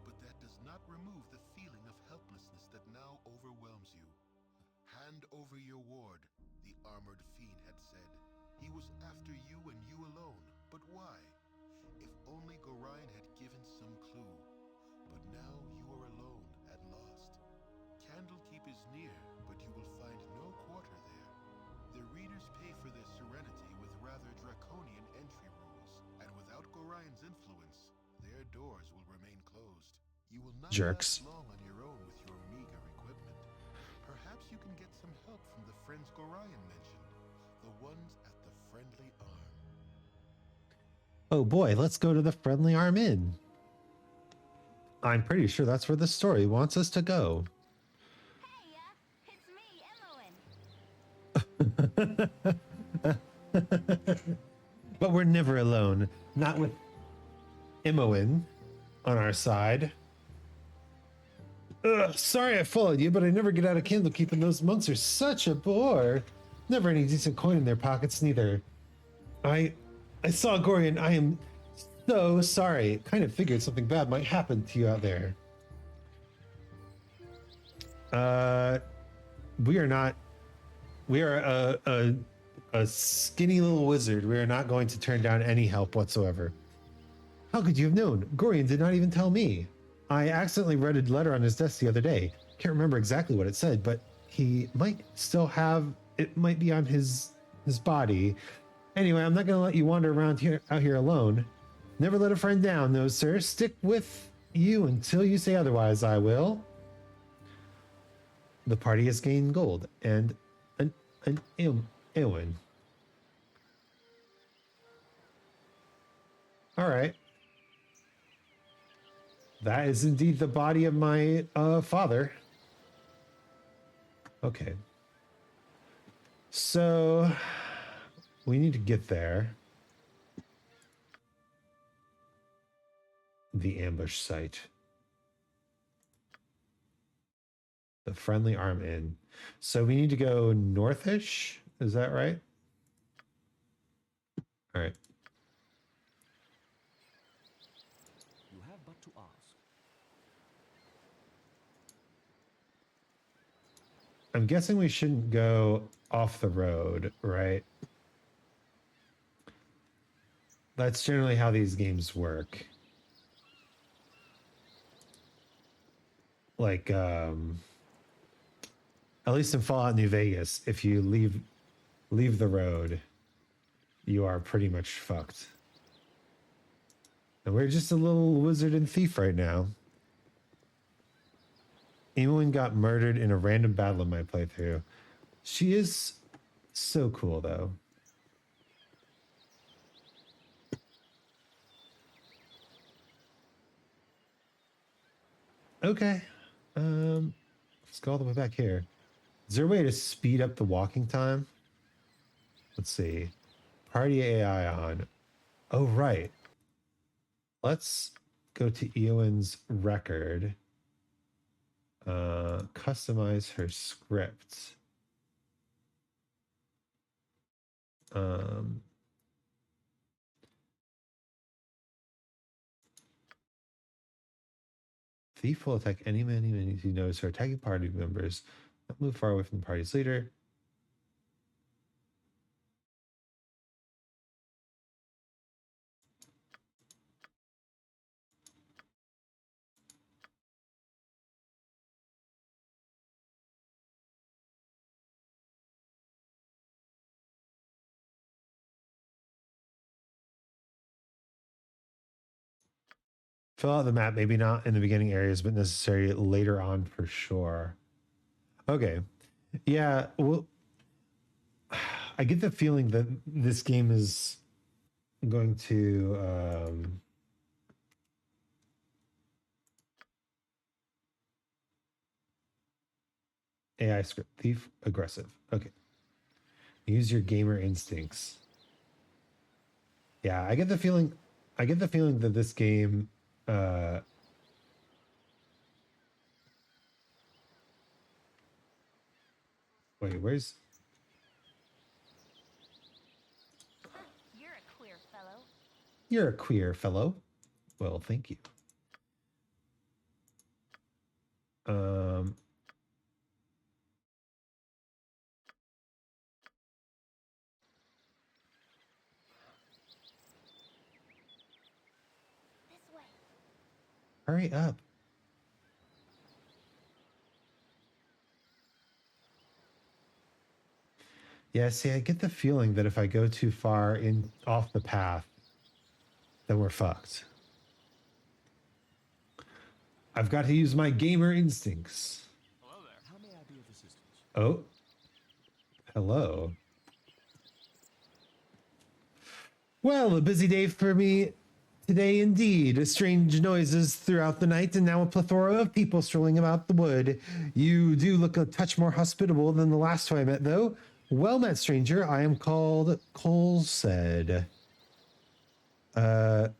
but that does not remove the feeling of helplessness that now overwhelms you. Hand over your ward, the armored fiend had said. He was after you and you alone, but why? If only Gorion had given some clue. But now you are alone and lost. Candlekeep is near, but you will find no quarter there. The readers pay for their serenity with rather draconian entry rules, and without Gorion's influence, their doors will remain closed. You will not Jerks. last long on your own with your meager equipment. Perhaps you can get some help from the friends Gorion mentioned, the ones at the Friendly Arm. Oh boy, let's go to the Friendly Arm Inn. I'm pretty sure that's where the story wants us to go. But we're never alone. Not with Imoen on our side. Ugh, sorry I followed you, but I never get out of Candlekeep, and those monks are such a bore. Never any decent coin in their pockets, neither. I saw Gorion. I am so sorry. Kind of figured something bad might happen to you out there. We are not. We are a skinny little wizard. We are not going to turn down any help whatsoever. How could you have known? Gorion did not even tell me. I accidentally read a letter on his desk the other day. Can't remember exactly what it said, but he might still have. It might be on his body. Anyway, I'm not going to let you wander around out here alone. Never let a friend down, no, sir. Stick with you until you say otherwise, I will. The party has gained gold and an Eowyn. All right. That is indeed the body of my father. Okay. So we need to get there. The ambush site. The Friendly Arm Inn. So we need to go northish. Is that right? All right. You have but to ask. I'm guessing we shouldn't go off the road, right? That's generally how these games work. Like, at least in Fallout New Vegas, if you leave the road, you are pretty much fucked. And we're just a little wizard and thief right now. Eowyn got murdered in a random battle in my playthrough. She is so cool, though. Okay. Let's go all the way back here. Is there a way to speed up the walking time? Let's see. Party AI on. Oh, right. Let's go to Eowyn's record. Customize her script. Um, Thief will attack any man he knows who are attacking party members. Don't move far away from the party's leader. Fill out the map, maybe not in the beginning areas, but necessary later on for sure. Okay. Yeah, well, I get the feeling that this game is going to AI script thief aggressive. Okay. Use your gamer instincts. Yeah, I get the feeling that this game wait, where's You're a queer fellow. You're a queer fellow. Well, thank you. This way. Hurry up. Yeah, see, I get the feeling that if I go too far in off the path, then we're fucked. I've got to use my gamer instincts. Hello there. How may I be of assistance? Oh. Hello. Well, a busy day for me today indeed. Strange noises throughout the night and now a plethora of people strolling about the wood. You do look a touch more hospitable than the last time I met, though. Well met, stranger. I am called Colsaid. Why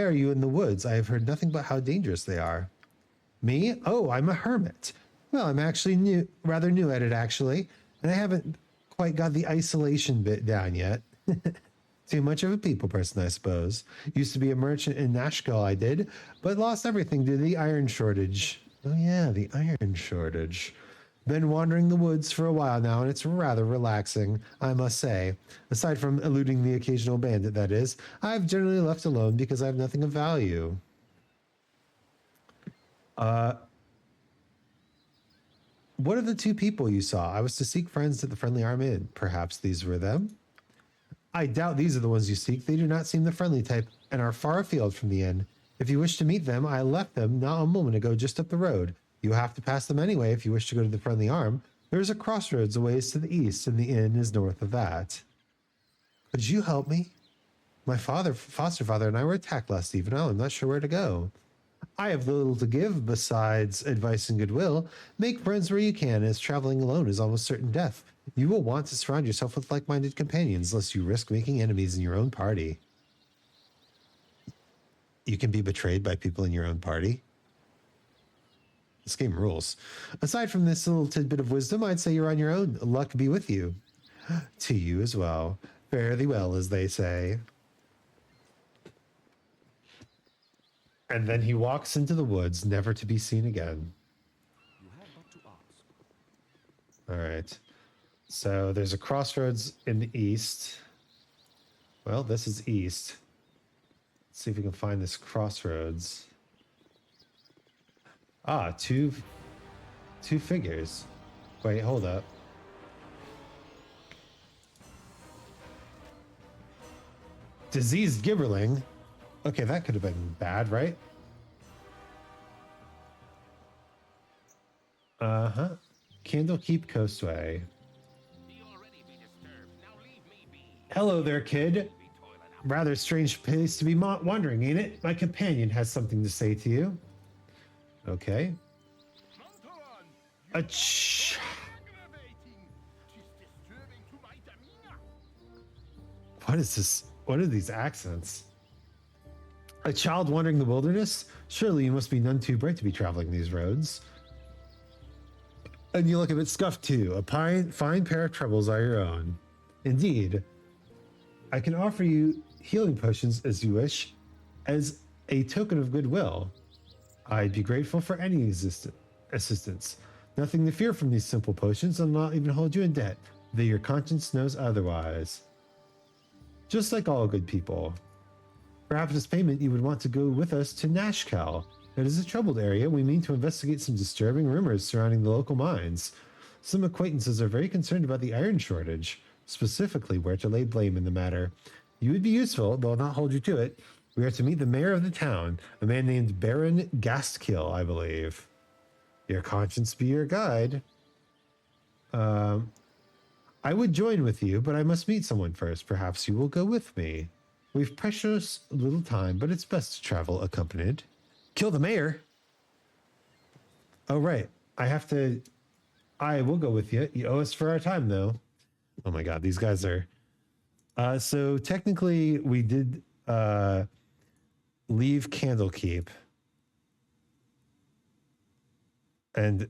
are you in the woods? I have heard nothing but how dangerous they are. Me? Oh, I'm a hermit. Well, I'm actually rather new at it, actually. And I haven't quite got the isolation bit down yet. Too much of a people person, I suppose. Used to be a merchant in Nashkel, I did, but lost everything due to the iron shortage. Oh yeah, the iron shortage. Been wandering the woods for a while now, and it's rather relaxing, I must say. Aside from eluding the occasional bandit, that is, I've generally left alone because I have nothing of value. What are the two people you saw? I was to seek friends at the Friendly Arm Inn. Perhaps these were them? I doubt these are the ones you seek. They do not seem the friendly type and are far afield from the inn. If you wish to meet them, I left them not a moment ago just up the road. You have to pass them anyway if you wish to go to the Friendly Arm. There is a crossroads a ways to the east, and the inn is north of that. Could you help me? My foster father and I were attacked last evening. I'm not sure where to go. I have little to give besides advice and goodwill. Make friends where you can, as traveling alone is almost certain death. You will want to surround yourself with like-minded companions, lest you risk making enemies in your own party. You can be betrayed by people in your own party. This game rules. Aside from this little tidbit of wisdom, I'd say you're on your own. Luck be with you. To you as well. Fare thee well, as they say. And then he walks into the woods, never to be seen again. You have but to ask. All right. So there's a crossroads in the east. Well, this is east. Let's see if we can find this crossroads. Ah, two figures. Wait, hold up. Diseased gibberling. Okay, that could have been bad, right? Uh-huh. Candlekeep Coastway. Hello there, kid. Rather strange place to be wandering, ain't it? My companion has something to say to you. Okay. What is this? What are these accents? A child wandering the wilderness? Surely you must be none too bright to be traveling these roads. And you look a bit scuffed too. A fine pair of troubles are your own. Indeed. I can offer you healing potions as you wish, as a token of goodwill. I'd be grateful for any assistance. Nothing to fear from these simple potions. I'll not even hold you in debt, though your conscience knows otherwise. Just like all good people. Perhaps as payment you would want to go with us to Nashkel. It is a troubled area. We mean to investigate some disturbing rumors surrounding the local mines. Some acquaintances are very concerned about the iron shortage, specifically where to lay blame in the matter. You would be useful, though I'll not hold you to it. We are to meet the mayor of the town, a man named Baron Gastkill, I believe. Your conscience be your guide. I would join with you, but I must meet someone first. Perhaps you will go with me. We've precious little time, but it's best to travel accompanied. Kill the mayor? Oh, right. I will go with you. You owe us for our time, though. Oh my god, these guys are... so technically, we did leave Candlekeep. And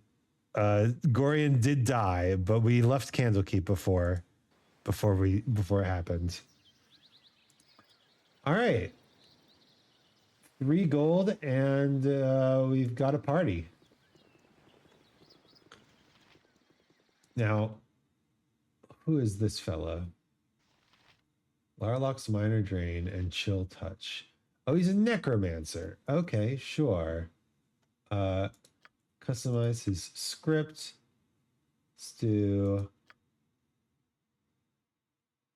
Gorian did die, but we left Candlekeep before it happened. All right. 3 gold, and we've got a party. Now, who is this fella? Larlock's Minor Drain and Chill Touch. Oh, he's a necromancer. Okay, sure. Customize his script. Let's do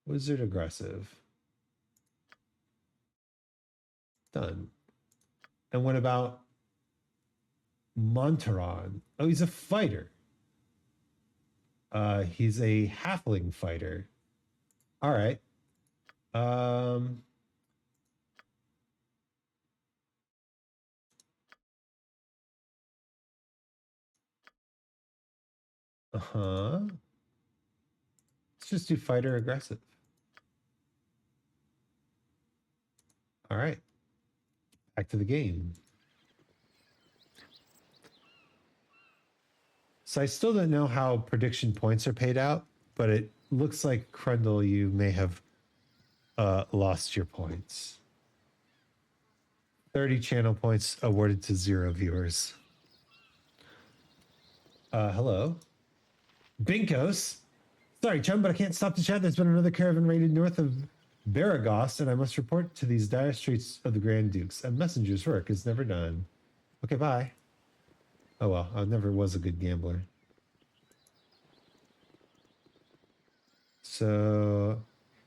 Wizard Aggressive. Done. And what about Montaron? Oh, he's a fighter. He's a halfling fighter. All right. Let's just do fighter aggressive. All right. Back to the game. So I still don't know how prediction points are paid out, but it looks like, Crundle, you may have lost your points. 30 channel points awarded to 0 viewers. Hello. Binkos. Sorry, chum, but I can't stop the chat. There's been another caravan raided north of Baragost, and I must report to these dire streets of the Grand Dukes. A messenger's work is never done. Okay, bye. Oh well, I never was a good gambler. So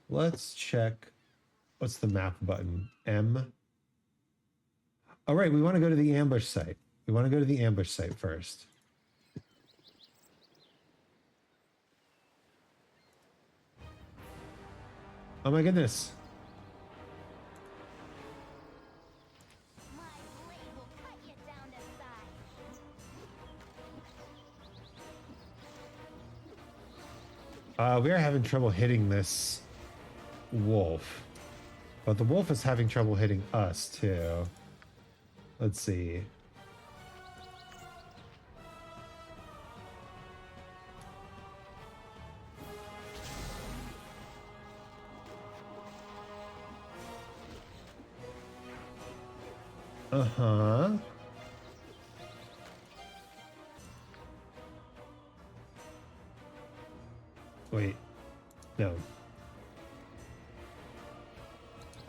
let's check. What's the map button? M. All right, we want to go to the ambush site. We want to go to the ambush site first. Oh my goodness. We are having trouble hitting this wolf. But the wolf is having trouble hitting us too. Let's see. Uh-huh. Wait. No.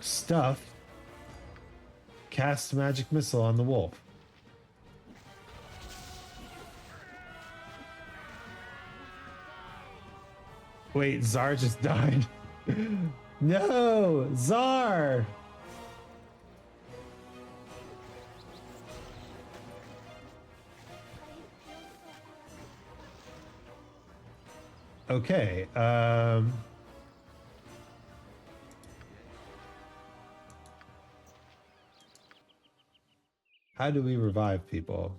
Stuff. Cast magic missile on the wolf. Wait, Zar just died. No, Zar. Okay, how do we revive people?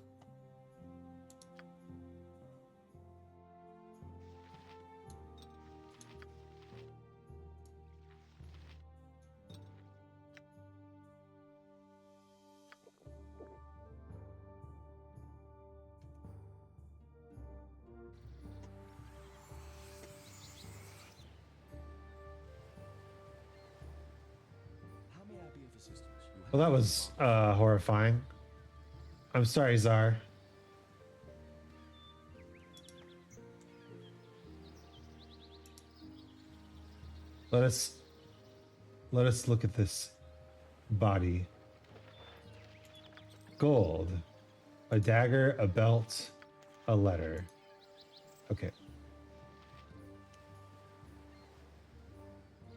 Well, that was horrifying. I'm sorry, Czar. Let us look at this body. Gold. A dagger, a belt, a letter. Okay.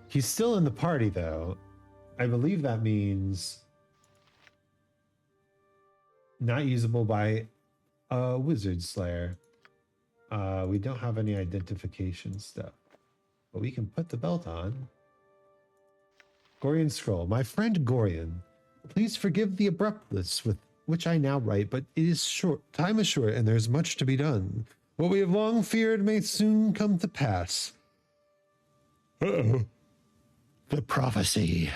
He's still in the party, though. I believe that means not usable by a wizard slayer. We don't have any identification stuff, but we can put the belt on. Gorian scroll. My friend Gorian, please forgive the abruptness with which I now write, but it is short. Time is short, and there's much to be done. What we have long feared may soon come to pass. Uh-oh. The prophecy.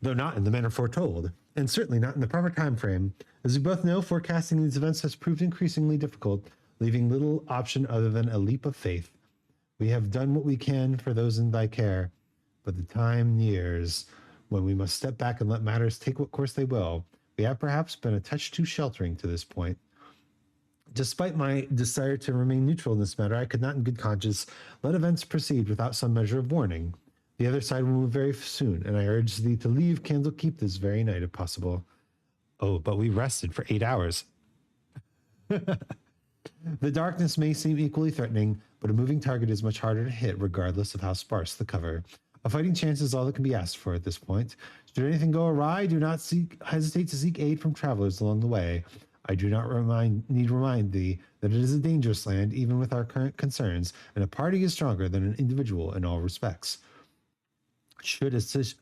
Though not in the manner foretold, and certainly not in the proper time frame. As we both know, forecasting these events has proved increasingly difficult, leaving little option other than a leap of faith. We have done what we can for those in thy care, but the time nears when we must step back and let matters take what course they will. We have perhaps been a touch too sheltering to this point. Despite my desire to remain neutral in this matter, I could not in good conscience let events proceed without some measure of warning. The other side will move very soon, and I urge thee to leave Candlekeep this very night if possible. Oh, but we rested for 8 hours. The darkness may seem equally threatening, but a moving target is much harder to hit regardless of how sparse the cover. A fighting chance is all that can be asked for at this point. Should anything go awry, do not hesitate to seek aid from travelers along the way. I do not need remind thee that it is a dangerous land, even with our current concerns, and a party is stronger than an individual in all respects. Should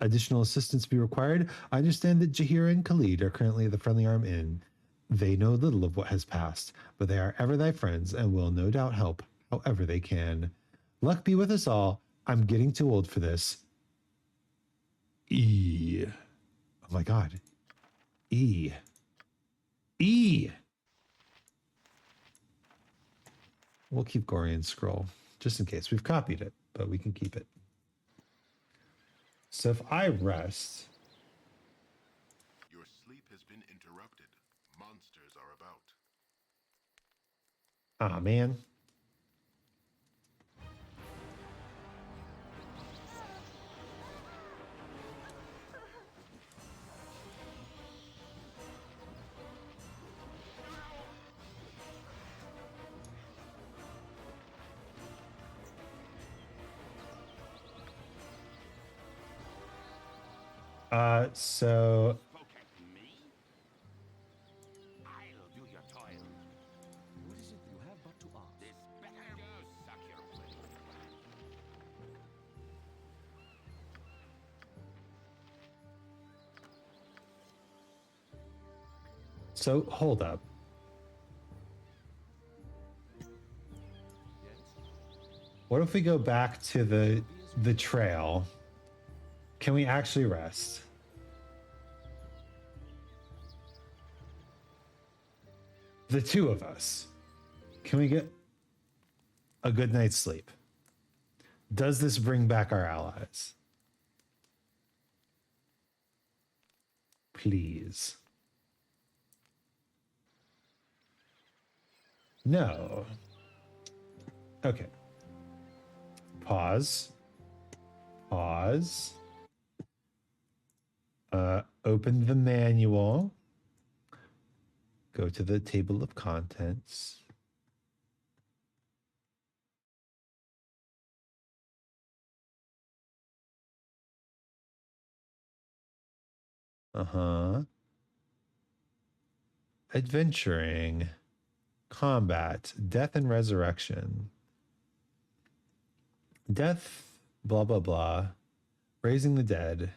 additional assistance be required, I understand that Jahira and Khalid are currently at the Friendly Arm Inn. They know little of what has passed, but they are ever thy friends and will no doubt help however they can. Luck be with us all. I'm getting too old for this. E. Oh my god. E. E. We'll keep Gorian scroll, just in case. We've copied it, but we can keep it. So if I rest... Your sleep has been interrupted. Monsters are about. Ah, man. So I'll do your toil. What is it you have but to ask? This better go suck your wing. So hold up. What if we go back to the trail? Can we actually rest? The two of us. Can we get a good night's sleep? Does this bring back our allies? Please. No. Okay. Pause. Pause. Open the manual. Go to the table of contents. Adventuring. Combat. Death and resurrection. Death, blah, blah, blah. Raising the dead.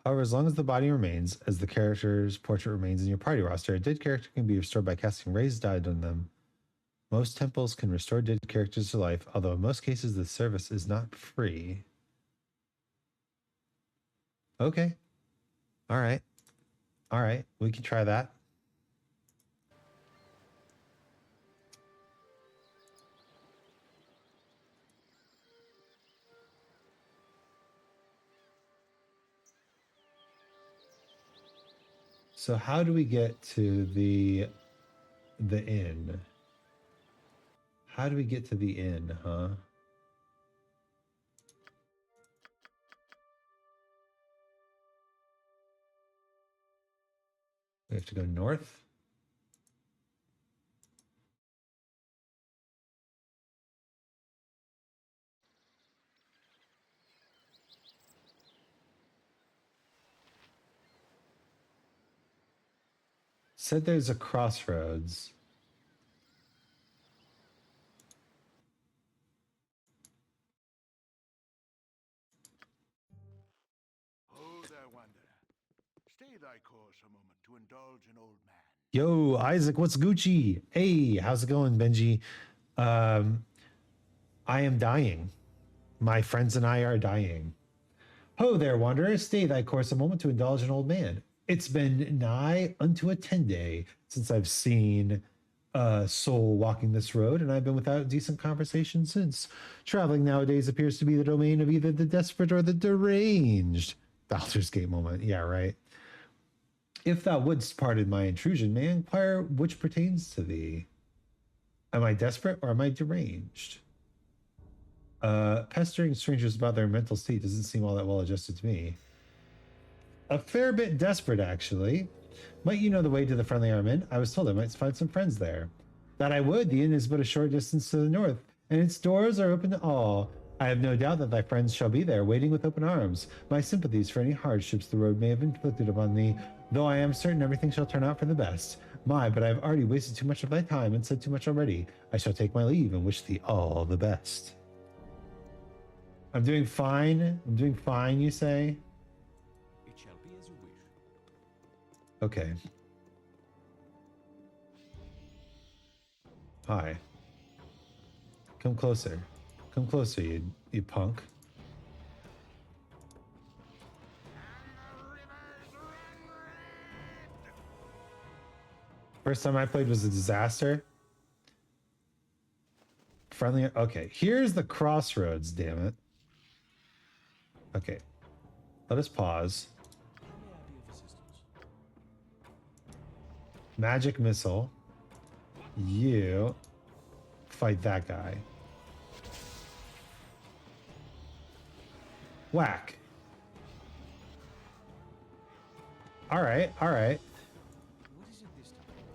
However, as long as the body remains, as the character's portrait remains in your party roster, a dead character can be restored by casting raised died on them. Most temples can restore dead characters to life, although in most cases the service is not free. Okay. All right. All right. We can try that. So how do we get to the inn? How do we get to the inn, huh? We have to go north. Said there's a crossroads. Hold there, wanderer. Stay thy course a moment to indulge an old man. Yo, Isaac, what's Gucci? Hey, how's it going, Benji? I am dying. My friends and I are dying. Ho there, wanderer, stay thy course a moment to indulge an old man. It's been nigh unto a 10-day since I've seen a soul walking this road, and I've been without decent conversation since. Traveling nowadays appears to be the domain of either the desperate or the deranged. Baldur's Gate moment. Yeah, right. If thou wouldst pardon my intrusion, may I inquire which pertains to thee? Am I desperate or am I deranged? Pestering strangers about their mental state doesn't seem all that well adjusted to me. A fair bit desperate, actually. Might you know the way to the Friendly Arm Inn? I was told I might find some friends there. That I would. The inn is but a short distance to the north, and its doors are open to all. I have no doubt that thy friends shall be there, waiting with open arms. My sympathies for any hardships the road may have inflicted upon thee, though I am certain everything shall turn out for the best. My, but I have already wasted too much of thy time and said too much already. I shall take my leave and wish thee all the best. I'm doing fine. I'm doing fine, you say? It shall be as you wish. Okay. Hi. Come closer. Come closer, you punk. First time I played was a disaster. Friendly. Okay, here's the crossroads, damn it. Okay. Let us pause. How may I be of assistance? Magic missile. You fight that guy. Whack. All right, all right. What is it this time?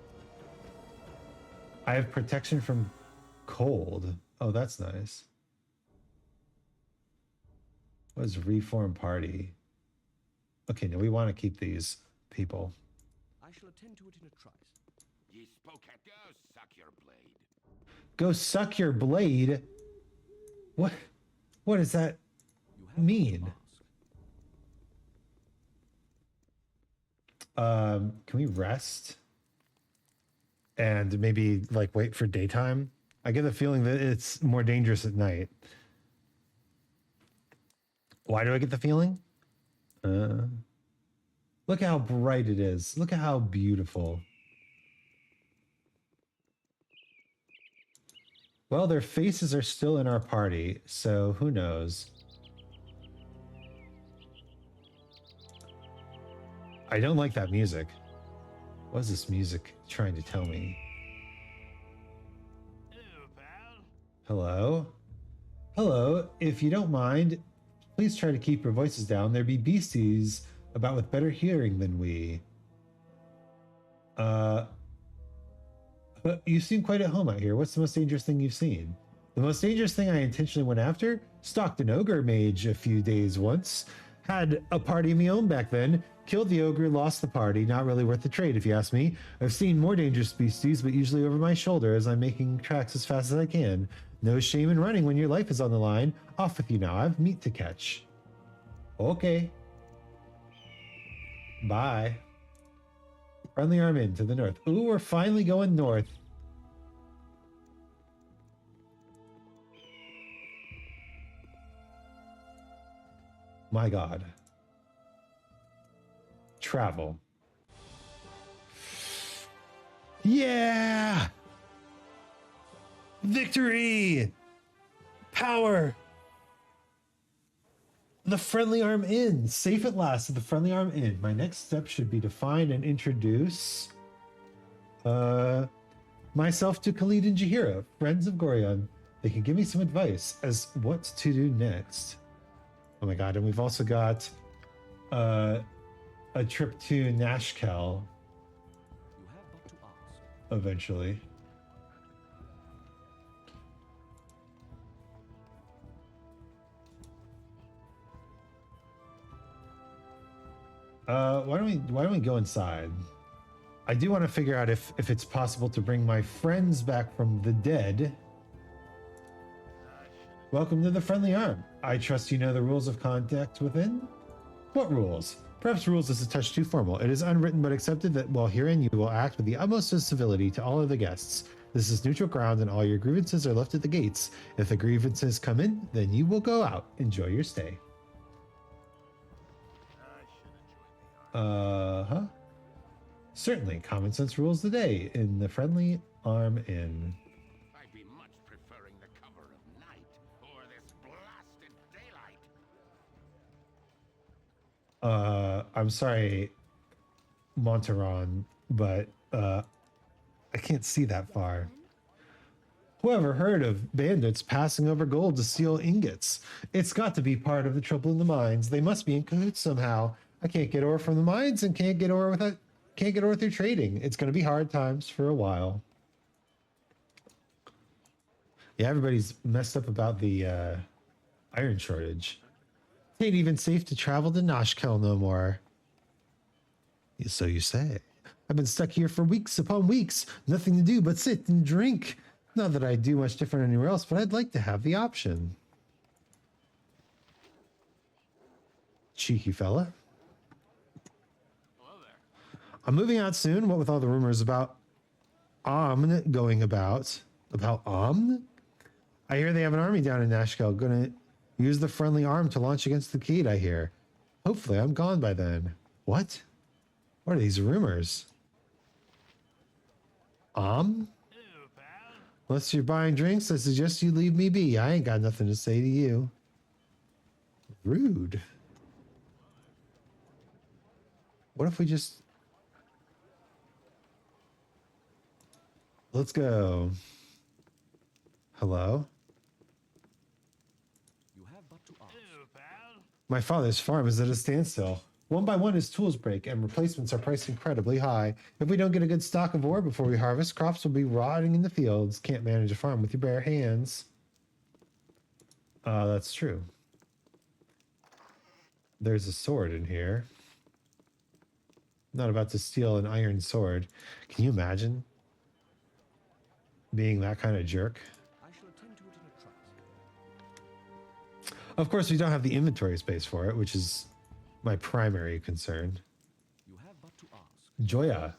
I have protection from cold. Oh, that's nice. What is reform party? Okay, now we want to keep these people. I shall attend to it in a trice. Ye spoke at go, suck your blade. Go suck your blade? What does that mean? Can we rest? And maybe like wait for daytime? I get the feeling that it's more dangerous at night. Why do I get the feeling? Look how bright it is. Look at how beautiful. Well, their faces are still in our party, so who knows? I don't like that music. What is this music trying to tell me? Hello, pal. Hello? Hello, if you don't mind, please try to keep your voices down. There be beasties about with better hearing than we. But you seem quite at home out here. What's the most dangerous thing you've seen? The most dangerous thing I intentionally went after? Stalked an ogre mage a few days once. Had a party of my own back then. Killed the ogre, lost the party. Not really worth the trade, if you ask me. I've seen more dangerous beasties, but usually over my shoulder as I'm making tracks as fast as I can. No shame in running when your life is on the line. Off with you now. I have meat to catch. Okay. Bye. Friendly Arm Inn to the north. Ooh, we're finally going north. My God. Travel. Yeah! Victory! Power! The Friendly Arm Inn. Safe at last at the Friendly Arm Inn. My next step should be to find and introduce myself to Khalid and Jahira, friends of Gorion. They can give me some advice as what to do next. Oh my god, and we've also got a trip to Nashkel eventually. Why don't we go inside? I do want to figure out if it's possible to bring my friends back from the dead. Welcome to the Friendly Arm. I trust you know the rules of contact within. What rules? Perhaps rules is a touch too formal. It is unwritten but accepted that while herein you will act with the utmost of civility to all of the guests. This is neutral ground and all your grievances are left at the gates. If the grievances come in, then you will go out. Enjoy your stay. Certainly, common sense rules the day in the Friendly Arm Inn. I'd be much preferring the cover of night or this blasted daylight. I'm sorry, Monteron, but I can't see that far. Whoever heard of bandits passing over gold to steal ingots? It's got to be part of the trouble in the mines. They must be in cahoots somehow. I can't get ore from the mines and can't get ore through trading. It's going to be hard times for a while. Yeah, everybody's messed up about the iron shortage. It ain't even safe to travel to Nashkel no more. So you say. I've been stuck here for weeks upon weeks. Nothing to do but sit and drink. Not that I do much different anywhere else, but I'd like to have the option. Cheeky fella. I'm moving out soon. What with all the rumors about Omn going about. About Omn? I hear they have an army down in Nashkel. Gonna use the Friendly Arm to launch against the Kate, I hear. Hopefully I'm gone by then. What? What are these rumors? Unless you're buying drinks, I suggest you leave me be. I ain't got nothing to say to you. Rude. What if we just... Let's go. Hello? You have but to ask. My father's farm is at a standstill. One by one, his tools break, and replacements are priced incredibly high. If we don't get a good stock of ore before we harvest, crops will be rotting in the fields. Can't manage a farm with your bare hands. That's true. There's a sword in here. I'm not about to steal an iron sword. Can you imagine being that kind of jerk? I shall attend to it in a trice. Of course, we don't have the inventory space for it, which is my primary concern. You have but to ask. Joya.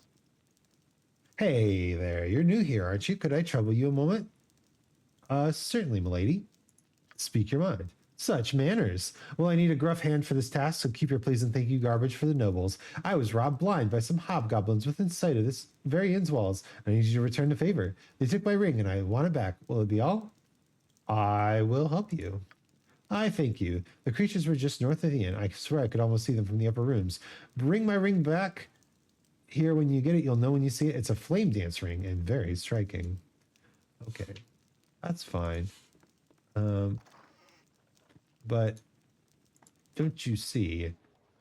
Hey there, you're new here, aren't you? Could I trouble you a moment? Certainly, milady. Speak your mind. Such manners. Well, I need a gruff hand for this task, so keep your please and thank you garbage for the nobles. I was robbed blind by some hobgoblins within sight of this very inn's walls. I need you to return the favor. They took my ring and I want it back. Will it be all? I will help you. I thank you. The creatures were just north of the inn. I swear I could almost see them from the upper rooms. Bring my ring back here when you get it. You'll know when you see it. It's a flame dance ring and very striking. Okay, that's fine. But don't you see,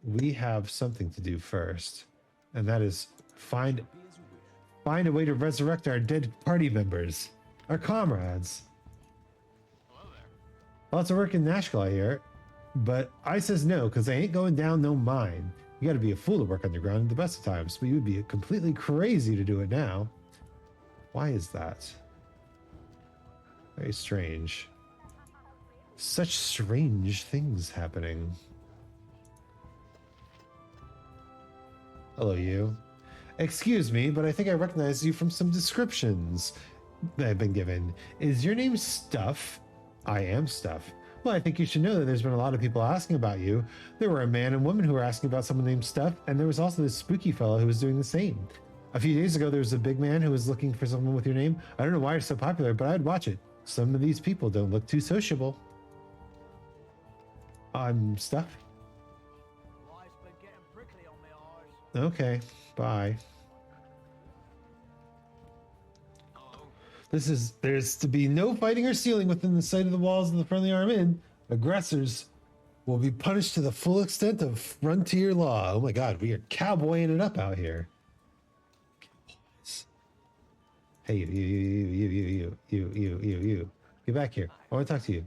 we have something to do first, and that is find a way to resurrect our dead party members, our comrades. Lots of work in Nashkel, I hear, but I says no, because I ain't going down no mine. You gotta be a fool to work underground at the best of times, but you would be completely crazy to do it now. Why is that? Very strange. Such strange things happening. Hello, you. Excuse me, but I think I recognize you from some descriptions that I've been given. Is your name Stuff? I am Stuff. Well, I think you should know that there's been a lot of people asking about you. There were a man and woman who were asking about someone named Stuff, and there was also this spooky fellow who was doing the same. A few days ago, there was a big man who was looking for someone with your name. I don't know why it's so popular, but I'd watch it. Some of these people don't look too sociable. stuff. Life's been getting prickly on me eyes. Okay, bye. There's to be no fighting or stealing within the sight of the walls of the friendly arm inn. Aggressors will be punished to the full extent of frontier law. Oh my god, we are cowboying it up out here. Cowboys. Hey, you. Get back here. I want to talk to you.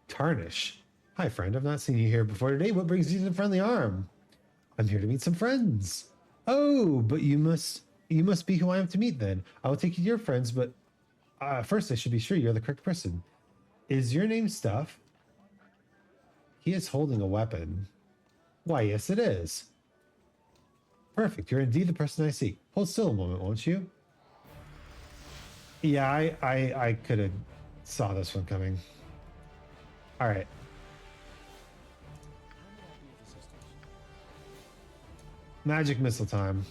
Tarnish. Hi, friend. I've not seen you here before today. What brings you to the friendly arm? I'm here to meet some friends. Oh, but you must be who I am to meet then. I will take you to your friends, but first I should be sure you're the correct person. Is your name Stuff? He is holding a weapon. Why, yes it is. Perfect, you're indeed the person I seek. Hold still a moment, won't you? Yeah, I could have saw this one coming. All right. Magic missile time.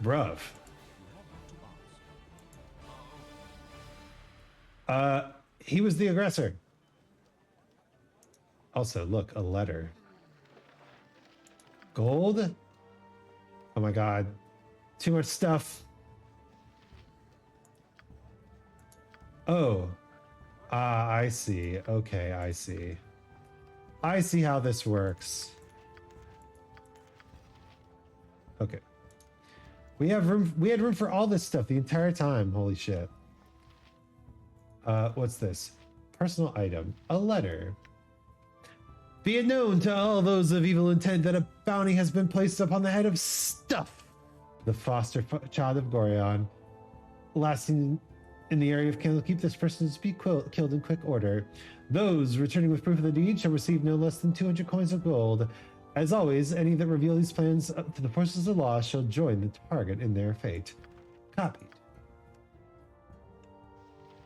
Bruv. He was the aggressor. Also, look, a letter. Gold? Oh my god. Too much stuff. Oh. I see. Okay, I see. I see how this works. Okay. We had room for all this stuff the entire time. Holy shit. What's this? Personal item. A letter. Be it known to all those of evil intent that a bounty has been placed upon the head of Stuff, the foster child of Gorion. Lasting in the area of Candlekeep, this person is to be killed in quick order. Those returning with proof of the deed shall receive no less than 200 coins of gold. As always, any that reveal these plans to the forces of law shall join the target in their fate. Copied.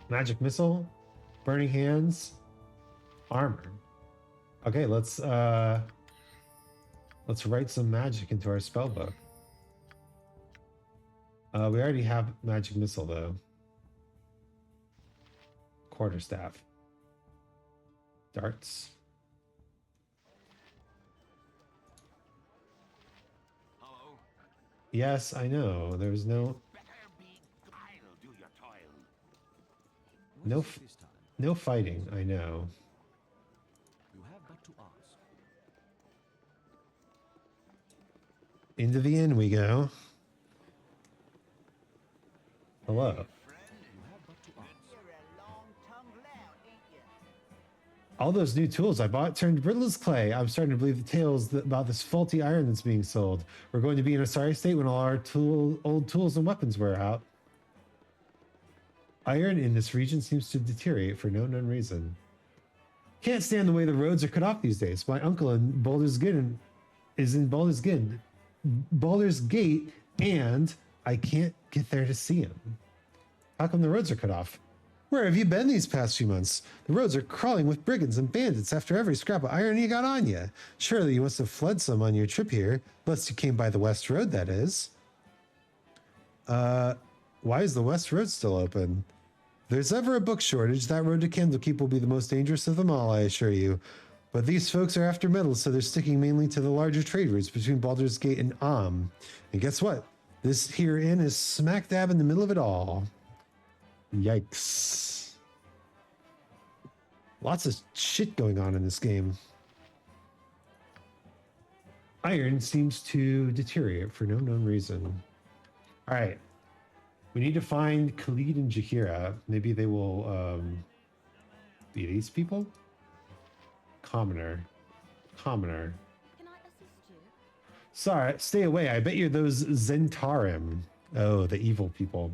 Magic missile, burning hands, armor. Okay, let's write some magic into our spell book. We already have magic missile though. Quarterstaff. Darts. Hello? Yes, I know. There's no no fighting, I know. You have but to ask. Into the inn we go. Hello. All those new tools I bought turned brittle as clay. I'm starting to believe the tales about this faulty iron that's being sold. We're going to be in a sorry state when all our old tools and weapons wear out. Iron in this region seems to deteriorate for no known reason. Can't stand the way the roads are cut off these days. My uncle in Baldur's Gate is in Baldur's Gate, and I can't get there to see him. How come the roads are cut off? Where have you been these past few months? The roads are crawling with brigands and bandits after every scrap of iron you got on you. Surely you must have fled some on your trip here, unless you came by the West Road, that is. Why is the West Road still open? If there's ever a book shortage, that road to Candlekeep will be the most dangerous of them all, I assure you. But these folks are after metals, so they're sticking mainly to the larger trade routes between Baldur's Gate and And guess what? This here inn is smack dab in the middle of it all. Yikes. Lots of shit going on in this game. Iron seems to deteriorate for no known reason. All right. We need to find Khalid and Jahira. Maybe they will be these people? Commoner. Can I assist you? Sorry, stay away. I bet you're those Zentarim. Oh, the evil people.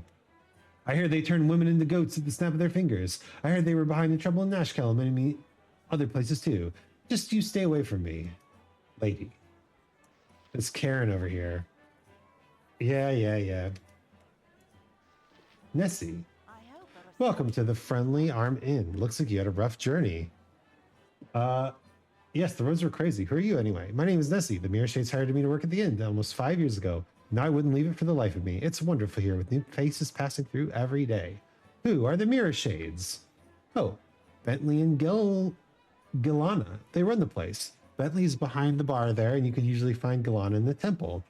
I heard they turn women into goats at the snap of their fingers. I heard they were behind the trouble in Nashkel and many other places too. Just you stay away from me, lady. It's Karen over here. Yeah. Nessie. Welcome to the Friendly Arm Inn. Looks like you had a rough journey. Yes, the roads were crazy. Who are you anyway? My name is Nessie. The Mirror Shades hired me to work at the inn almost 5 years ago. Now I wouldn't leave it for the life of me. It's wonderful here with new faces passing through every day. Who are the Mirror Shades? Oh, Bentley and Gilana. They run the place. Bentley's behind the bar there, and you can usually find Gilana in the temple.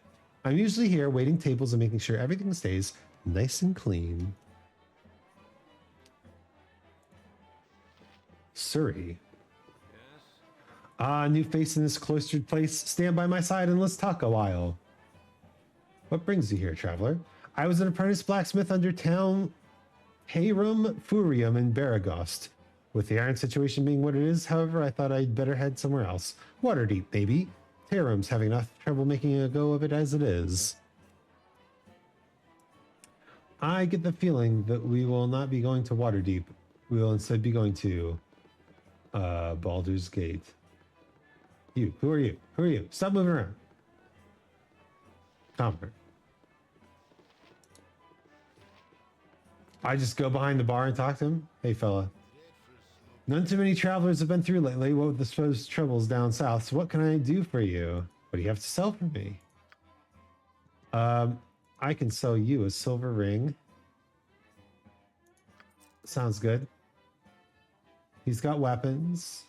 I'm usually here waiting tables and making sure everything stays nice and clean. Surrey. Ah, new face in this cloistered place. Stand by my side and let's talk a while. What brings you here, traveler? I was an apprentice blacksmith under town Hayrum Furium in Baragost. With the iron situation being what it is, however, I thought I'd better head somewhere else. Waterdeep, maybe. Hayrum's having enough trouble making a go of it as it is. I get the feeling that we will not be going to Waterdeep. We will instead be going to Baldur's Gate. You, who are you? Who are you? Stop moving around. Comfort. I just go behind the bar and talk to him. Hey, fella. None too many travelers have been through lately. What with the supposed troubles down south? So what can I do for you? What do you have to sell for me? I can sell you a silver ring. Sounds good. He's got weapons.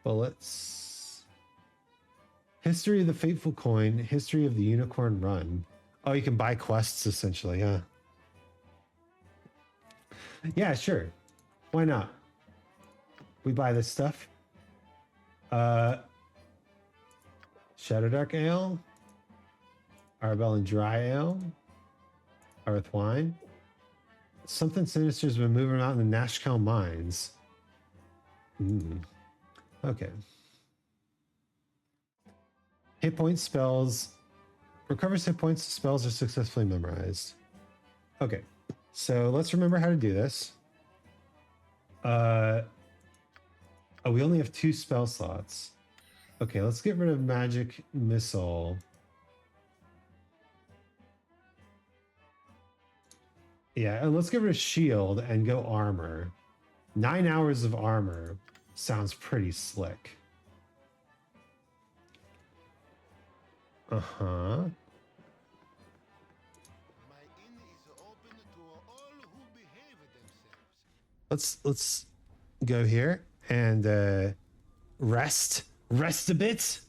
Bullets. History of the Fateful Coin. History of the Unicorn Run. Oh, you can buy quests essentially, huh? Yeah, sure. Why not? We buy this stuff. Shadowdark Ale. Arbel and Dry Ale. Earth Wine. Something sinister's been moving around in the Nashkel mines. Okay. Hit points, spells. Recovers hit points, spells are successfully memorized. Okay. So let's remember how to do this. Oh, we only have 2 spell slots. Okay, let's get rid of Magic Missile. Yeah, let's get rid of Shield and go Armor. 9 hours of Armor sounds pretty slick. Uh-huh. Let's go here and rest a bit,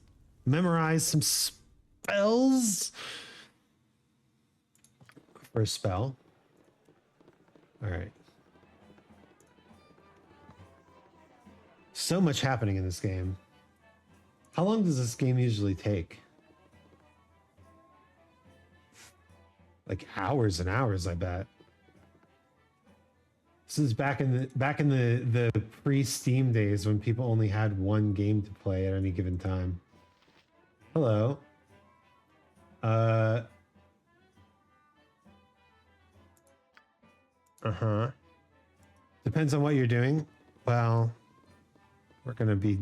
memorize some spells. First spell. All right. So much happening in this game. How long does this game usually take? Like hours and hours, I bet. This is back in the pre-Steam days when people only had one game to play at any given time. Hello. Uh-huh. Depends on what you're doing. Well, we're gonna be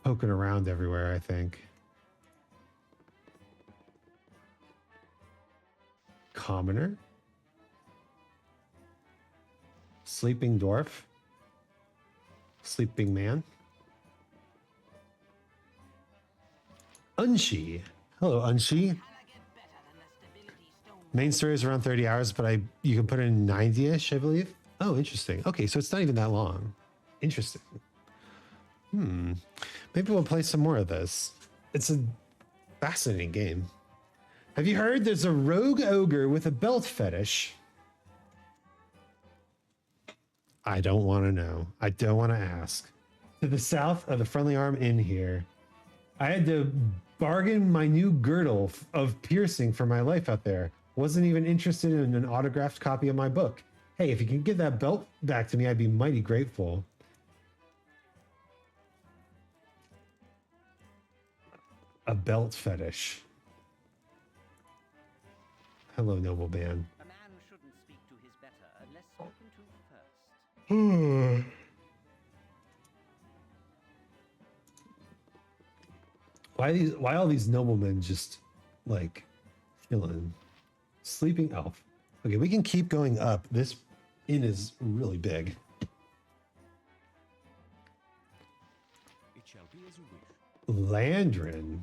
poking around everywhere, I think. Commoner. Sleeping Dwarf. Sleeping Man. Unshi. Hello, Unshi. Main story is around 30 hours, but you can put it in 90-ish, I believe. Oh, interesting. Okay, so it's not even that long. Interesting. Maybe we'll play some more of this. It's a fascinating game. Have you heard there's a rogue ogre with a belt fetish? I don't want to know. I don't want to ask. To the south of the Friendly Arm Inn here. I had to bargain my new girdle of piercing for my life out there. Wasn't even interested in an autographed copy of my book. Hey, if you can get that belt back to me, I'd be mighty grateful. A belt fetish. Hello, noble man. A man shouldn't speak to his better unless spoken to first. Why all these noblemen just like chilling? Sleeping elf. Okay, we can keep going up. This inn is really big. If Landrin.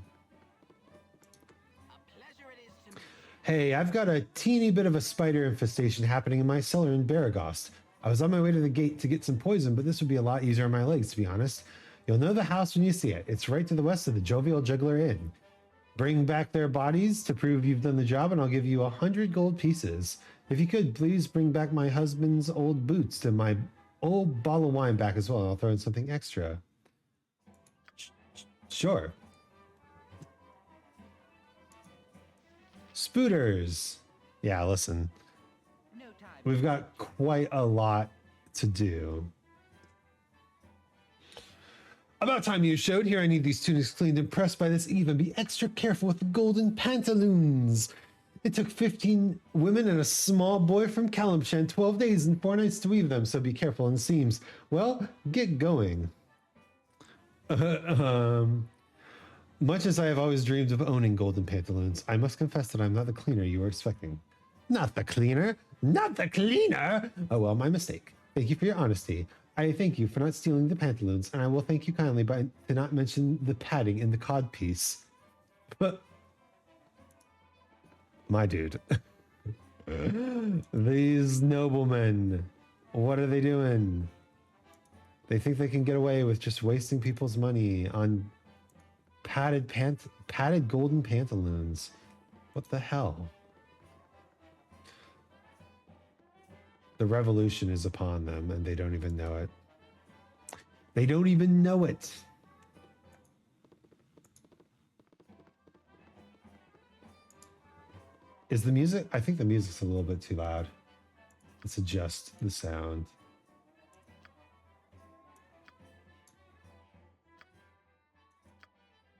Hey, I've got a teeny bit of a spider infestation happening in my cellar in Baragost. I was on my way to the gate to get some poison, but this would be a lot easier on my legs, to be honest. You'll know the house when you see it. It's right to the west of the Jovial Juggler Inn. Bring back their bodies to prove you've done the job, and I'll give you 100 gold pieces. If you could, please bring back my husband's old boots and my old bottle of wine back as well. I'll throw in something extra. Sure. Spooters. Yeah, listen. We've got quite a lot to do. About time you showed. Here, I need these tunics cleaned and pressed by this eve, and be extra careful with the golden pantaloons. It took 15 women and a small boy from Kalimshan 12 days and 4 nights to weave them, so be careful in the seams. Well, get going. Much as I have always dreamed of owning golden pantaloons, I must confess that I'm not the cleaner you were expecting. Not the cleaner? Not the cleaner? Oh well, my mistake. Thank you for your honesty. I thank you for not stealing the pantaloons, and I will thank you kindly by to not mention the padding in the cod piece. But my dude. These noblemen, what are they doing? They think they can get away with just wasting people's money on padded golden pantaloons. What the hell? The revolution is upon them, and they don't even know it. They don't even know it. Is the music? I think the music's a little bit too loud. Let's adjust the sound.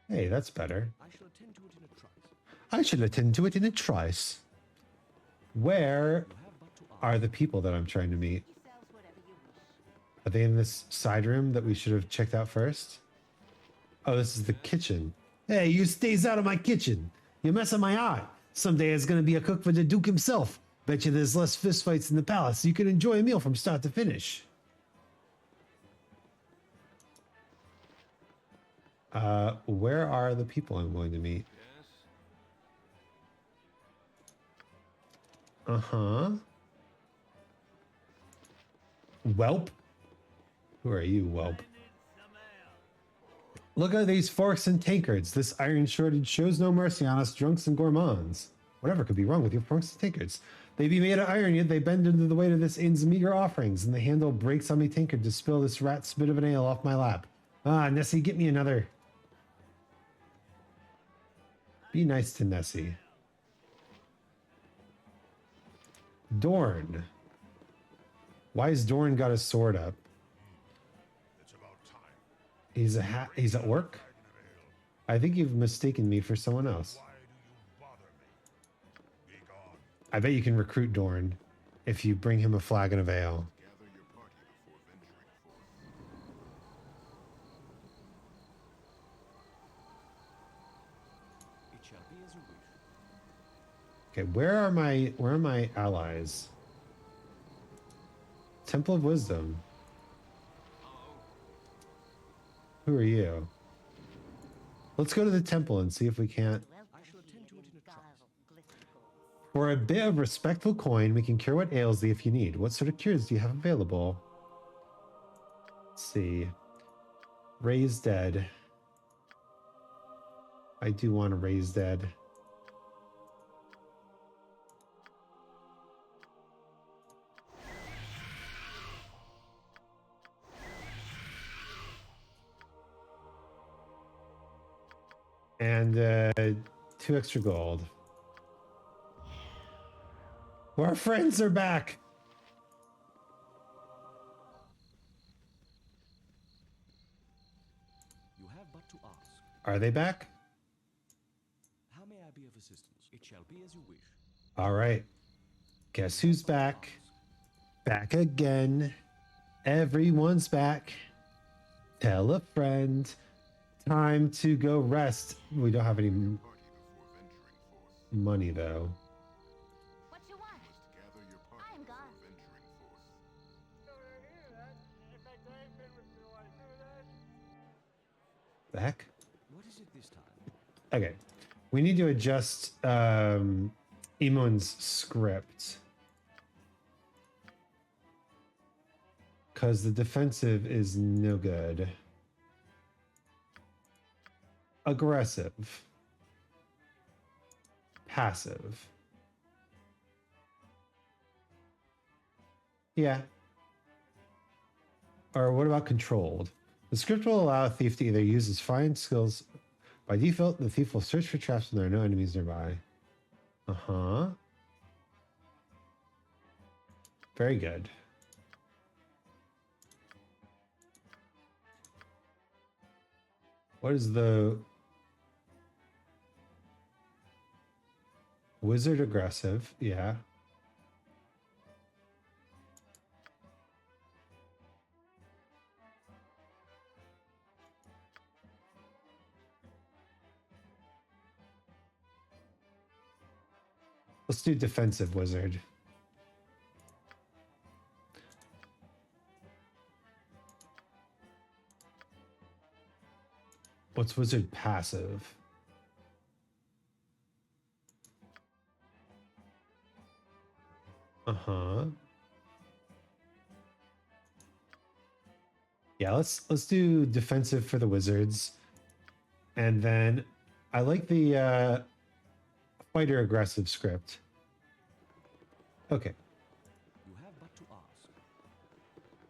Hey, that's better. I shall attend to it in a trice. I shall attend to it in a trice. Where are the people that I'm trying to meet? Are they in this side room that we should have checked out first? Oh, this is the kitchen. Hey, you stays out of my kitchen. You mess up my art. Someday it's going to be a cook for the Duke himself. Bet you there's less fistfights in the palace. You can enjoy a meal from start to finish. Where are the people I'm going to meet? Uh-huh. Whelp? Who are you, Whelp? Look at these forks and tankards. This iron shortage shows no mercy on us drunks and gourmands. Whatever could be wrong with your forks and tankards? They be made of iron, yet they bend under the weight of this inn's meager offerings, and the handle breaks on me tankard to spill this rat spit of an ale off my lap. Ah, Nessie, get me another. Be nice to Nessie. Dorn. Why has Dorn got his sword up? He's at work? I think you've mistaken me for someone else. I bet you can recruit Dorn if you bring him a flagon of ale. Okay, where are my allies? Temple of Wisdom. Who are you? Let's go to the temple and see if we can't. For a bit of respectful coin, we can cure what ails thee if you need. What sort of cures do you have available? Let's see. Raise dead. I do want to raise dead. And 2 extra gold. Our friends are back. You have but to ask. Are they back? How may I be of assistance? It shall be as you wish. All right. Guess who's back? Back again. Everyone's back. Tell a friend. Time to go rest. We don't have any money though. What you want? I am gone. Back? What take this time. Okay. We need to adjust Emon's script. Because the defensive is no good. Aggressive. Passive. Yeah. Or what about controlled? The script will allow a thief to either use his fine skills. By default, the thief will search for traps when there are no enemies nearby. Uh-huh. Very good. What is the wizard aggressive? Yeah. Let's do defensive wizard. What's wizard passive? Uh-huh. Yeah, let's do defensive for the wizards. And then I like the fighter aggressive script. Okay. You have but to ask.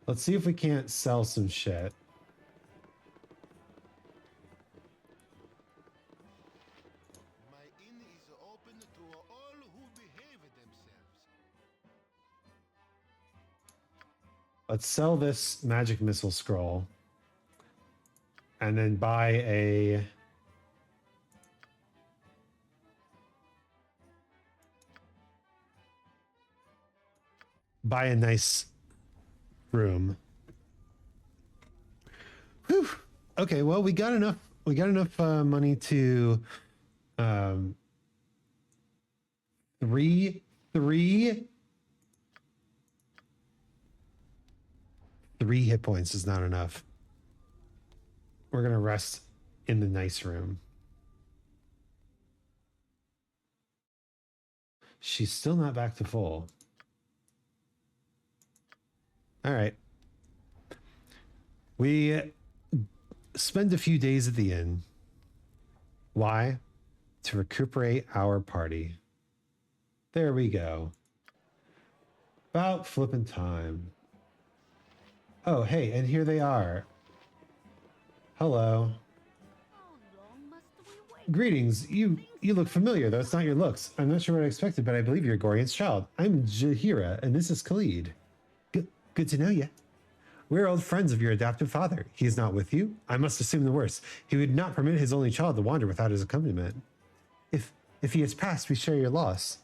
Let's see if we can't sell some shit. My inn is open to all who behave themselves. Let's sell this magic missile scroll. And then buy a... buy a nice room. Whew. Okay, well, we got enough money to three hit points is not enough. We're gonna rest in the nice room. She's still not back to full. All right. We spend a few days at the inn. Why? To recuperate our party. There we go. About flipping time. Oh, hey, and here they are. Hello. Greetings. You look familiar, though it's not your looks. I'm not sure what I expected, but I believe you're Gorian's child. I'm Jahira, and this is Khalid. Good to know you. We're old friends of your adoptive father. He is not with you. I must assume the worst. He would not permit his only child to wander without his accompaniment. If he has passed, we share your loss.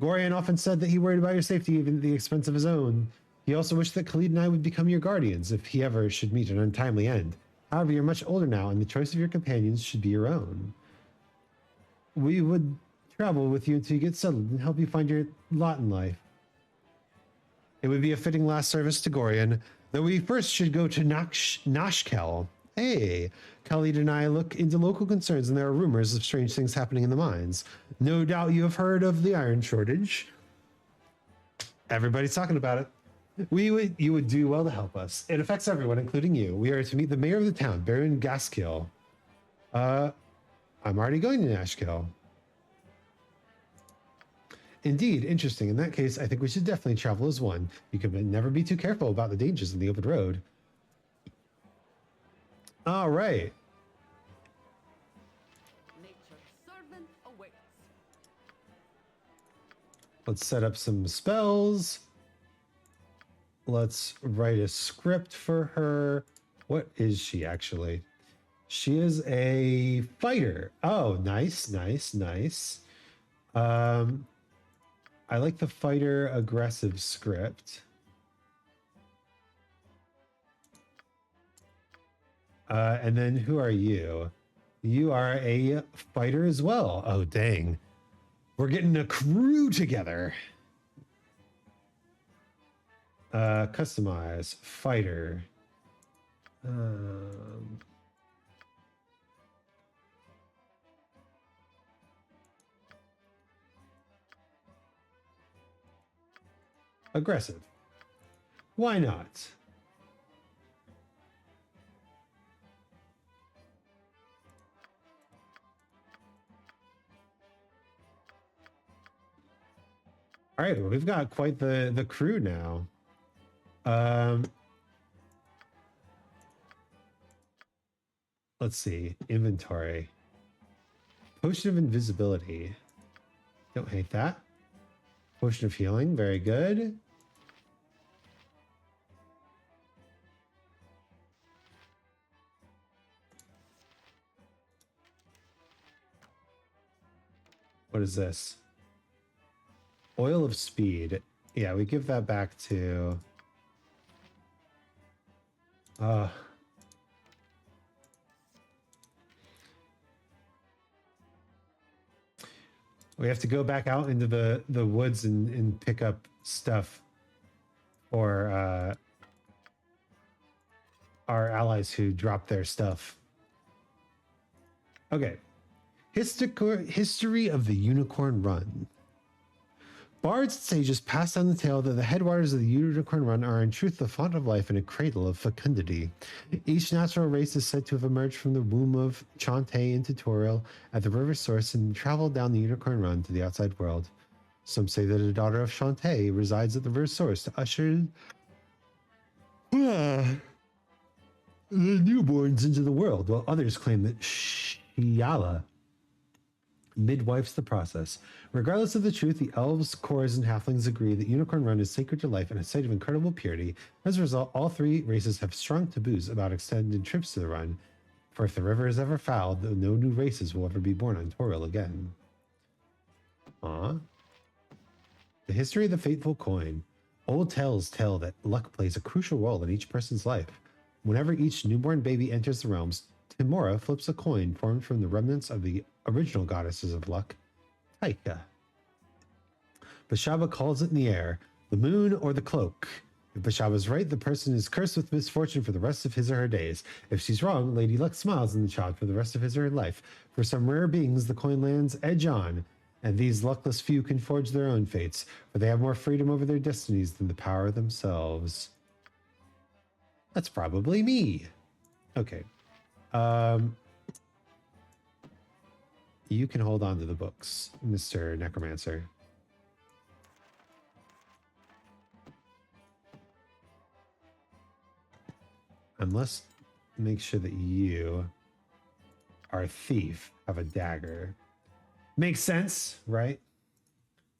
Gorian often said that he worried about your safety even at the expense of his own. He also wished that Khalid and I would become your guardians if he ever should meet an untimely end. However, you're much older now, and the choice of your companions should be your own. We would travel with you until you get settled and help you find your lot in life. It would be a fitting last service to Gorian, though we first should go to Nashkel. Hey, Khalid and I look into local concerns, and there are rumors of strange things happening in the mines. No doubt you have heard of the iron shortage. Everybody's talking about it. You would do well to help us. It affects everyone, including you. We are to meet the mayor of the town, Baron Gaskill. I'm already going to Nashkel. Indeed, interesting. In that case, I think we should definitely travel as one. You can never be too careful about the dangers in the open road. All right. Nature's servant awaits. Let's set up some spells. Let's write a script for her. What is she actually? She is a fighter. Oh, nice, nice, nice. I like the fighter aggressive script. And then who are you? You are a fighter as well. Oh, dang. We're getting a crew together. Customize fighter. aggressive. Why not? All right, well, we've got quite the crew now. Let's see. Inventory. Potion of invisibility. Don't hate that. Potion of healing. Very good. What is this? Oil of speed. Yeah, we give that back to... we have to go back out into the woods and pick up stuff for our allies who dropped their stuff. Okay. History of the Unicorn Run. Bards and sages pass down the tale that the headwaters of the Unicorn Run are in truth the font of life and a cradle of fecundity. Each natural race is said to have emerged from the womb of Chante in tutorial at the river's source and traveled down the Unicorn Run to the outside world. Some say that a daughter of Chante resides at the river's source to usher the newborns into the world, while others claim that Shiala midwifes the process. Regardless of the truth, the elves, cores, and halflings agree that Unicorn Run is sacred to life and a site of incredible purity. As a result, all three races have strong taboos about extended trips to the run, for if the river is ever fouled, no new races will ever be born on Toril again. The history of the fateful coin. Old tales tell that luck plays a crucial role in each person's life. Whenever each newborn baby enters the realms, Timora flips a coin formed from the remnants of the original goddesses of luck, Taika. Bashaba calls it in the air, the moon or the cloak. If Bashaba's right, the person is cursed with misfortune for the rest of his or her days. If she's wrong, Lady Luck smiles on the child for the rest of his or her life. For some rare beings, the coin lands edge on, and these luckless few can forge their own fates, for they have more freedom over their destinies than the power themselves. That's probably me. Okay. You can hold on to the books, Mr. Necromancer. And let's make sure that you, our thief, have a dagger. Makes sense, right?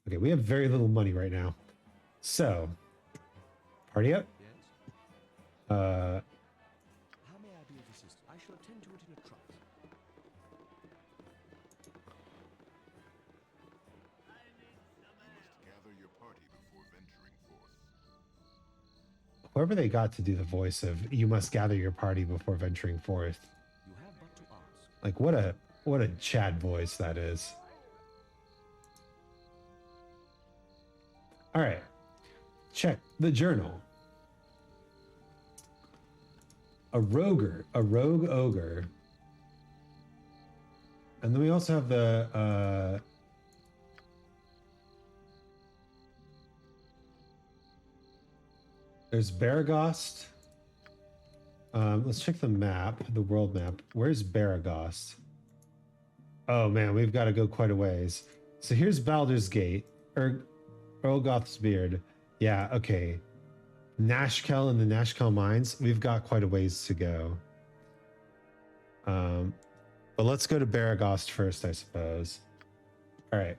Okay, we have very little money right now. So, party up. How may I be of assistance? I shall attend to it in a trice. Gather your party before venturing forth. Whoever they got to do the voice of "You must gather your party before venturing forth." You have but to ask. Like what a Chad voice that is. All right. Check the journal. A rogue ogre. And then we also have the there's Baragost. Let's check the map, the world map. Where's Baragost? Oh man, we've got to go quite a ways. So here's Baldur's Gate, or Olgoth's Beard. Yeah, okay. Nashkel and the Nashkel Mines. We've got quite a ways to go. But let's go to Baragost first, I suppose. All right.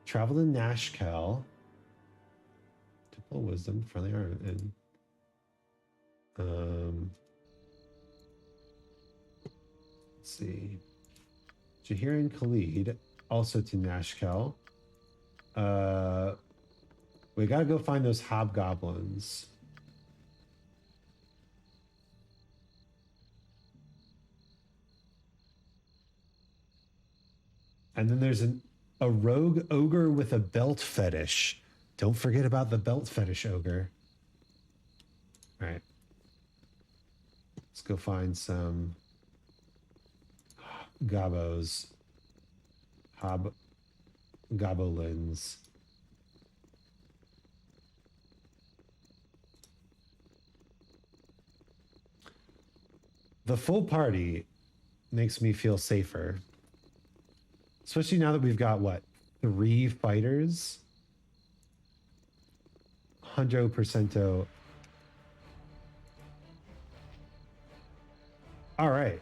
Travel to Nashkel. Full wisdom, friendly art, and let's see. Jahir and Khalid, also to Nashkel. We gotta go find those hobgoblins. And then there's a rogue ogre with a belt fetish. Don't forget about the belt fetish ogre. All right. Let's go find some gobos. Gobolins. The full party makes me feel safer. Especially now that we've got, what, 3 fighters? 100%. All right.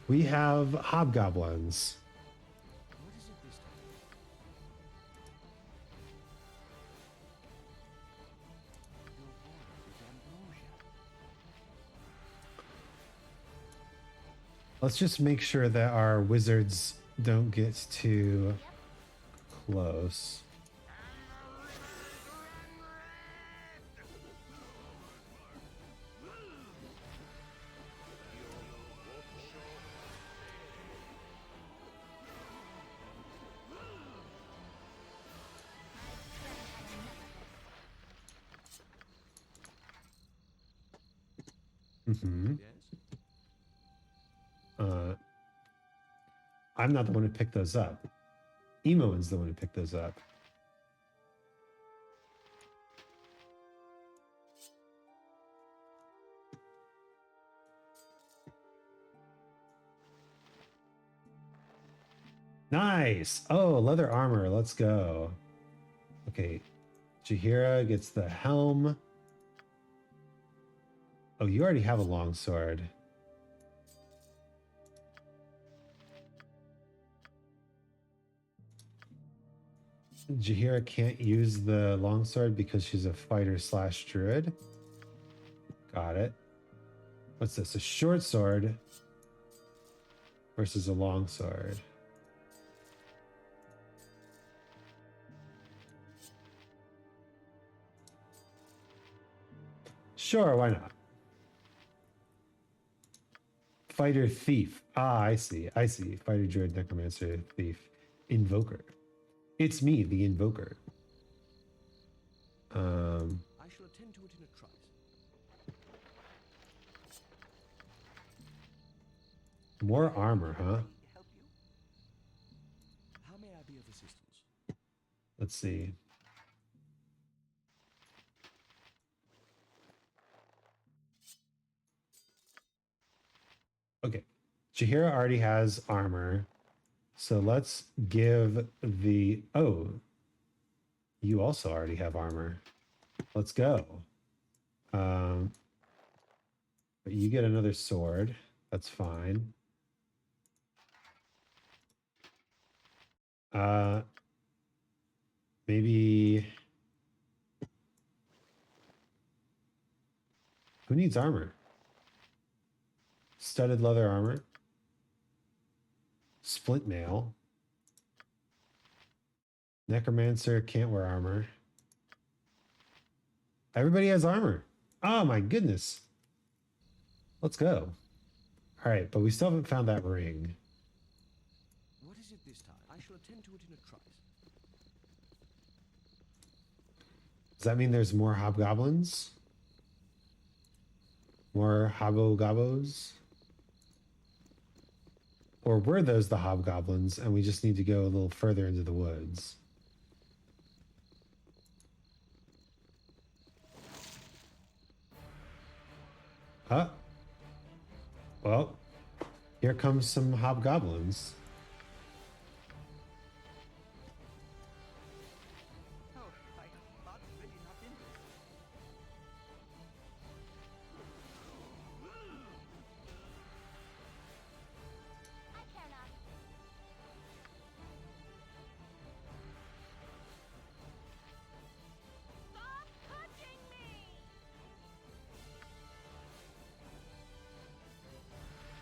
We have hobgoblins. What is it this time? Your father is ambrosia. Let's just make sure that our wizards don't get too close. Mm-hmm. I'm not the one who picked those up. Emoin's the one who picked those up. Nice. Oh, leather armor. Let's go. Okay. Jahira gets the helm. Oh, you already have a longsword. Jahira can't use the longsword because she's a fighter slash druid. Got it. What's this? A short sword versus a longsword. Sure, why not? Fighter thief. Ah, I see. I see. Fighter druid, necromancer, thief, invoker. It's me, the invoker. I shall attend to it in a trice. More armor, huh? How may I be of assistance? Let's see. Okay. Jahira already has armor. So let's give the... Oh. You also already have armor. Let's go. But you get another sword. That's fine. Maybe... Who needs armor? Studded leather armor. Splint mail. Necromancer can't wear armor. Everybody has armor. Oh my goodness. Let's go. All right, but we still haven't found that ring. What is it this time? I shall attend to it in a trice. Does that mean there's more hobgoblins? More hobogobos? Or were those the hobgoblins and we just need to go a little further into the woods? Huh? Well, here comes some hobgoblins.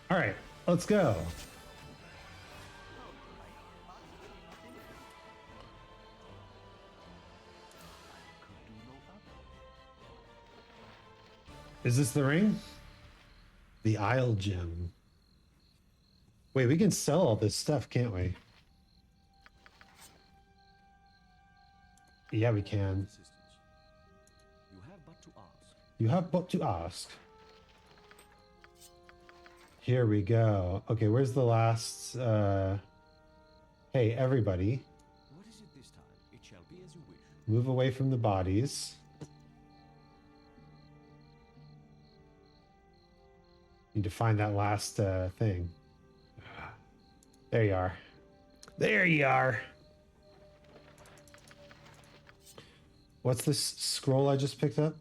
All right, let's go. Is this the ring? The Isle Gem. Wait, we can sell all this stuff, can't we? Yeah, we can. You have but to ask. You have but to ask. Here we go. Okay, where's the last... Hey, everybody. What is it this time? It shall be as you wish. Move away from the bodies. Need to find that last thing. There you are. There you are. What's this scroll I just picked up?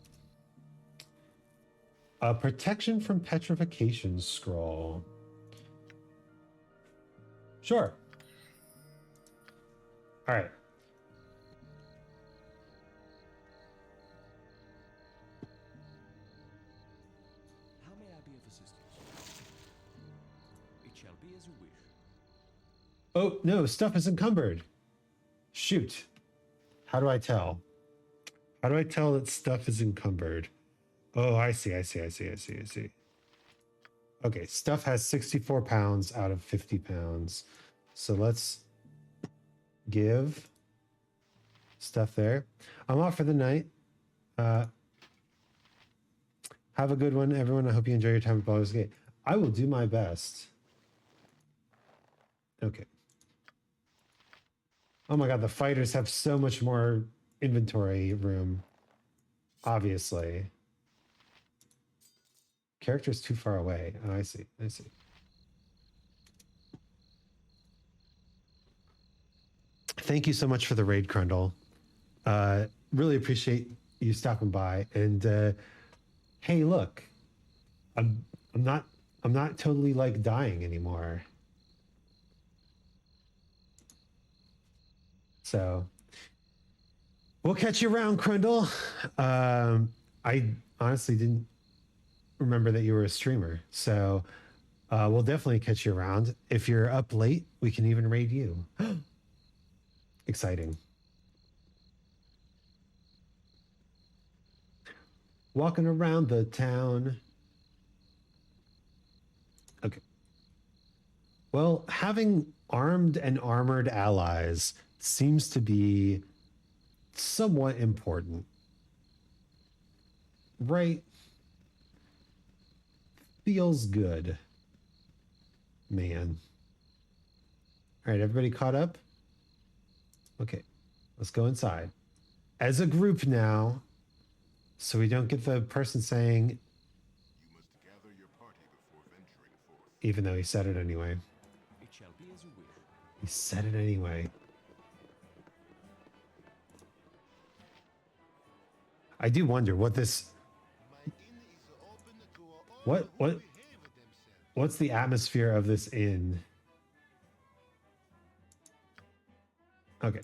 A protection from petrification scroll. Sure. All right. How may I be of assistance? It shall be as you wish. Oh, no, stuff is encumbered. Shoot. How do I tell? How do I tell that stuff is encumbered? Oh, I see. Okay, stuff has 64 pounds out of 50 pounds. So let's give stuff there. I'm off for the night. Have a good one, everyone. I hope you enjoy your time at Baldur's Gate. I will do my best. Okay. Oh my god, the fighters have so much more inventory room. Obviously. Character's too far away. Oh, I see. Thank you so much for the raid, Crundle. Really appreciate you stopping by. And hey, look, I'm not totally like dying anymore. So we'll catch you around, Crundle. I honestly didn't remember that you were a streamer, so we'll definitely catch you around. If you're up late, we can even raid you. Exciting. Walking around the town. Okay. Well, having armed and armored allies seems to be somewhat important. Right? Feels good. Man. All right, everybody caught up? Okay, let's go inside. As a group now, so we don't get the person saying, You must gather your party before venturing forth. even though he said it anyway. It shall be as you wish. He said it anyway. I do wonder what this... What's the atmosphere of this inn? Okay.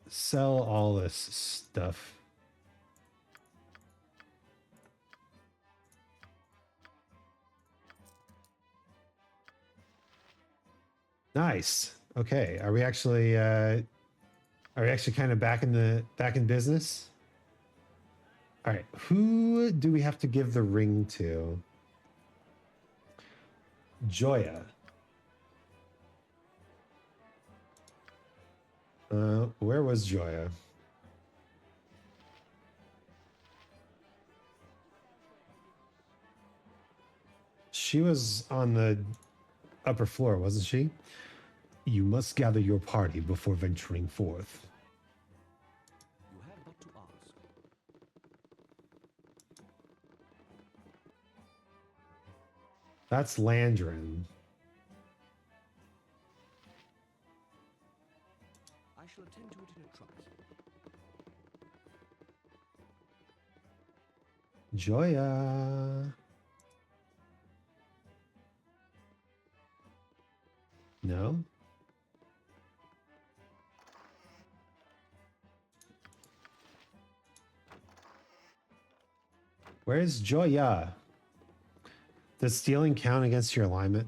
Sell all this stuff. Nice. Okay. Are we actually kind of back in business? All right. Who do we have to give the ring to? Joya. Where was Joya? She was on the upper floor, wasn't she? You must gather your party before venturing forth. You have but to ask. That's Landrin. I shall attend to it in a trice. Joya. No? Where's Joya? Does stealing count against your alignment?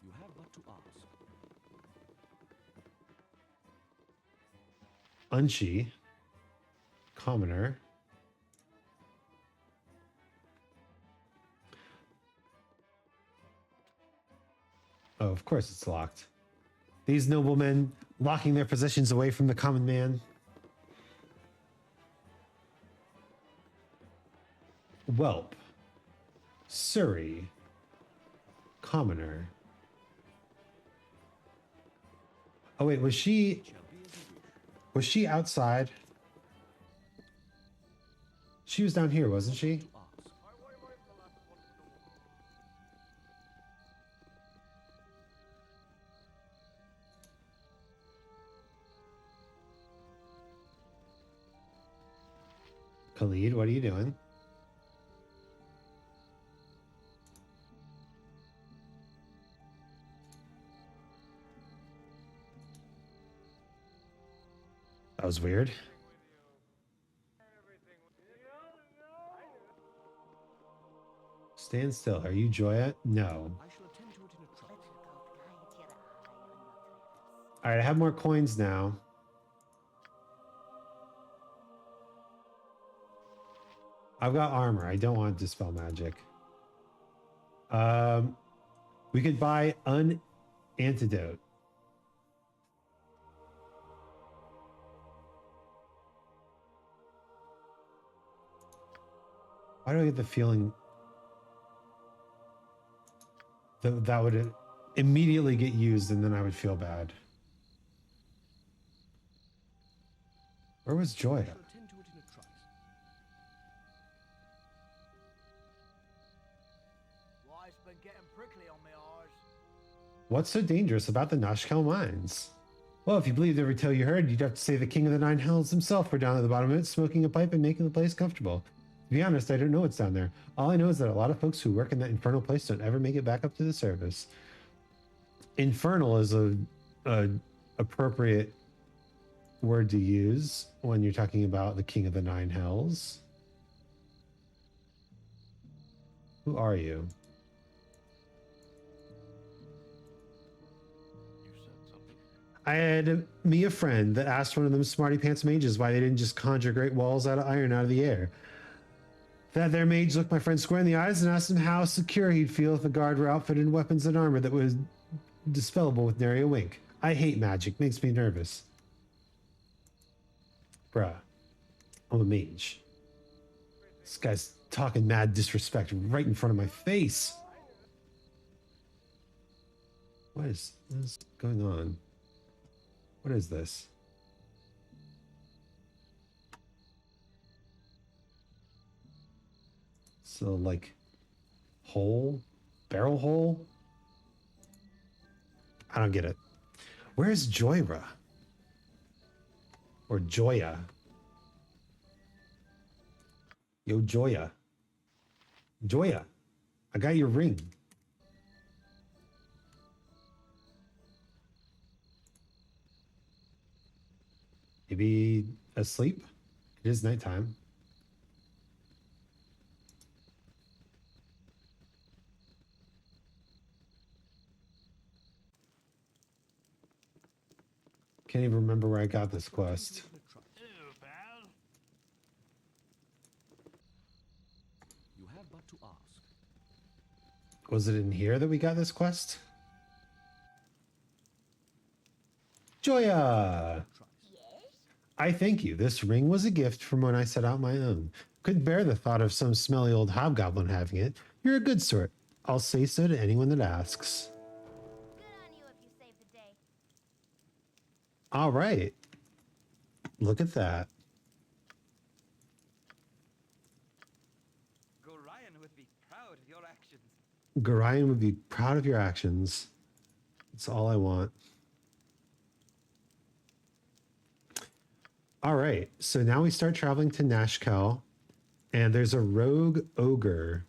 You have but to ask. Unchi. Commoner. Oh, of course it's locked. These noblemen locking their positions away from the common man. Whelp. Surrey. Commoner. Oh wait, was she... Was she outside? She was down here, wasn't she? Khalid, what are you doing? That was weird. Stand still. Are you Joya? No. All right, I have more coins now. I've got armor. I don't want to dispel magic. We could buy an antidote. Why do I get the feeling that that would immediately get used and then I would feel bad? Where was Joya? Life's been getting prickly on me arse. What's so dangerous about the Nashkel mines? Well, if you believed every tale you heard, you'd have to say the King of the Nine Hells himself were down at the bottom of it, smoking a pipe and making the place comfortable. To be honest, I don't know what's down there. All I know is that a lot of folks who work in that infernal place don't ever make it back up to the surface. Infernal is a appropriate word to use when you're talking about the King of the Nine Hells. Who are you? I had me a friend that asked one of them smarty pants mages why they didn't just conjure great walls out of iron out of the air. That their mage looked my friend square in the eyes and asked him how secure he'd feel if the guard were outfitted in weapons and armor that was dispellable with nary a wink. I hate magic, makes me nervous. Bruh, I'm a mage. This guy's talking mad disrespect right in front of my face. What is going on? What is this? So, like, hole? Barrel hole? I don't get it. Where's Joyra? Or Joya? Yo, Joya. Joya, I got your ring. Maybe asleep? It is nighttime. Can't even remember where I got this quest. You have but to ask. Was it in here that we got this quest? Joya! I thank you. This ring was a gift from when I set out my own. Couldn't bear the thought of some smelly old hobgoblin having it. You're a good sort. I'll say so to anyone that asks. Good on you if you saved the day. All right. Look at that. Gorion would be proud of your actions. Gorion would be proud of your actions. That's all I want. All right. So now we start traveling to Nashkel, and there's a rogue ogre.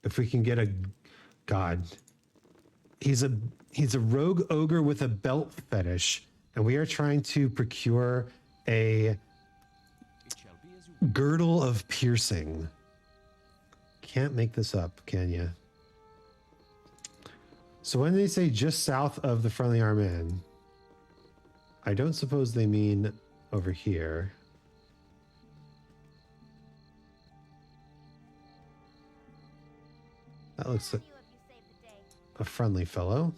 If we can get a god. He's a rogue ogre with a belt fetish, and we are trying to procure a girdle of piercing. Can't make this up, can you? So when they say just south of the friendly arm inn, I don't suppose they mean over here. That looks like a friendly fellow.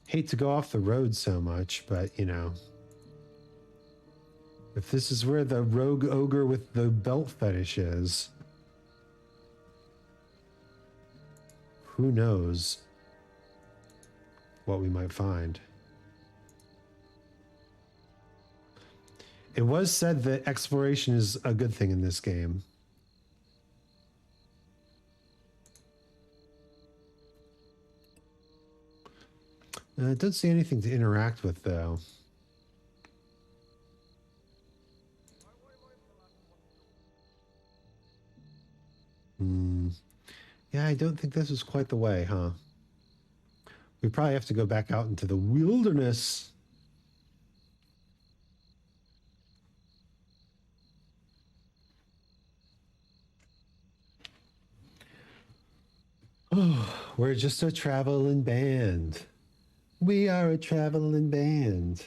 Hate to go off the road so much, but you know. If this is where the rogue ogre with the belt fetish is, who knows what we might find. It was said that exploration is a good thing in this game. I don't see anything to interact with, though. Yeah, I don't think this is quite the way, huh? We probably have to go back out into the wilderness. Oh, we're just a traveling band. We are a traveling band.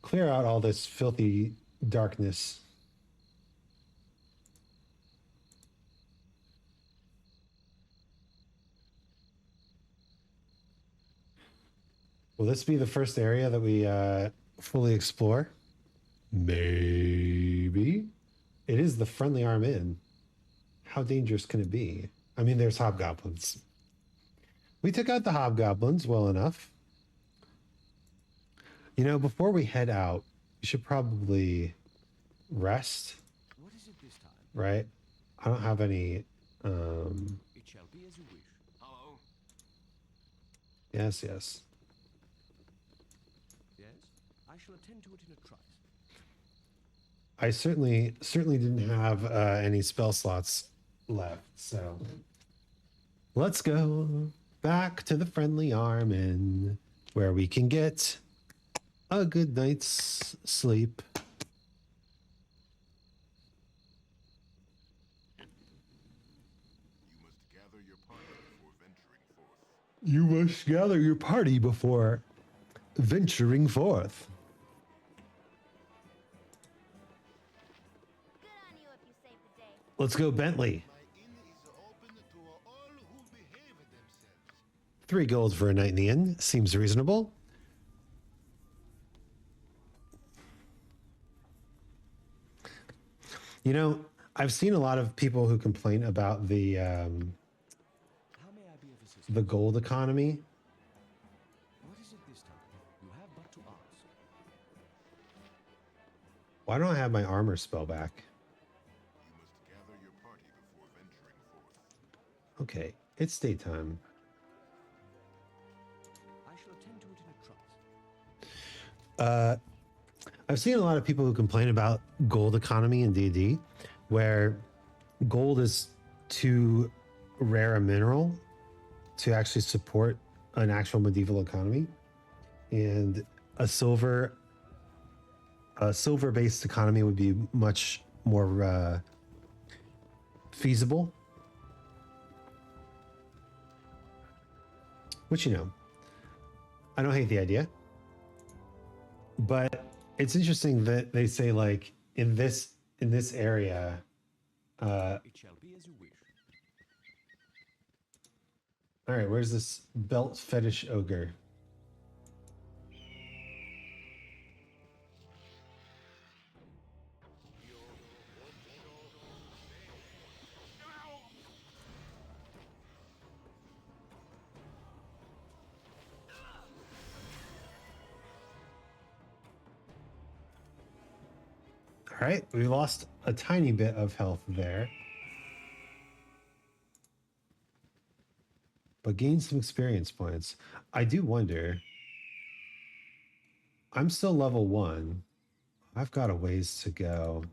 Clear out all this filthy darkness. Will this be the first area that we fully explore? Maybe. It is the Friendly Arm Inn. How dangerous can it be? I mean, there's hobgoblins. We took out the hobgoblins well enough. You know, before we head out, we should probably rest. What is it this time? Right? I don't have any... It shall be as you wish. Hello? Yes, yes. Yes? I shall attend to it in a trice. I certainly didn't have any spell slots left, so let's go back to the Friendly Arm Inn, where we can get a good night's sleep. You must gather your party before venturing forth. Let's go, Bentley. 3 gold for a night in the inn seems reasonable. You know, I've seen a lot of people who complain about the gold economy. What is it this time? You have but to ask. Why don't I have my armor spell back? Okay, it's daytime. I shall attend to it in a trice. I've seen a lot of people who complain about gold economy in D&D, where gold is too rare a mineral to actually support an actual medieval economy, and a silver-based economy would be much more feasible. Which, you know, I don't hate the idea, but it's interesting that they say, like, in this area, it shall be as you wish. All right, where's this belt fetish ogre? All right, we lost a tiny bit of health there, but gained some experience points. I do wonder, I'm still level 1. I've got a ways to go.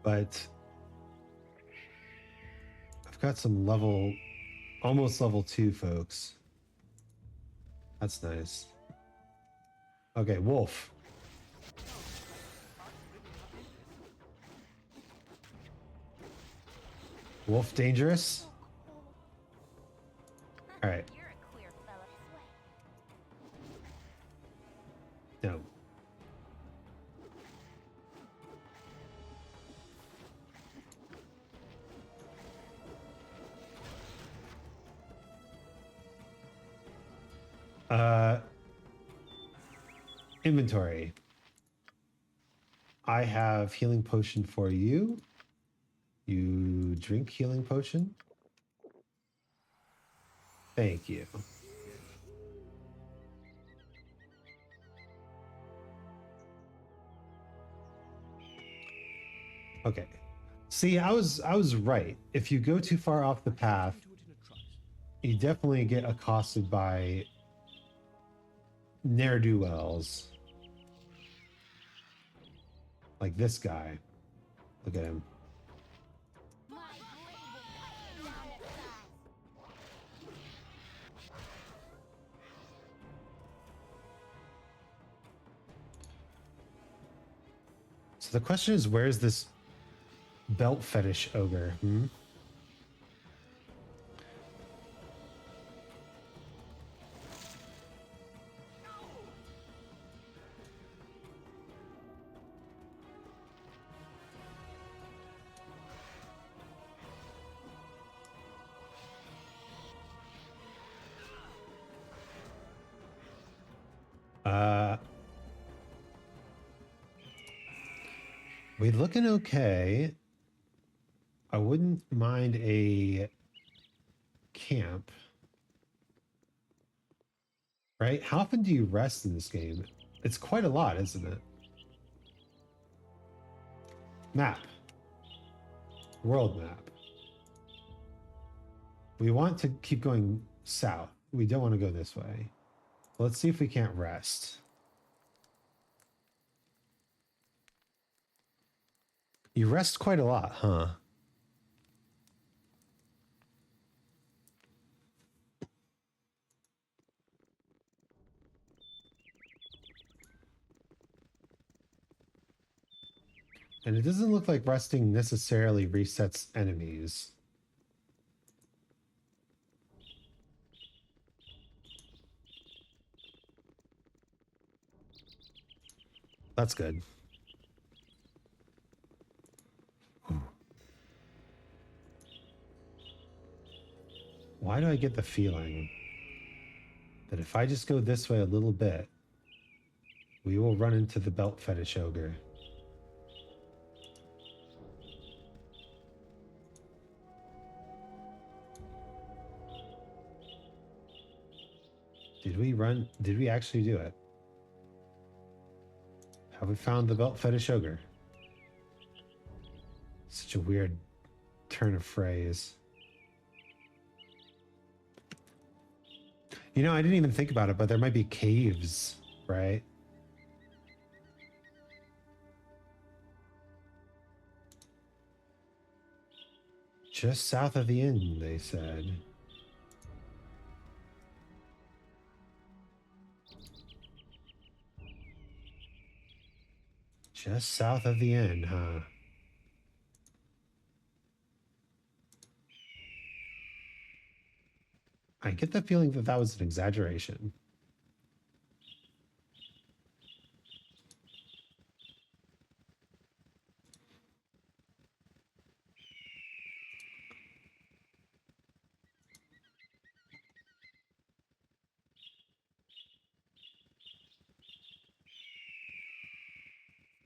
But I've got some almost level 2 folks. That's nice. Okay, wolf. Wolf dangerous? All right. No. Uh, inventory. I have healing potion for you. You drink healing potion. Thank you. Okay. See, I was right. If you go too far off the path, you definitely get accosted by ne'er-do-wells. Like this guy. Look at him. So the question is, where's this belt fetish ogre? We looking okay. I wouldn't mind a camp. Right? How often do you rest in this game? It's quite a lot, isn't it? Map. World map. We want to keep going south. We don't want to go this way. Let's see if we can't rest. You rest quite a lot, huh? And it doesn't look like resting necessarily resets enemies. That's good. Why do I get the feeling that if I just go this way a little bit, we will run into the belt fetish ogre? Did we actually do it? Have we found the belt fetish ogre? Such a weird turn of phrase. You know, I didn't even think about it, but there might be caves, right? Just south of the inn, they said. Just south of the inn, huh? I get the feeling that that was an exaggeration.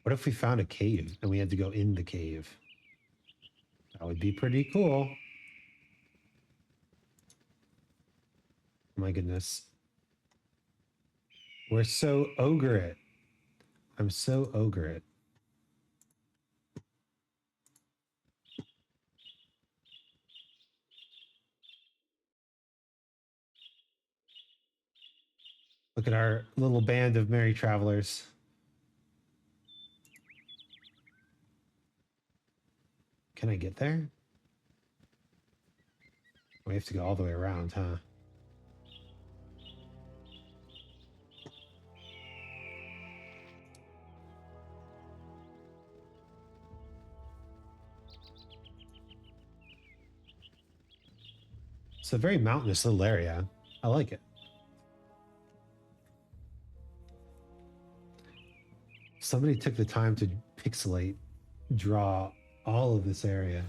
What if we found a cave and we had to go in the cave? That would be pretty cool. My goodness. We're so ogre it. I'm so ogre it. Look at our little band of merry travelers. Can I get there? We have to go all the way around, huh? It's a very mountainous little area. I like it. Somebody took the time to pixelate, draw all of this area.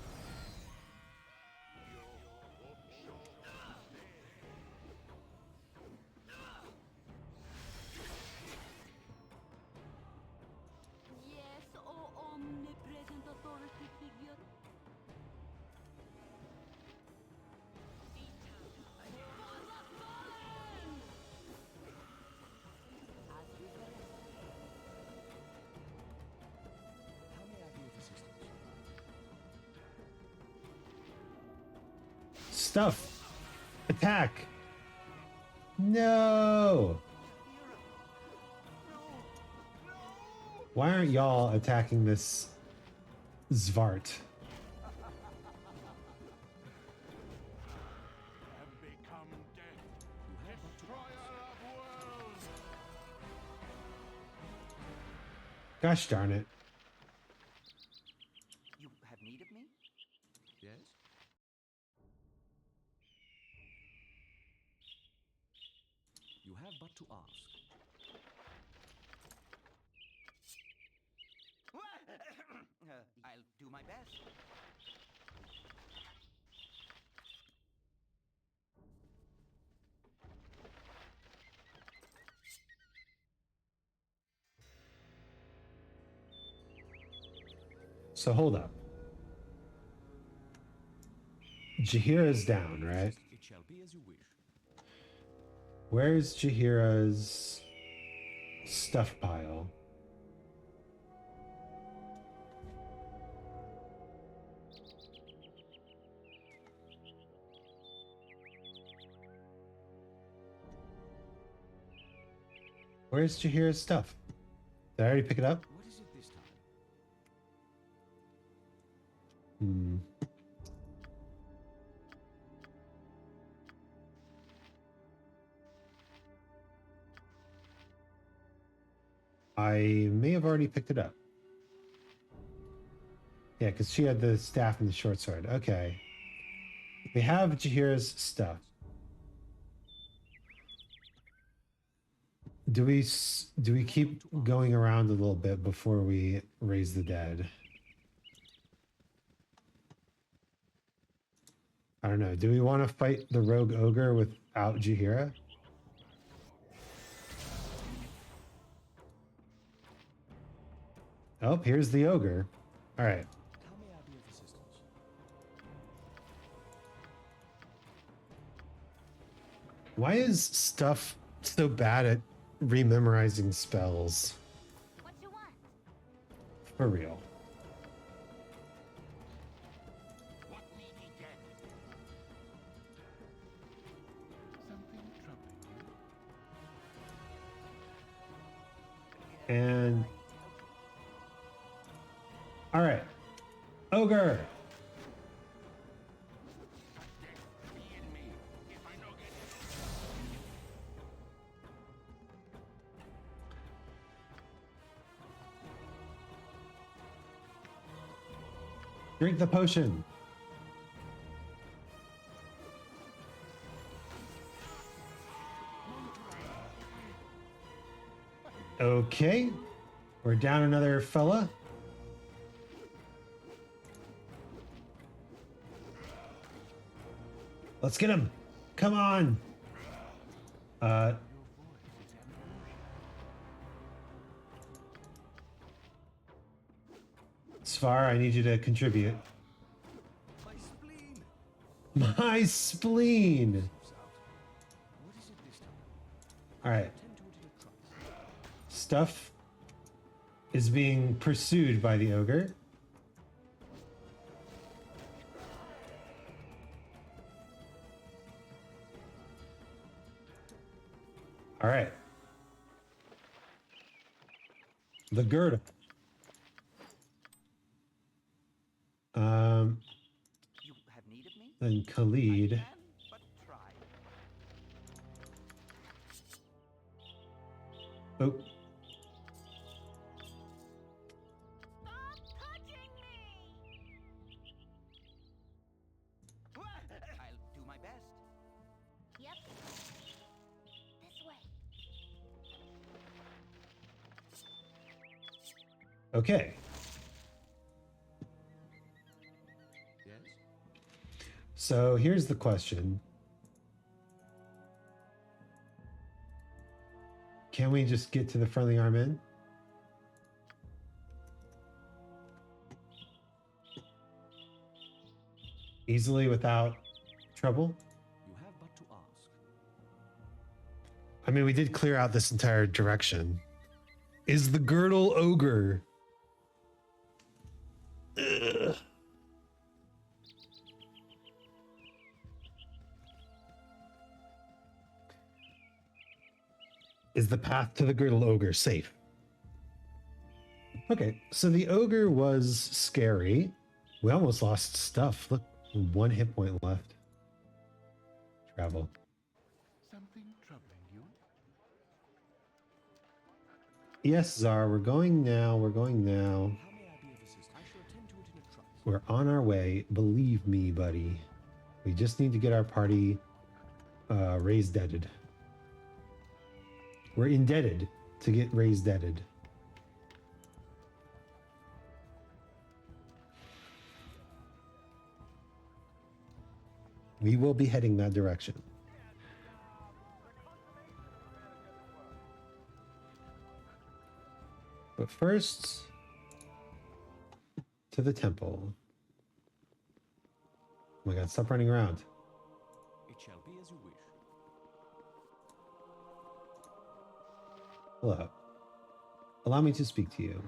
Stuff. Attack. No. Why aren't y'all attacking this Zvart? Gosh darn it. You have need of me? Yes? You have but to ask. I'll do my best. So hold up. Jaheira's down, right? It shall be as you wish. Where's Jaheira's stuff pile? Where's Jaheira's stuff? Did I already pick it up? What is it this time? Hmm. I may have already picked it up. Yeah, because she had the staff and the short sword. Okay. We have Jaheira's stuff. Do we keep going around a little bit before we raise the dead? I don't know. Do we want to fight the rogue ogre without Jaheira? Oh, here's the ogre. All right. How may I be of assistance? Why is stuff so bad at rememorizing spells? What you want? For real. What may be dead? Something troubling you? And all right, ogre. Be in me. If I no get Drink the potion. Okay, we're down another fella. Let's get him. Come on. Svar, I need you to contribute. My spleen! My spleen. What is it this time? All right. Tend to it in a trice. Stuff is being pursued by the ogre. All right. The girdle. You have need of me? Then Khalid. Can, but try. Oh, Stop touching me! I'll do my best. Yep. This way. okay. Yes? So here's the question. Can we just get to the friendly arm in? Easily without trouble? You have but to ask. I mean, we did clear out this entire direction. Is the girdle ogre? Ugh. Is the path to the Girdle Ogre safe? Okay, so the ogre was scary. We almost lost stuff. Look, 1 hit point left. Travel. Something troubling you? Yes, Czar, we're going now. We're going now. We're on our way. Believe me, buddy. We just need to get our party raised deaded. We're indebted to get raised deaded. We will be heading that direction. But first, to the temple. Oh my god, stop running around. It shall be as you wish. Hello. Allow me to speak to you.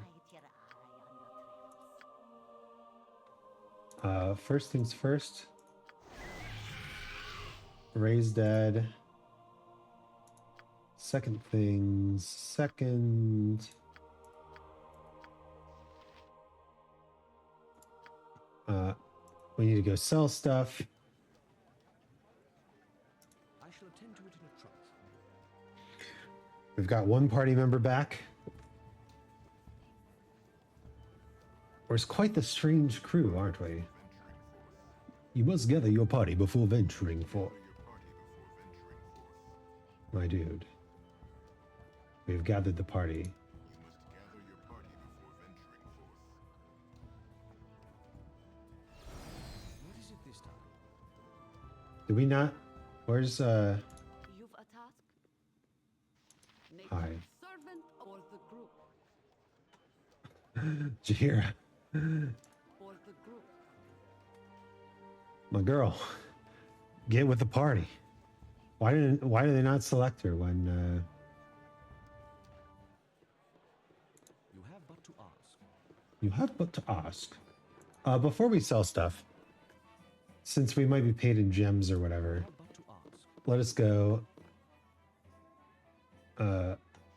First things first. Raise dead. Second things second. We need to go sell stuff. I shall attend to it in a trice. We've got 1 party member back. We're quite the strange crew, aren't we? You must gather your party before venturing forth. My dude. We've gathered the party. What is it this time? Do we not? Where's You've a task? Make Hi. you servant or the group. Jahira? Or the group. My girl. Get with the party. Why do they not select her when You have but to ask. you have but to ask. Before we sell stuff, since we might be paid in gems or whatever, let us go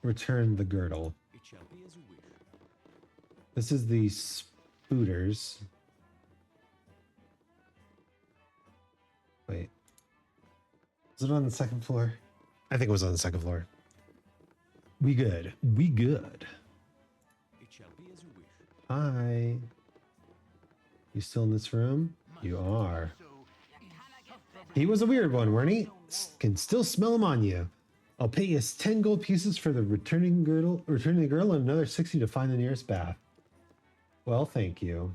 return the girdle. It shall be as you wish. This is the spooters. Wait. Is it on the 2nd floor? I think it was on the 2nd floor. We good. We good. It shall be as you wish. Hi. You still in this room? You are. He was a weird one, weren't he? Can still smell him on you. I'll pay you 10 gold pieces for the returning the girl, and another 60 to find the nearest bath. Well, thank you.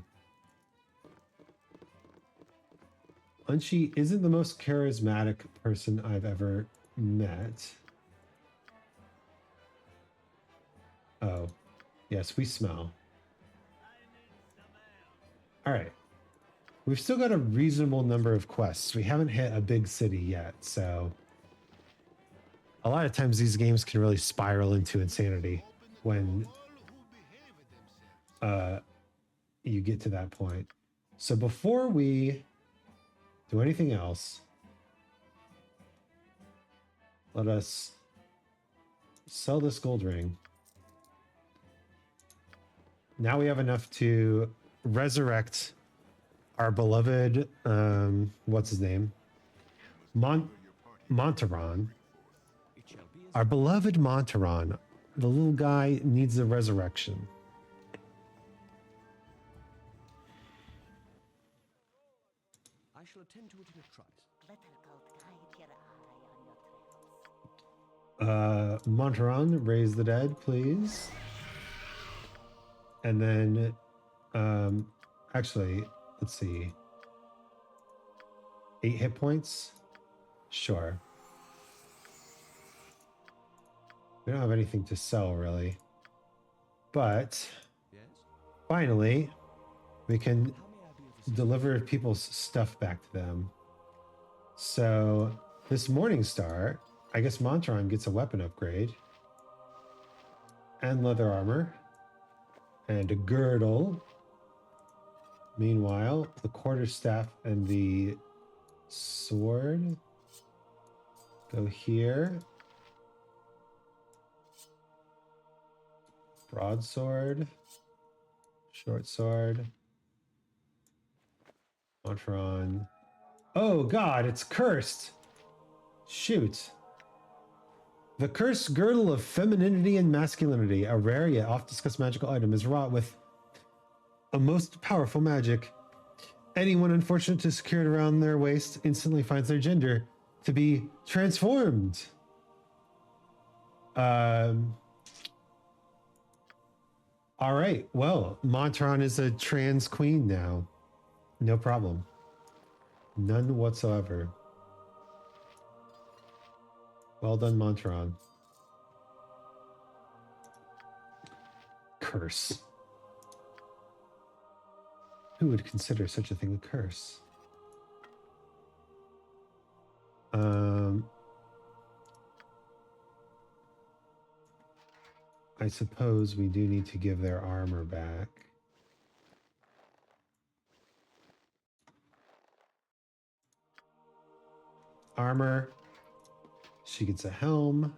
Unchi isn't the most charismatic person I've ever met. Oh, yes, we smell. All right. We've still got a reasonable number of quests. We haven't hit a big city yet, so a lot of times these games can really spiral into insanity when you get to that point. So before we do anything else, let us sell this gold ring. Now we have enough to resurrect our beloved, what's his name? Montaron. Our beloved Montaron. The little guy needs a resurrection. I shall attend to it in a trice. Montaron, raise the dead, please. And then, actually, let's see. 8 hit points? Sure. We don't have anything to sell, really. But, finally, we can deliver people's stuff back to them. So, this Morning Star, I guess Montaron gets a weapon upgrade. And leather armor. And a girdle. Meanwhile, the quarterstaff and the sword go here. Broadsword. Short sword. Montron. Oh god, it's cursed. Shoot. The cursed girdle of femininity and masculinity, a rare yet oft discussed magical item, is wrought with a most powerful magic. Anyone unfortunate to secure it around their waist instantly finds their gender to be transformed. All right. Well, Montron is a trans queen now. No problem. None whatsoever. Well done, Montron. Curse. Who would consider such a thing a curse? I suppose we do need to give their armor back. Armor. She gets a helm.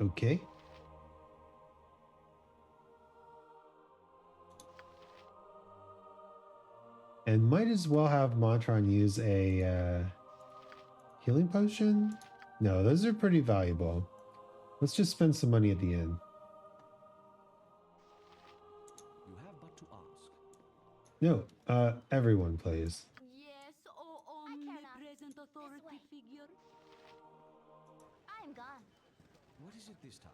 Okay. And might as well have Montron use a healing potion? No, those are pretty valuable. Let's just spend some money at the end. You have but to ask. No, everyone plays. Yes, oh omnipresent authority figure. I'm gone. What is it this time?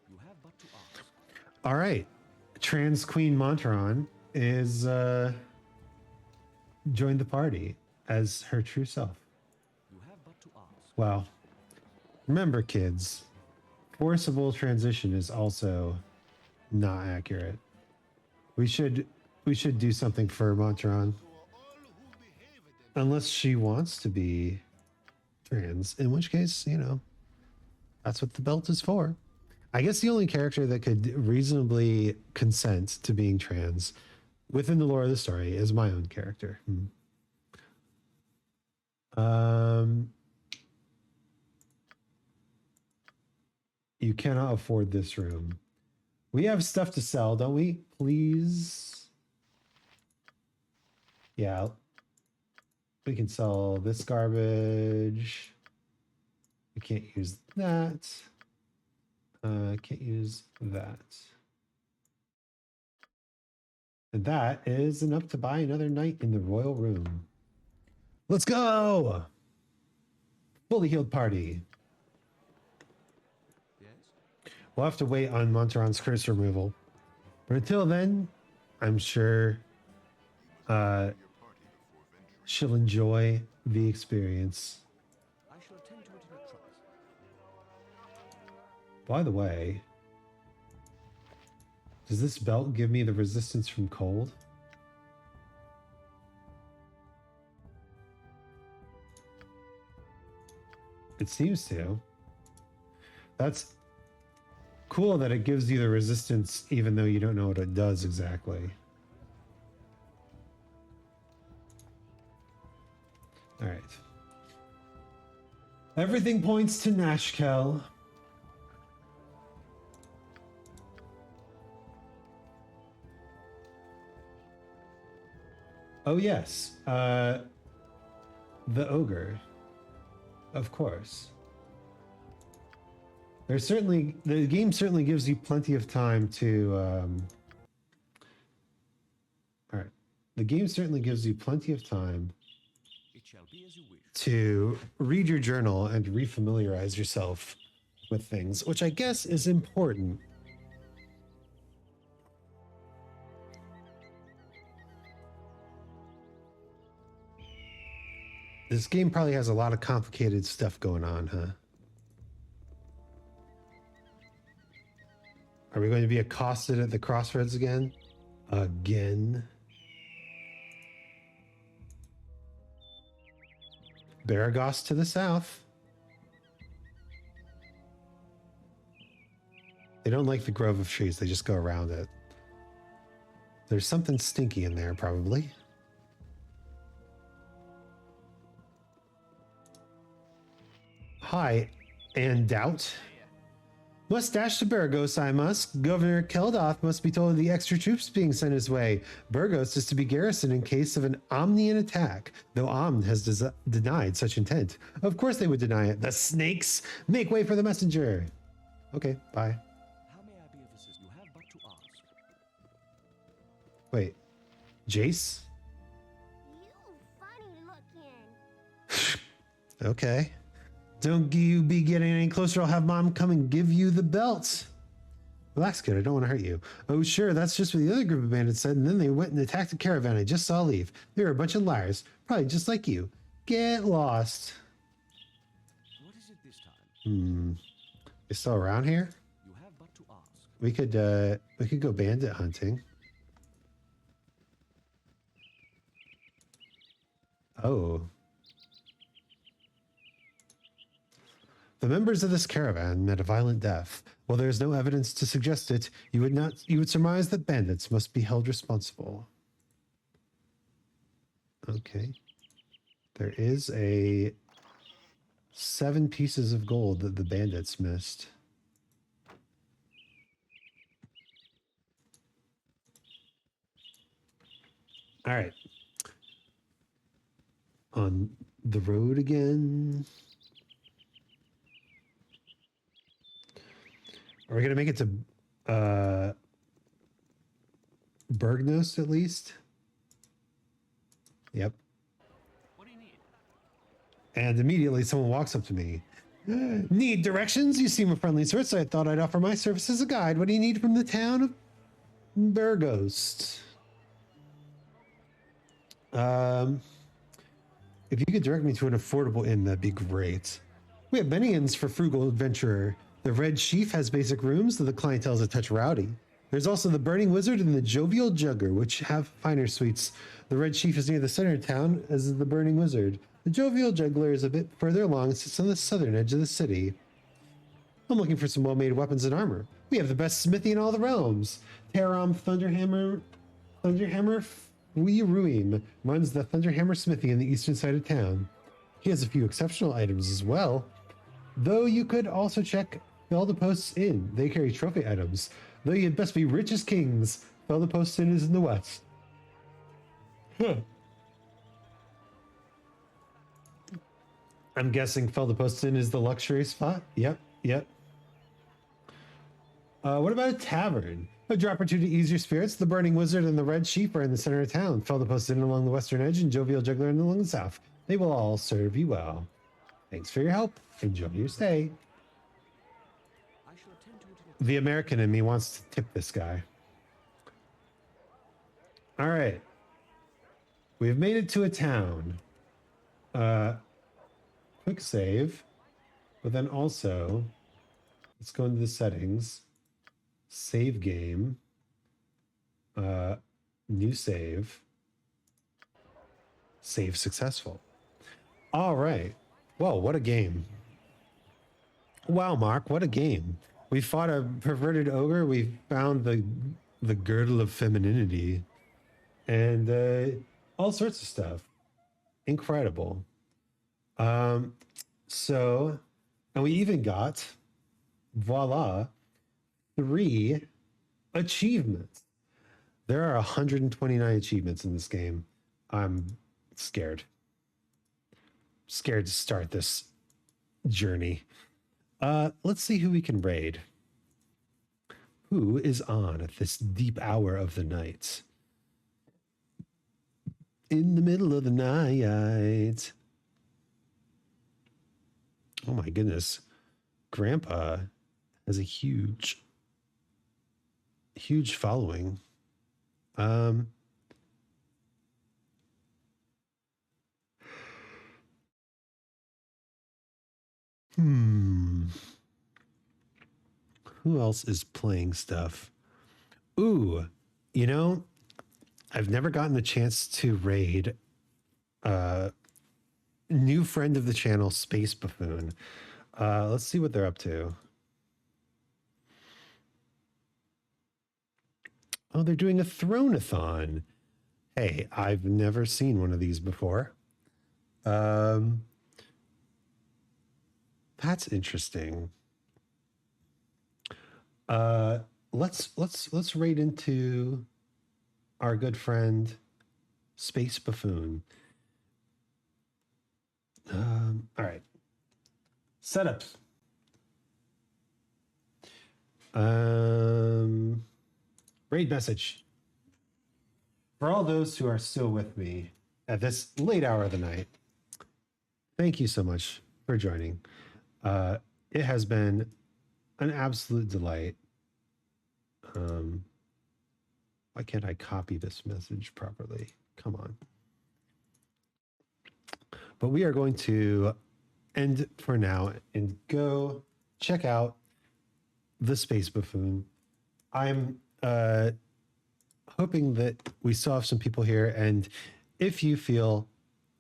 You have but to ask. All right. Trans Queen Montron is joined the party as her true self. You have but to ask. Well, remember, kids, forcible transition is also not accurate. We should do something for Montron. Unless she wants to be trans, in which case, you know, that's what the belt is for. I guess the only character that could reasonably consent to being trans within the lore of the story is my own character. You cannot afford this room. We have stuff to sell, don't we? Please. Yeah. We can sell this garbage. We can't use that. Can't use that. And that is enough to buy another night in the royal room. Let's go! Fully healed party. Yes? We'll have to wait on Montron's curse removal. But until then, I'm sure she'll enjoy the experience. I shall attend to it in a trice. By the way, does this belt give me the resistance from cold? It seems to. That's cool that it gives you the resistance even though you don't know what it does exactly. All right. Everything points to Nashkel. Oh yes, the ogre, of course. There's certainly, the game certainly gives you plenty of time to, all right. The game certainly gives you plenty of time It shall be as you wish. to read your journal and refamiliarize yourself with things, which I guess is important. This game probably has a lot of complicated stuff going on, huh? Are we going to be accosted at the crossroads again? Again? Baragos to the south. They don't like the grove of trees. They just go around it. There's something stinky in there, probably. Hi, and doubt. Must dash to Burgos, I must. Governor Keldoth must be told of the extra troops being sent his way. Burgos is to be garrisoned in case of an Omnian attack, though Omn has denied such intent. Of course they would deny it. The snakes! Make way for the messenger! Okay, bye. How may I be of assistance? You have but to ask. Wait. Jace? You funny looking. Okay. Don't you be getting any closer, I'll have Mom come and give you the belt. Relax, kid, I don't want to hurt you. Oh, sure, that's just what the other group of bandits said, and then they went and attacked the caravan I just saw leave. They were a bunch of liars, probably just like you. Get lost. What is it this time? You still around here? You have but to ask. We could go bandit hunting. Oh. The members of this caravan met a violent death. While there is no evidence to suggest it, you would surmise that bandits must be held responsible. Okay. There is 7 pieces of gold that the bandits missed. All right. On the road again. Are we going to make it to Bergnos at least? Yep. What do you need? And immediately someone walks up to me. Need directions? You seem a friendly sort, so I thought I'd offer my service as a guide. What do you need from the town of Burgos? If you could direct me to an affordable inn, that'd be great. We have many inns for frugal adventurer. The Red Chief has basic rooms, though the clientele is a touch rowdy. There's also the Burning Wizard and the Jovial Juggler, which have finer suites. The Red Chief is near the center of town, as is the Burning Wizard. The Jovial Juggler is a bit further along and sits on the southern edge of the city. I'm looking for some well-made weapons and armor. We have the best smithy in all the realms. Taram Thunderhammer Fuiruim runs the Thunderhammer Smithy in the eastern side of town. He has a few exceptional items as well. Though you could also check Feldapost's Inn. They carry trophy items. Though you'd best be rich as kings. Feldapost's Inn is in the west. Huh. I'm guessing Feldapost's Inn is the luxury spot? Yep. What about a tavern? A drop or two to ease your spirits. The Burning Wizard and the Red Chief are in the center of town. Feldapost's Inn along the western edge and Jovial Juggler along the south. They will all serve you well. Thanks for your help. Enjoy your stay. The American in me wants to tip this guy. All right. We've made it to a town. Quick save. But then also, let's go into the settings. Save game. New save. Save successful. All right. Whoa, what a game. Wow, Mark, what a game. We fought a perverted ogre. We found the girdle of femininity. And all sorts of stuff. Incredible. And we even got, voila, 3 achievements. There are 129 achievements in this game. I'm scared. Scared to start this journey. Let's see who we can raid. Who is on at this deep hour of the night? In the middle of the night. Oh my goodness. Grandpa has a huge following. Who else is playing stuff? Ooh, I've never gotten a chance to raid new friend of the channel, Space Buffoon. Let's see what they're up to. Oh, they're doing a Thronathon. Hey, I've never seen one of these before. That's interesting. Let's raid into our good friend Space Buffoon. All right. Setups. Raid message. For all those who are still with me at this late hour of the night, thank you so much for joining. It has been an absolute delight. Why can't I copy this message properly? Come on. But we are going to end for now and go check out the Space Buffoon. I'm hoping that we still have some people here, and if you feel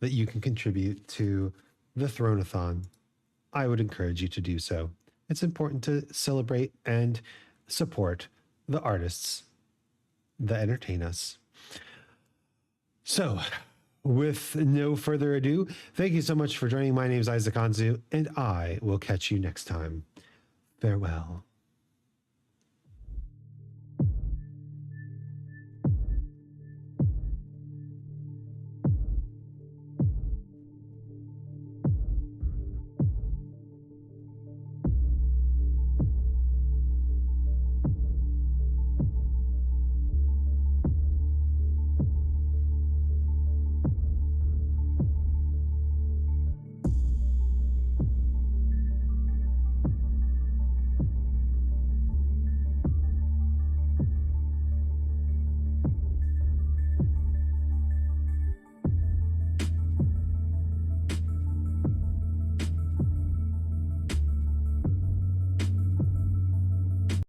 that you can contribute to the Thronathon, I would encourage you to do so. It's important to celebrate and support the artists that entertain us. So, with no further ado, thank you so much for joining. My name is Isaac Anzu, and I will catch you next time. Farewell.